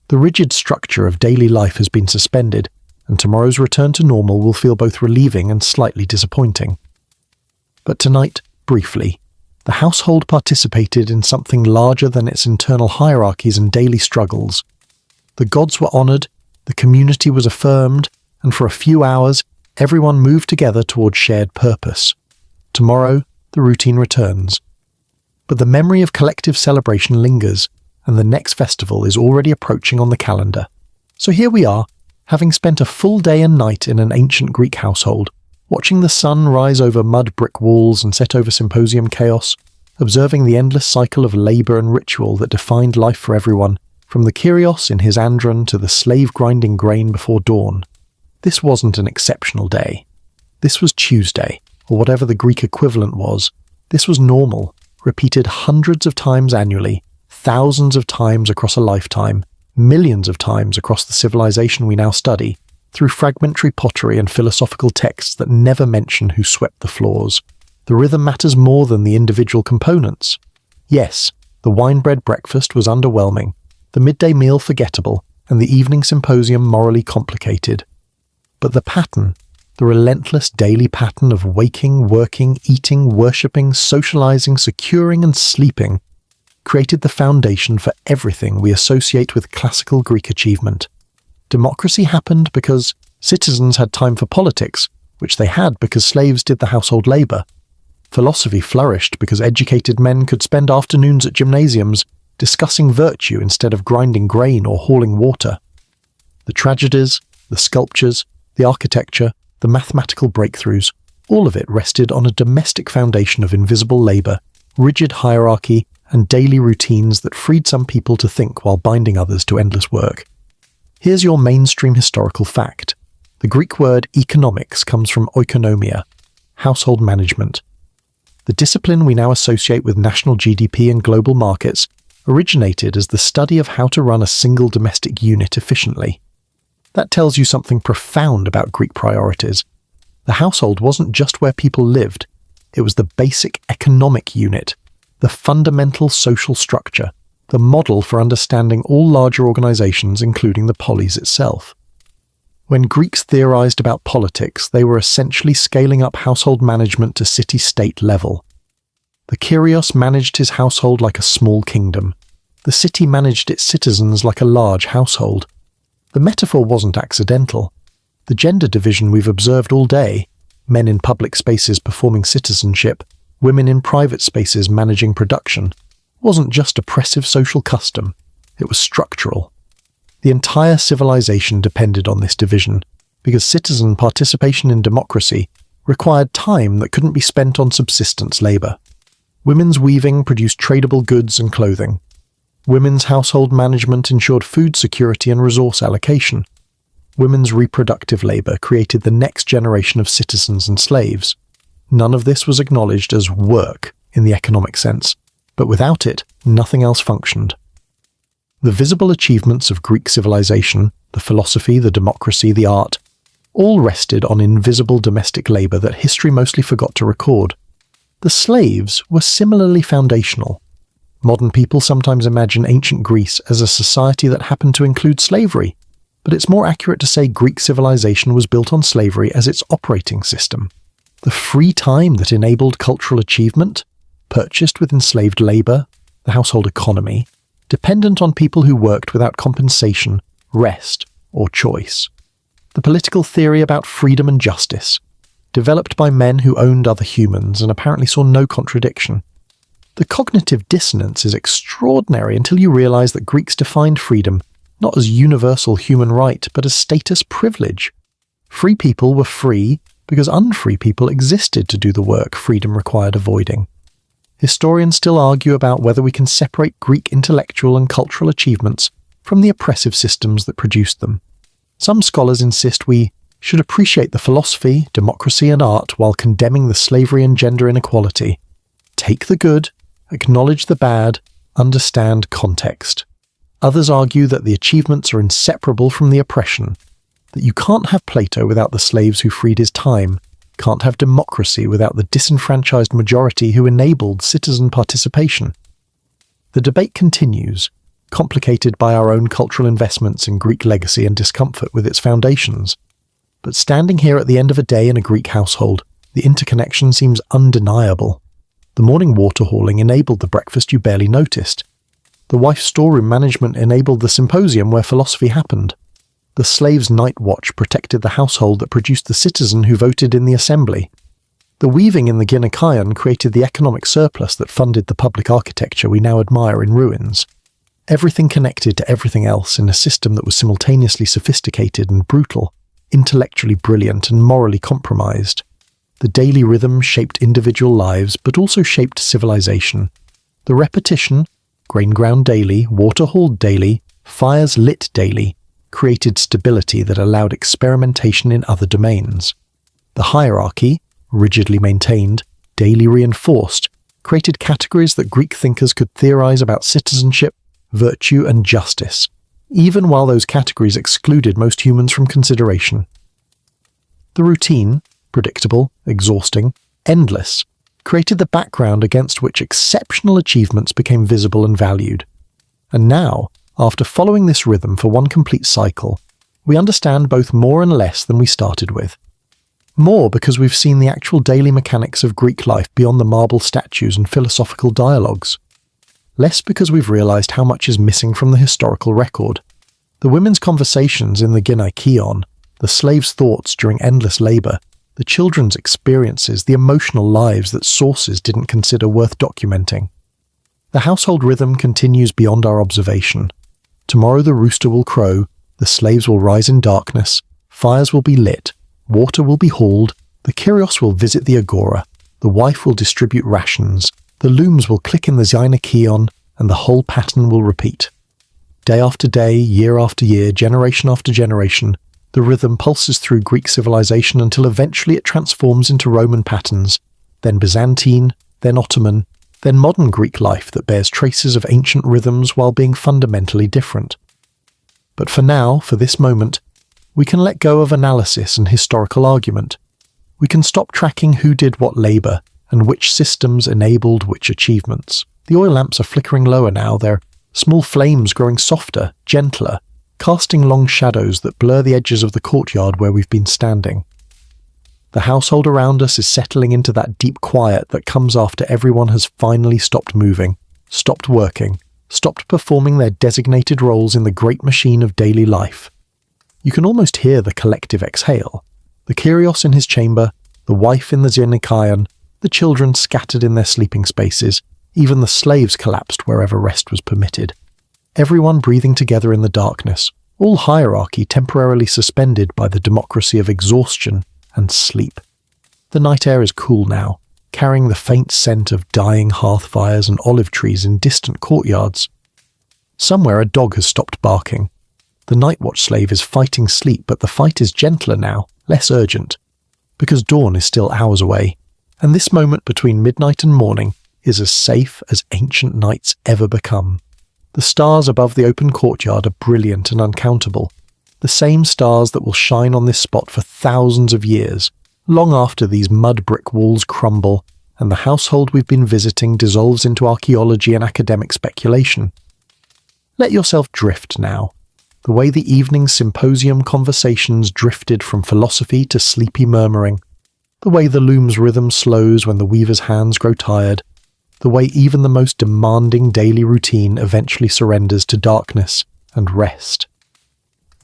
S1: The rigid structure of daily life has been suspended, and tomorrow's return to normal will feel both relieving and slightly disappointing. But tonight, briefly, the household participated in something larger than its internal hierarchies and daily struggles. The gods were honored, the community was affirmed, and for a few hours, everyone moved together toward shared purpose. Tomorrow, the routine returns. But the memory of collective celebration lingers, and the next festival is already approaching on the calendar. So here we are, having spent a full day and night in an ancient Greek household, watching the sun rise over mud brick walls and set over symposium chaos, observing the endless cycle of labor and ritual that defined life for everyone, from the Kyrios in his andron to the slave grinding grain before dawn. This wasn't an exceptional day. This was Tuesday, or whatever the Greek equivalent was. This was normal, repeated hundreds of times annually, thousands of times across a lifetime, millions of times across the civilization we now study, through fragmentary pottery and philosophical texts that never mention who swept the floors. The rhythm matters more than the individual components. Yes, the wine-bread breakfast was underwhelming, the midday meal forgettable, and the evening symposium morally complicated. But the pattern, the relentless daily pattern of waking, working, eating, worshipping, socializing, securing, and sleeping, created the foundation for everything we associate with classical Greek achievement. Democracy happened because citizens had time for politics, which they had because slaves did the household labor. Philosophy flourished because educated men could spend afternoons at gymnasiums discussing virtue instead of grinding grain or hauling water. The tragedies, the sculptures, the architecture, the mathematical breakthroughs, all of it rested on a domestic foundation of invisible labor, rigid hierarchy, and daily routines that freed some people to think while binding others to endless work. Here's your mainstream historical fact. The Greek word economics comes from oikonomia, household management. The discipline we now associate with national GDP and global markets originated as the study of how to run a single domestic unit efficiently. That tells you something profound about Greek priorities. The household wasn't just where people lived, it was the basic economic unit, the fundamental social structure, the model for understanding all larger organizations, including the polis itself. When Greeks theorized about politics, they were essentially scaling up household management to city-state level. The Kyrios managed his household like a small kingdom. The city managed its citizens like a large household. The metaphor wasn't accidental. The gender division we've observed all day, men in public spaces performing citizenship, women in private spaces managing production, wasn't just oppressive social custom, it was structural. The entire civilization depended on this division, because citizen participation in democracy required time that couldn't be spent on subsistence labor. Women's weaving produced tradable goods and clothing. Women's household management ensured food security and resource allocation. Women's reproductive labor created the next generation of citizens and slaves. None of this was acknowledged as work in the economic sense, but without it, nothing else functioned. The visible achievements of Greek civilization, the philosophy, the democracy, the art, all rested on invisible domestic labor that history mostly forgot to record. The slaves were similarly foundational. Modern people sometimes imagine ancient Greece as a society that happened to include slavery, but it's more accurate to say Greek civilization was built on slavery as its operating system. The free time that enabled cultural achievement, purchased with enslaved labor, the household economy, dependent on people who worked without compensation, rest, or choice. The political theory about freedom and justice, developed by men who owned other humans and apparently saw no contradiction. The cognitive dissonance is extraordinary until you realize that Greeks defined freedom not as universal human right, but as status privilege. Free people were free because unfree people existed to do the work freedom required avoiding. Historians still argue about whether we can separate Greek intellectual and cultural achievements from the oppressive systems that produced them. Some scholars insist we should appreciate the philosophy, democracy, and art while condemning the slavery and gender inequality. Take the good, acknowledge the bad, understand context. Others argue that the achievements are inseparable from the oppression, that you can't have Plato without the slaves who freed his time, can't have democracy without the disenfranchised majority who enabled citizen participation. The debate continues, complicated by our own cultural investments in Greek legacy and discomfort with its foundations. But standing here at the end of a day in a Greek household, the interconnection seems undeniable. The morning water hauling enabled the breakfast you barely noticed. The wife's storeroom management enabled the symposium where philosophy happened. The slave's night watch protected the household that produced the citizen who voted in the assembly. The weaving in the Gynekaion created the economic surplus that funded the public architecture we now admire in ruins. Everything connected to everything else in a system that was simultaneously sophisticated and brutal, intellectually brilliant and morally compromised. The daily rhythm shaped individual lives, but also shaped civilization. The repetition, grain ground daily, water hauled daily, fires lit daily, created stability that allowed experimentation in other domains. The hierarchy, rigidly maintained, daily reinforced, created categories that Greek thinkers could theorize about citizenship, virtue, and justice, even while those categories excluded most humans from consideration. The routine, predictable, exhausting, endless, created the background against which exceptional achievements became visible and valued. And now, after following this rhythm for one complete cycle, we understand both more and less than we started with. More because we've seen the actual daily mechanics of Greek life beyond the marble statues and philosophical dialogues. Less because we've realized how much is missing from the historical record. The women's conversations in the Gynekaion, the slaves' thoughts during endless labor, the children's experiences, the emotional lives that sources didn't consider worth documenting. The household rhythm continues beyond our observation. Tomorrow the rooster will crow, the slaves will rise in darkness, fires will be lit, water will be hauled, the Kyrios will visit the agora, the wife will distribute rations, the looms will click in the Gynekaion, and the whole pattern will repeat. Day after day, year after year, generation after generation, the rhythm pulses through Greek civilization until eventually it transforms into Roman patterns, then Byzantine, then Ottoman, then modern Greek life that bears traces of ancient rhythms while being fundamentally different. But for now, for this moment, we can let go of analysis and historical argument. We can stop tracking who did what labor and which systems enabled which achievements. The oil lamps are flickering lower now, their small flames growing softer, gentler, casting long shadows that blur the edges of the courtyard where we've been standing. The household around us is settling into that deep quiet that comes after everyone has finally stopped moving, stopped working, stopped performing their designated roles in the great machine of daily life. You can almost hear the collective exhale. The Kyrios in his chamber, the wife in the Xenikaon, the children scattered in their sleeping spaces, even the slaves collapsed wherever rest was permitted. Everyone breathing together in the darkness, all hierarchy temporarily suspended by the democracy of exhaustion and sleep. The night air is cool now, carrying the faint scent of dying hearth fires and olive trees in distant courtyards. Somewhere a dog has stopped barking. The night watch slave is fighting sleep, but the fight is gentler now, less urgent, because dawn is still hours away, and this moment between midnight and morning is as safe as ancient nights ever become. The stars above the open courtyard are brilliant and uncountable, the same stars that will shine on this spot for thousands of years, long after these mud brick walls crumble and the household we've been visiting dissolves into archaeology and academic speculation. Let yourself drift now, the way the evening symposium conversations drifted from philosophy to sleepy murmuring, the way the loom's rhythm slows when the weaver's hands grow tired, the way even the most demanding daily routine eventually surrenders to darkness and rest.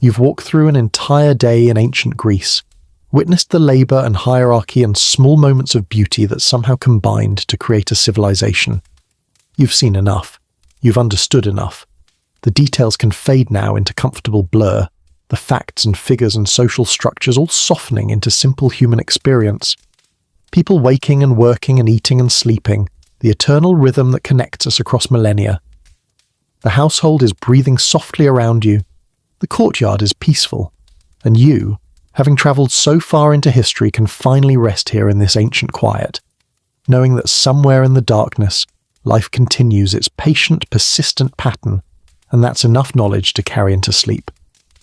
S1: You've walked through an entire day in ancient Greece, witnessed the labour and hierarchy and small moments of beauty that somehow combined to create a civilization. You've seen enough. You've understood enough. The details can fade now into comfortable blur, the facts and figures and social structures all softening into simple human experience. People waking and working and eating and sleeping, the eternal rhythm that connects us across millennia. The household is breathing softly around you. The courtyard is peaceful, and you, having travelled so far into history, can finally rest here in this ancient quiet, knowing that somewhere in the darkness, life continues its patient, persistent pattern, and that's enough knowledge to carry into sleep.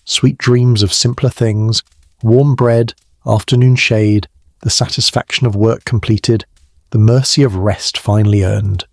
S1: Sweet dreams of simpler things, warm bread, afternoon shade, the satisfaction of work completed, the mercy of rest finally earned.